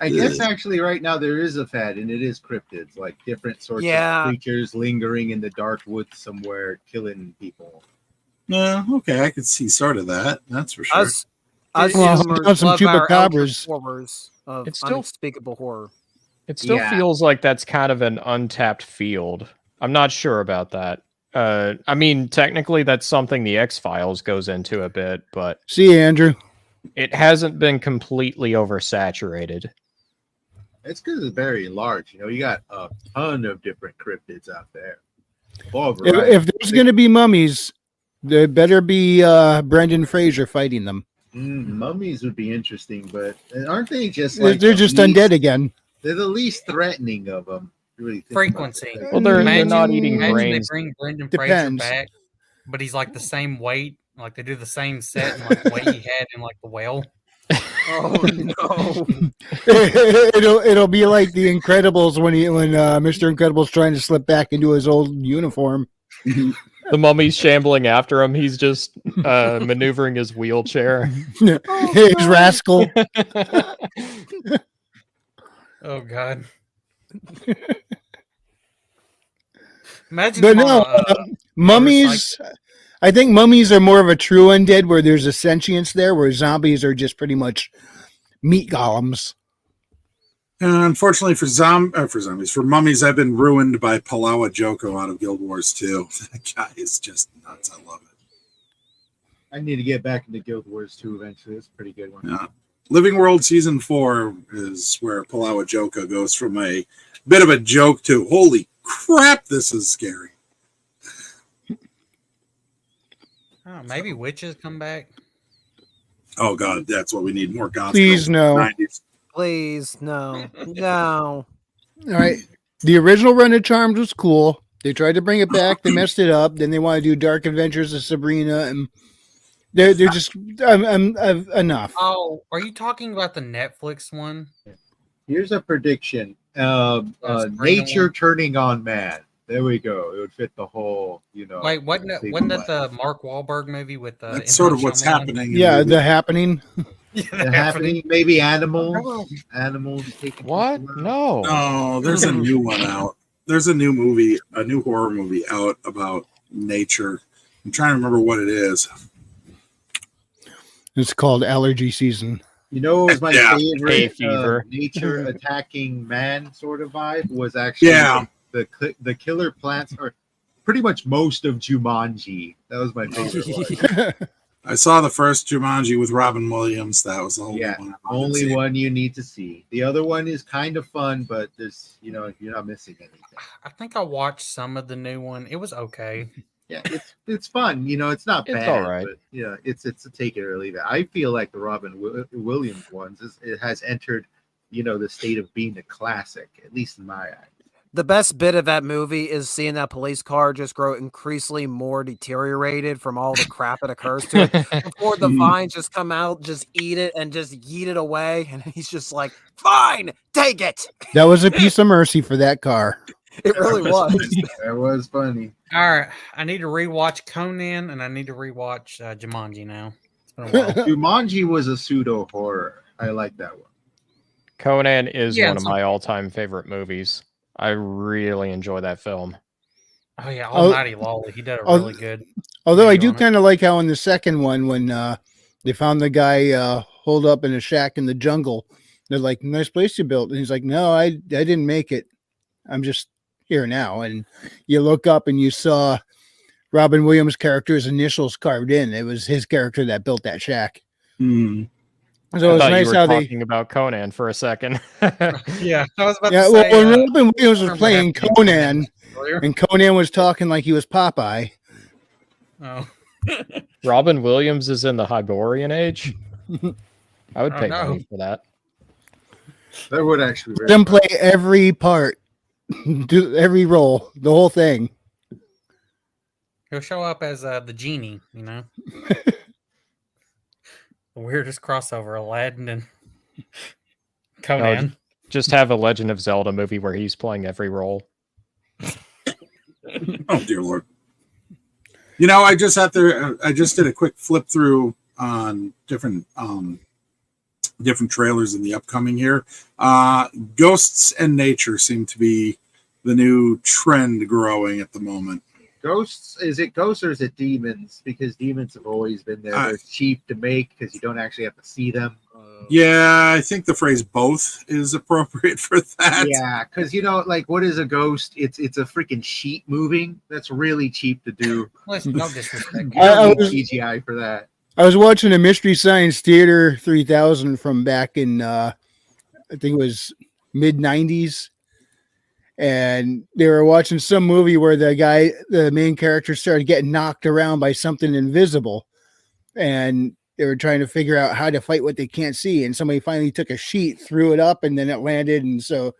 I guess actually right now there is a fad, and it is cryptids, like different sorts of creatures lingering in the dark woods somewhere, killing people. Yeah, okay, I could see sort of that. That's for sure. Us some love our chupacabras. horrors of It's still- unspeakable horror. It still feels like that's kind of an untapped field. I'm not sure about that. I mean, technically, that's something the X-Files goes into a bit, but see you, Andrew. It hasn't been completely oversaturated. It's because it's very large. You know, you got a ton of different cryptids out there. If there's going to be mummies, there better be Brendan Fraser fighting them. Mummies would be interesting, but aren't they just like they're just undead again? They're the least threatening of them. Really Frequency. Well, they're not eating imagine brains. they bring Brendan Depends. Fraser back, but he's like the same weight. Like they do the same set and like the weight he had in like the whale. Oh no! it'll be like the Incredibles when Mr. Incredible's trying to slip back into his old uniform. The mummy's shambling after him. He's just maneuvering his wheelchair. His rascal. Oh God! Imagine. But no, mummies. I think mummies are more of a true undead where there's a sentience there, where zombies are just pretty much meat golems. Unfortunately for mummies, I've been ruined by Palawa Joko out of Guild Wars 2. That guy is just nuts. I love it. I need to get back into Guild Wars 2 eventually. It's a pretty good one. Yeah. Living World Season 4 is where Palawa Joko goes from a bit of a joke to, holy crap, this is scary. Oh, maybe witches come back. Oh God, that's what we need, more gospel. Please no. 90s. Please no, no. All right. The original Run of Charms was cool. They tried to bring it back. They messed it up. Then they want to do Dark Adventures of Sabrina, and they're just enough. Oh, are you talking about the Netflix one? Here's a prediction. Sabrina Nature one? turning on man. There we go. It would fit the whole, Wait, wasn't that the Mark Wahlberg movie with the? That's sort of what's happening. Yeah, The Happening. The happening. Maybe animals. Animals taking. What? No. No, there's a new one out. There's a new movie, a new horror movie out about nature. I'm trying to remember what it is. It's called Allergy Season. You know, what was my Hay favorite fever. nature attacking man sort of vibe was actually the killer plants are pretty much most of Jumanji. That was my favorite one. I saw the first Jumanji with Robin Williams. That was the only one. Only one you need to see. The other one is kind of fun, but there's you're not missing anything. I think I watched some of the new one. It was okay. Yeah, it's fun. It's not It's bad. all right. But, it's a take it or leave it. I feel like the Robin Williams ones it has entered, the state of being a classic, at least in my eyes. The best bit of that movie is seeing that police car just grow increasingly more deteriorated from all the crap that occurs to it before the vines just come out, just eat it and just yeet it away. And he's just like, fine, take it. That was a piece of mercy for that car. It really was. That was funny. All right, I need to rewatch Conan and I need to rewatch Jumanji now. It's been a while. Jumanji was a pseudo horror. I like that one. Conan is one of my all-time favorite movies. I really enjoy that film. Oh yeah, Almighty Lolly. He did a really good. Although I do kind of like how in the second one, when they found the guy holed up in a shack in the jungle, they're like, "Nice place you built," and he's like, "No, I didn't make it. I'm just here now." And you look up and you saw Robin Williams' character's initials carved in. It was his character that built that shack. Mm. So I it's thought nice you were how talking about Conan for a second. Yeah, I was about Yeah, to well, say. when Robin Williams was remember playing that being Conan, earlier. and Conan was talking like he was Popeye. Oh. Robin Williams is in the Hyborian Age. I would Oh, pay no. money for that. That would actually be Let him play every part, do every role, the whole thing. He'll show up as the genie, the weirdest crossover, Aladdin and Conan. No, just have a Legend of Zelda movie where he's playing every role. Oh dear Lord! You know, I just did a quick flip through on different trailers in the upcoming here. Ghosts and nature seem to be the new trend growing at the moment. Ghosts, is it ghosts or is it demons? Because demons have always been there. They're cheap to make because you don't actually have to see them. Yeah, I think the phrase both is appropriate for that. Yeah, because like, what is a ghost? It's a freaking sheet moving. That's really cheap to do. Listen, no disrespect. You don't need CGI for that. I was watching a Mystery Science Theater 3000 from back in, I think it was mid-90s. And they were watching some movie where the main character started getting knocked around by something invisible. And they were trying to figure out how to fight what they can't see. And somebody finally took a sheet, threw it up, and then it landed. And so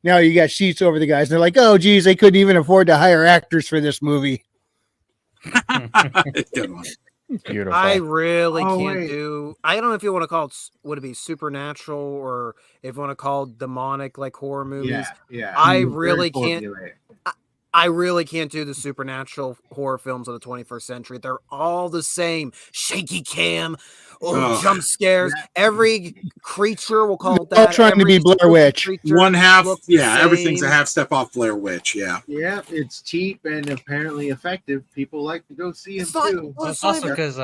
now you got sheets over the guys. And they're like, oh, geez, they couldn't even afford to hire actors for this movie. Good one. Beautiful. I really Oh, can't wait. do. I don't know if you want to call it, would it be supernatural or if you want to call it demonic, like horror movies. Yeah. I Very really can't. formulaic. I really can't do the supernatural horror films of the 21st century. They're all the same. Shaky cam, Ugh. jump scares. Every creature, we'll call it They're all that. trying to be every Blair spooky Witch. creature One half, looks the everything's a same. half step off Blair Witch. Yeah. Yeah, it's cheap and apparently effective. People like to go see them It's not, too. well, It's it's not also even- because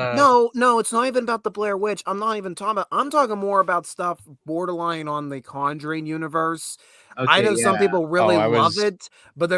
no, it's not even about the Blair Witch. I'm not even talking about. I'm talking more about stuff borderline on the Conjuring universe. I know some people really love it, but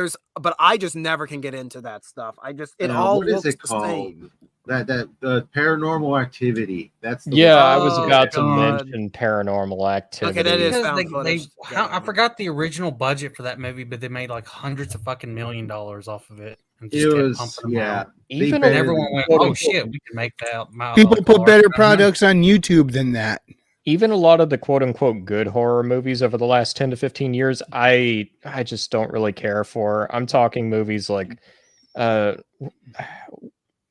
I just never can get into that stuff. It all what is looks it the called? same. That the Paranormal Activity. That's the Yeah, one. I was about to God. mention Paranormal Activity. that is because found footage. I forgot the original budget for that movie, but they made like hundreds of fucking $1 million off of it. And just It kept was pumping them out. Even And everyone went, quote, "Oh unquote, shit, we can make that." People put better products on YouTube than that. Even a lot of the quote unquote good horror movies over the last 10 to 15 years, I just don't really care for. I'm talking movies like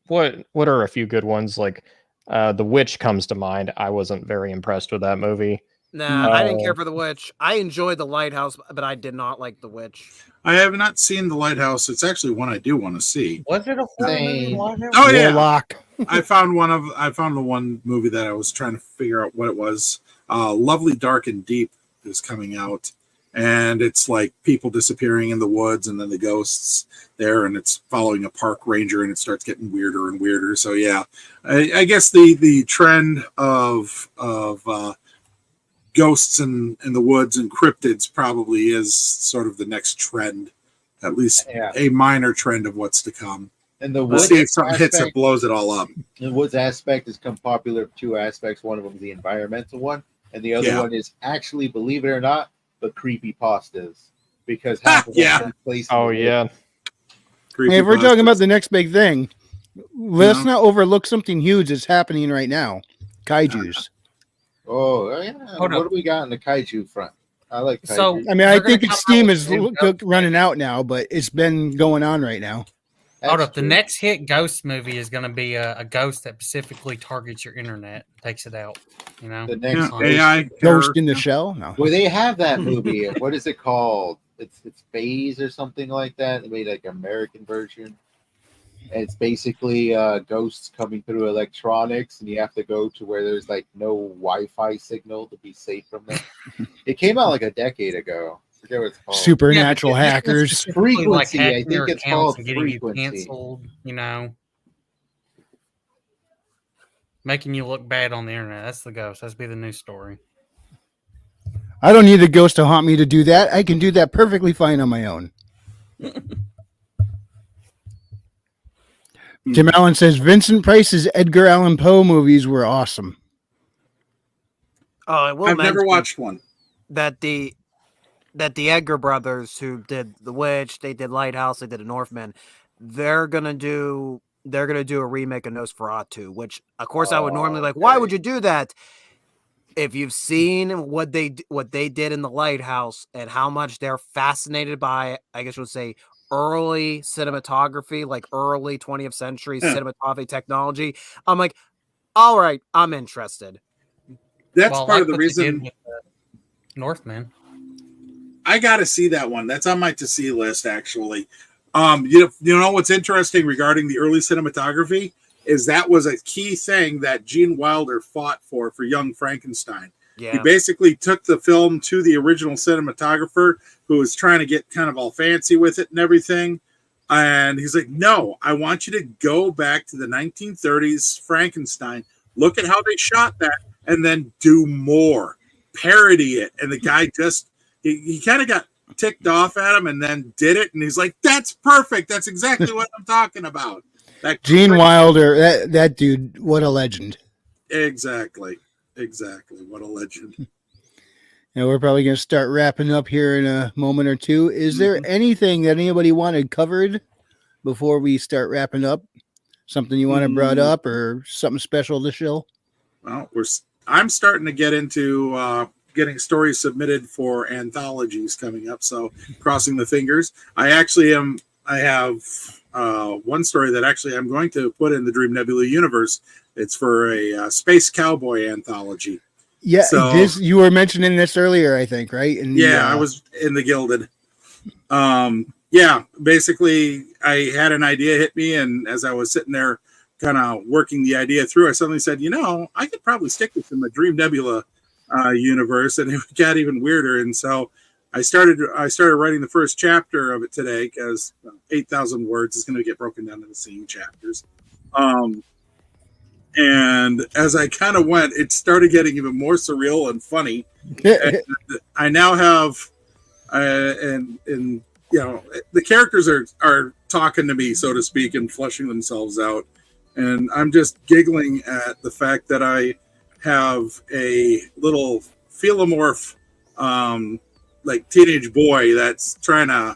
what are a few good ones? Like The Witch comes to mind. I wasn't very impressed with that movie. Nah, I didn't care for The Witch. I enjoyed The Lighthouse, but I did not like The Witch. I have not seen The Lighthouse. It's actually one I do want to see. Was it a horror movie? Lighthouse? Oh yeah, Warlock. I found the one movie that I was trying to figure out what it was. Lovely, Dark, and Deep is coming out, and it's like people disappearing in the woods, and then the ghosts there, and it's following a park ranger, and it starts getting weirder and weirder. So yeah, I guess the trend of ghosts in the woods and cryptids probably is sort of the next trend, at least a minor trend of what's to come. And the We'll woods see if something hits aspect- that blows it all up. The woods aspect has become popular for two aspects. One of them is the environmental one, and the other Yeah. one is actually, believe it or not, the creepy pastas. Because half of them take place in Oh the woods. yeah. Hey, if we're talking about the next big thing, let's No. not overlook something huge that's happening right now. Kaijus. Oh yeah. Hold What up. do we got on the kaiju front? I like kaiju. So- I mean, I They're gonna think come its out steam with is new running out now, but it's been going on right now. Hold That's up. The true. next hit ghost movie is going to be a ghost that specifically targets your internet, takes it out. You know, The next On- AI Ghost in the Shell? No. Well, they have that movie. What is it called? It's Phase or something like that. They made like an American version. And it's basically ghosts coming through electronics, and you have to go to where there's like no Wi-Fi signal to be safe from them. It came out like a decade ago. I forget what it's called. Supernatural Yeah, but this one's hackers. specifically, Frequency, I hacking think your it's accounts called and getting you Frequency. canceled. You know, making you look bad on the internet. That's the ghost. That's be the new story. I don't need the ghost to haunt me to do that. I can do that perfectly fine on my own. Tim Allen says Vincent Price's Edgar Allan Poe movies were awesome. Oh, I will I've never mention watched one. that the Edgar brothers who did The Witch, they did Lighthouse, they did a Northman, they're gonna do a remake of Nosferatu, which of course I would normally like, why would you do that? If you've seen what they did in The Lighthouse and how much they're fascinated by, I guess we'll say early cinematography, like early 20th century cinematography technology, I'm like, all right, I'm interested. That's part of the what they did reason with the Northman. I got to see that one. That's on my to see list, actually. You know what's interesting regarding the early cinematography is that was a key thing that Gene Wilder fought for Young Frankenstein. Yeah. He basically took the film to the original cinematographer who was trying to get kind of all fancy with it and everything. And he's like, no, I want you to go back to the 1930s Frankenstein, look at how they shot that, and then do more, parody it. And the guy just, he kind of got ticked off at him and then did it. And he's like, that's perfect. That's exactly what I'm talking about. Gene Wilder, that dude, what a legend. Exactly. What a legend. Now we're probably going to start wrapping up here in a moment or two. Is there anything that anybody wanted covered before we start wrapping up? Something you want to brought up or something special to show? Well, I'm starting to get into getting stories submitted for anthologies coming up. So crossing the fingers. I have one story that actually I'm going to put in the Dream Nebula universe. It's for a space cowboy anthology. Yeah, so, you were mentioning this earlier, I think, right? I was in the Gilded. Basically, I had an idea hit me, and as I was sitting there kind of working the idea through, I suddenly said, I could probably stick this in the Dream Nebula universe, and it got even weirder. And so I started writing the first chapter of it today because 8,000 words is going to get broken down into scene chapters. And as I kind of went, it started getting even more surreal and funny. And I now have, the characters are talking to me, so to speak, and fleshing themselves out. And I'm just giggling at the fact that I have a little philomorph, like teenage boy that's trying to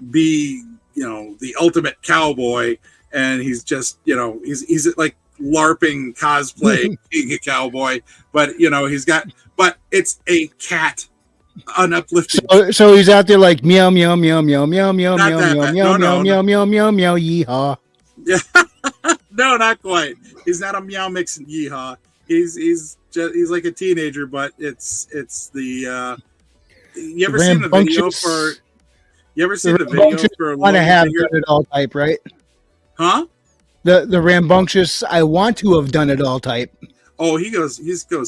be, the ultimate cowboy. And he's just, he's like LARPing cosplay being a cowboy, but but it's a cat, uplifting. So he's out there like meow meow meow meow meow meow Not meow that meow bad. meow No, meow meow meow meow yeehaw. Yeah, no, not quite. He's not a meow mix and yeehaw. He's like a teenager, but it's the you ever seen the video for? You ever seen the video for? Want to have done it all type, right? Huh? The rambunctious, I want to have done it all type. Oh, he goes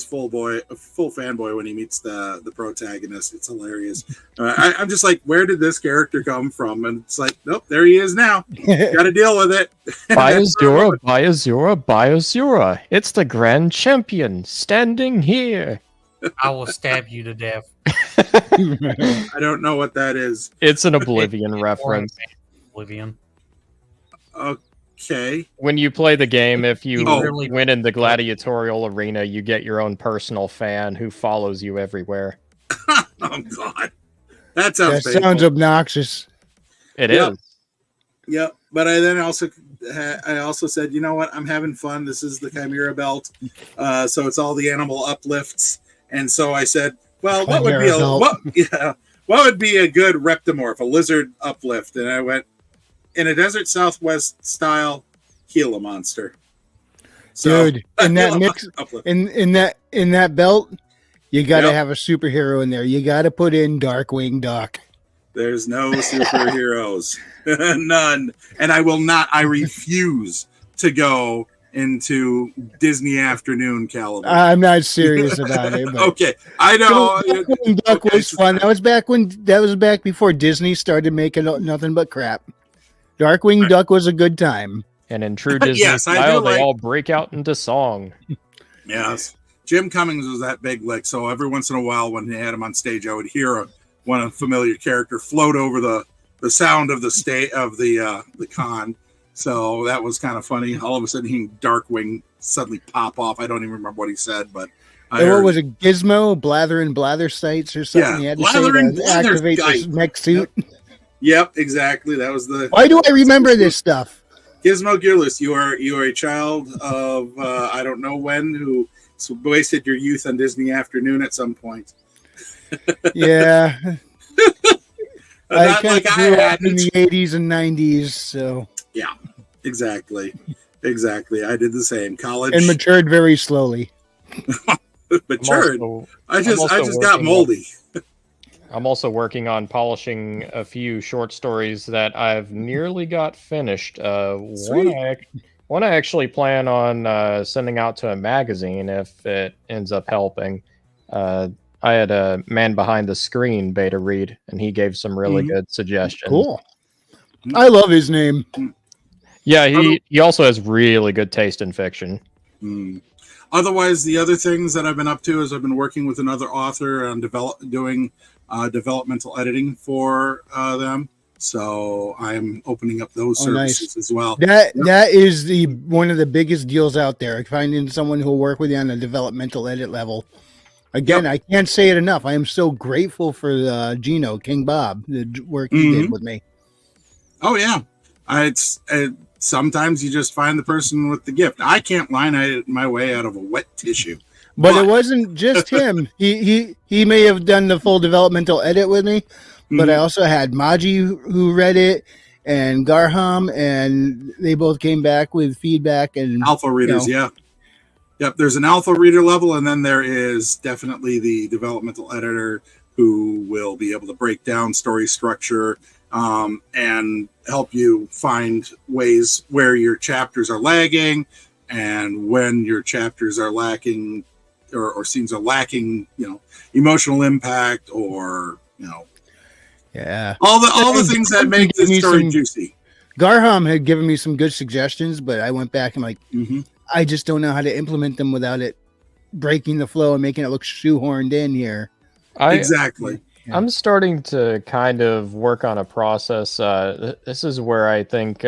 full fanboy when he meets the protagonist. It's hilarious. I'm just like, where did this character come from? And it's like, nope, there he is now. Got to deal with it. Biozura, Biozura, Biozura. It's the grand champion standing here. I will stab you to death. I don't know what that is. It's an Oblivion reference. Oblivion. Okay. When you play the game, if you really win in the gladiatorial arena, you get your own personal fan who follows you everywhere. Oh God, that sounds obnoxious. It is. Yep. But I also said, you know what? I'm having fun. This is the Chimera Belt, so it's all the animal uplifts. And so I said, well, what would be a good reptomorph, a lizard uplift? And I went, in a Desert Southwest style, Gila monster. So, dude, in that mix, in that belt, you got to have a superhero in there. You got to put in Darkwing Duck. There's no superheroes, none, and I refuse to go into Disney Afternoon caliber. I'm not serious about it. But okay, I know. Darkwing Duck was fun. That was back before Disney started making nothing but crap. Darkwing Duck was a good time. And in true Disney style, they all break out into song. Yes. Jim Cummings was that big lick, so every once in a while when they had him on stage, I would hear one familiar character float over the sound of the con. So that was kind of funny. All of a sudden, he Darkwing suddenly pop off. I don't even remember what he said, but And what was it? Gizmo, Blather and Blather sites or something? Yeah, He had to Blather say and to Blather activate this site. mech suit. Yep, exactly. That was the. Why do I remember this stuff? Gizmo Gearless, you are a child of I don't know when who wasted your youth on Disney Afternoon at some point. Yeah. I Not kind like of I grew up hadn't. in the 80s and 90s, so. Yeah, exactly. Exactly. I did the same. College. And matured very slowly. Matured? I just got moldy. I'm also working on polishing a few short stories that I've nearly got finished. One I actually plan on sending out to a magazine if it ends up helping. I had a man behind the screen beta read, and he gave some really good suggestions. Cool. I love his name. Yeah, he also has really good taste in fiction. Otherwise, the other things that I've been up to is I've been working with another author on doing developmental editing for them. So I'm opening up those services as well. That is one of the biggest deals out there. Finding someone who will work with you on a developmental edit level. Again, I can't say it enough. I am so grateful for Gino, King Bob, the work he did with me. Oh yeah, sometimes you just find the person with the gift. I can't line edit my way out of a wet tissue. But it wasn't just him. He may have done the full developmental edit with me, but I also had Maji who read it, and Garham, and they both came back with feedback and alpha readers. Yeah. Yep, there's an alpha reader level, and then there is definitely the developmental editor who will be able to break down story structure and help you find ways where your chapters are lagging and when your chapters are lacking or scenes are lacking, emotional impact or, yeah, all the things that make the story juicy. Garham had given me some good suggestions, but I went back and I just don't know how to implement them without it breaking the flow and making it look shoehorned in here. Exactly. I'm starting to kind of work on a process. This is where I think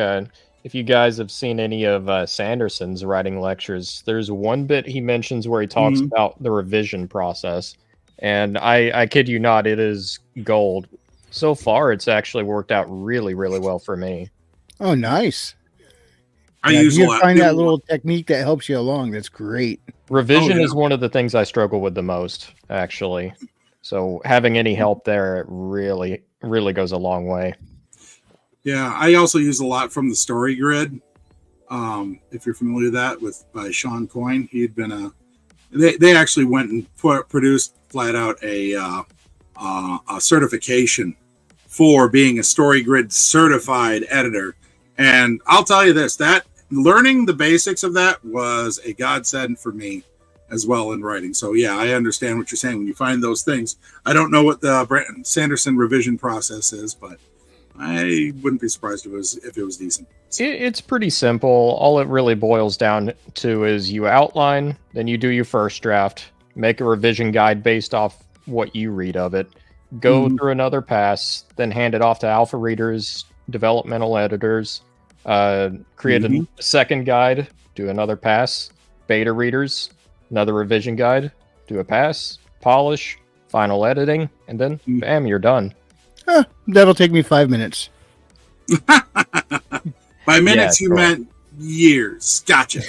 if you guys have seen any of Sanderson's writing lectures, there's one bit he mentions where he talks about the revision process. And I kid you not, it is gold. So far, it's actually worked out really, really well for me. Oh, nice. You find that little technique that helps you along. That's great. Revision is one of the things I struggle with the most, actually. So having any help there, it really, really goes a long way. Yeah, I also use a lot from the Story Grid. If you're familiar with that, by Sean Coyne, he'd been they actually went and produced flat out a certification for being a Story Grid certified editor. And I'll tell you this, that learning the basics of that was a godsend for me as well in writing. So yeah, I understand what you're saying when you find those things. I don't know what the Sanderson revision process is, but I wouldn't be surprised if it was decent. It's pretty simple. All it really boils down to is you outline, then you do your first draft, make a revision guide based off what you read of it, go through another pass, then hand it off to alpha readers, developmental editors, create a second guide, do another pass, beta readers, another revision guide, do a pass, polish, final editing, and then bam, you're done. That'll take me 5 minutes. By minutes, you meant years. Gotcha.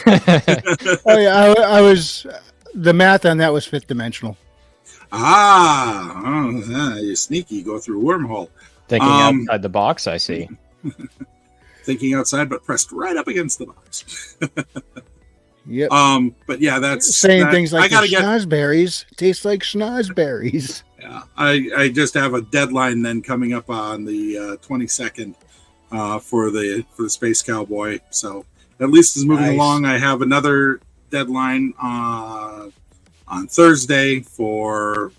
Oh yeah, I was. The math on that was fifth dimensional. You're sneaky. Go through a wormhole. Thinking outside the box, I see. Thinking outside, but pressed right up against the box. Yep. But yeah, that's saying things like schnozberries taste like schnozberries. Yeah, I just have a deadline then coming up on the 22nd for the Space Cowboy. So at least it's moving along. I have another deadline on Thursday for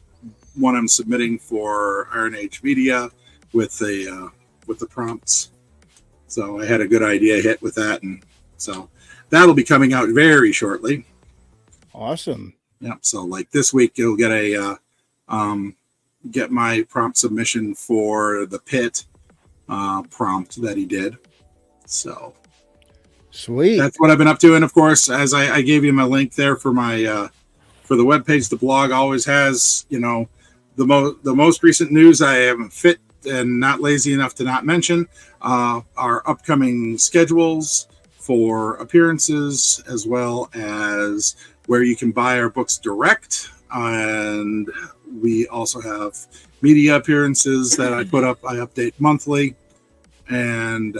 one I'm submitting for IronAge Media with the prompts. So I had a good idea hit with that, and so that'll be coming out very shortly. Awesome. Yeah. So like this week, you'll get get my prompt submission for the pit prompt that he did. So Sweet. That's what I've been up to. And of course, as I gave you my link there for my for the webpage, the blog always has, you know, the most recent news I am fit and not lazy enough to not mention, our upcoming schedules for appearances, as well as where you can buy our books direct. And we also have media appearances that I put up. I update monthly, and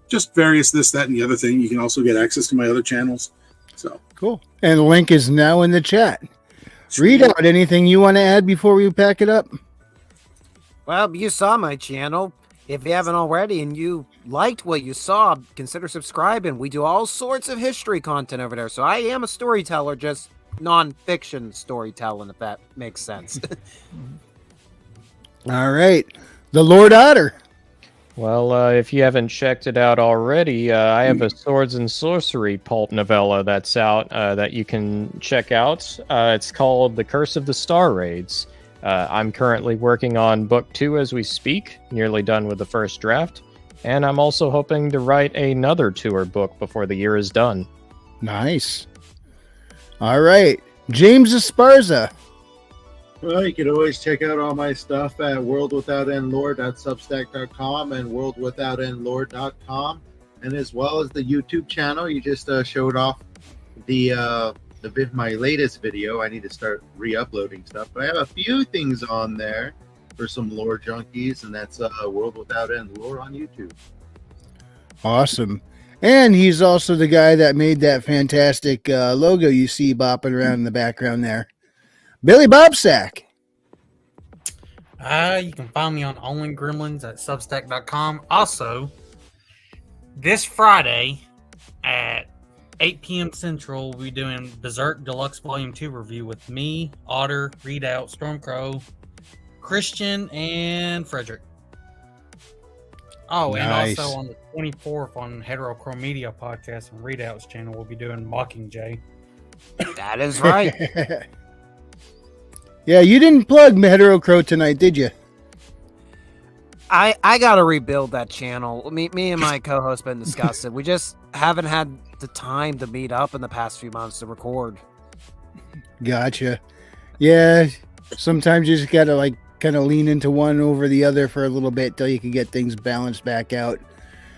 just various this, that, and the other thing. You can also get access to my other channels. So cool. And the link is now in the chat. Read out anything you want to add before we pack it up. Well, you saw my channel. If you haven't already and you liked what you saw, consider subscribing. We do all sorts of history content over there. So I am a storyteller, just non-fiction storytelling, if that makes sense. All right. The Lord Otter. Well, if you haven't checked it out already, I have a Swords and Sorcery pulp novella that's out that you can check out. It's called The Curse of the Star Raids. I'm currently working on book 2 as we speak, nearly done with the first draft, and I'm also hoping to write another tour book before the year is done. Nice. All right. James Esparza. Well, you can always check out all my stuff at worldwithoutendlore.substack.com and worldwithoutendlore.com, and as well as the YouTube channel. You just showed off my latest video. I need to start re-uploading stuff, but I have a few things on there for some lore junkies, and that's World Without End Lore on YouTube. Awesome. And he's also the guy that made that fantastic logo you see bopping around in the background there. Billy Bobsack. You can find me on Only Gremlins at Substack.com. Also, this Friday at 8 p.m. Central, we'll be doing Berserk Deluxe Volume 2 review with me, Otter, Readout, Stormcrow, Christian, and Frederick. Oh, Nice. and also on the 24th on Heterochrome Media Podcast and Readout's channel, we'll be doing Mockingjay. That is right. Yeah, you didn't plug Heterocrow tonight, did you? I got to rebuild that channel. Me and my co-host been discussing. We just haven't had the time to meet up in the past few months to record. Gotcha. Yeah, sometimes you just got to kind of lean into one over the other for a little bit till you can get things balanced back out.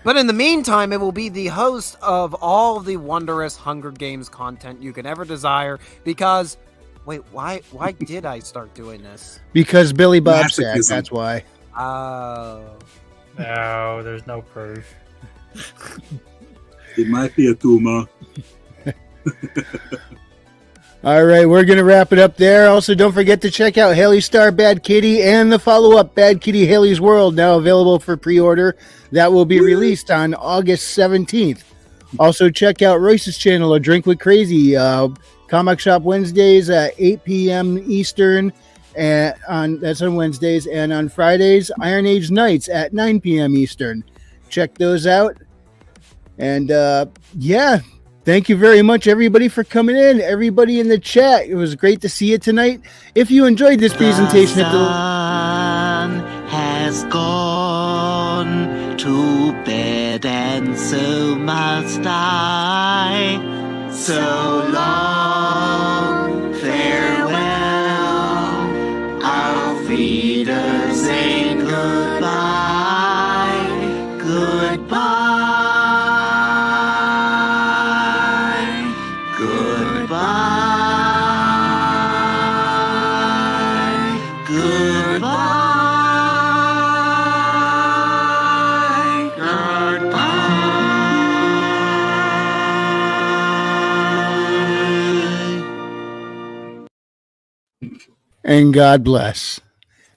But in the meantime, it will be the host of all the wondrous Hunger Games content you can ever desire. Because, wait, why did I start doing this? Because Billy Bobsack, Masochism. that's why. Oh. No, there's no proof. It might be a tumor. All right, we're going to wrap it up there. Also, don't forget to check out Haley Star Bad Kitty and the follow-up Bad Kitty Haley's World, now available for pre-order. That will be released on August 17th. Also, check out Royce's channel, A Drink with Crazy, Comic Shop Wednesdays at 8 p.m. Eastern. That's on Wednesdays. And on Fridays, IronAge Nights at 9 p.m. Eastern. Check those out. And, yeah. Thank you very much, everybody, for coming in. Everybody in the chat. It was great to see you tonight. If you enjoyed this presentation, The sun has gone to bed, and so must I. So long, farewell. Auf Wiedersehen, goodbye, goodbye. and God bless.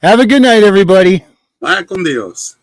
Have a good night, everybody. Vaya con Dios.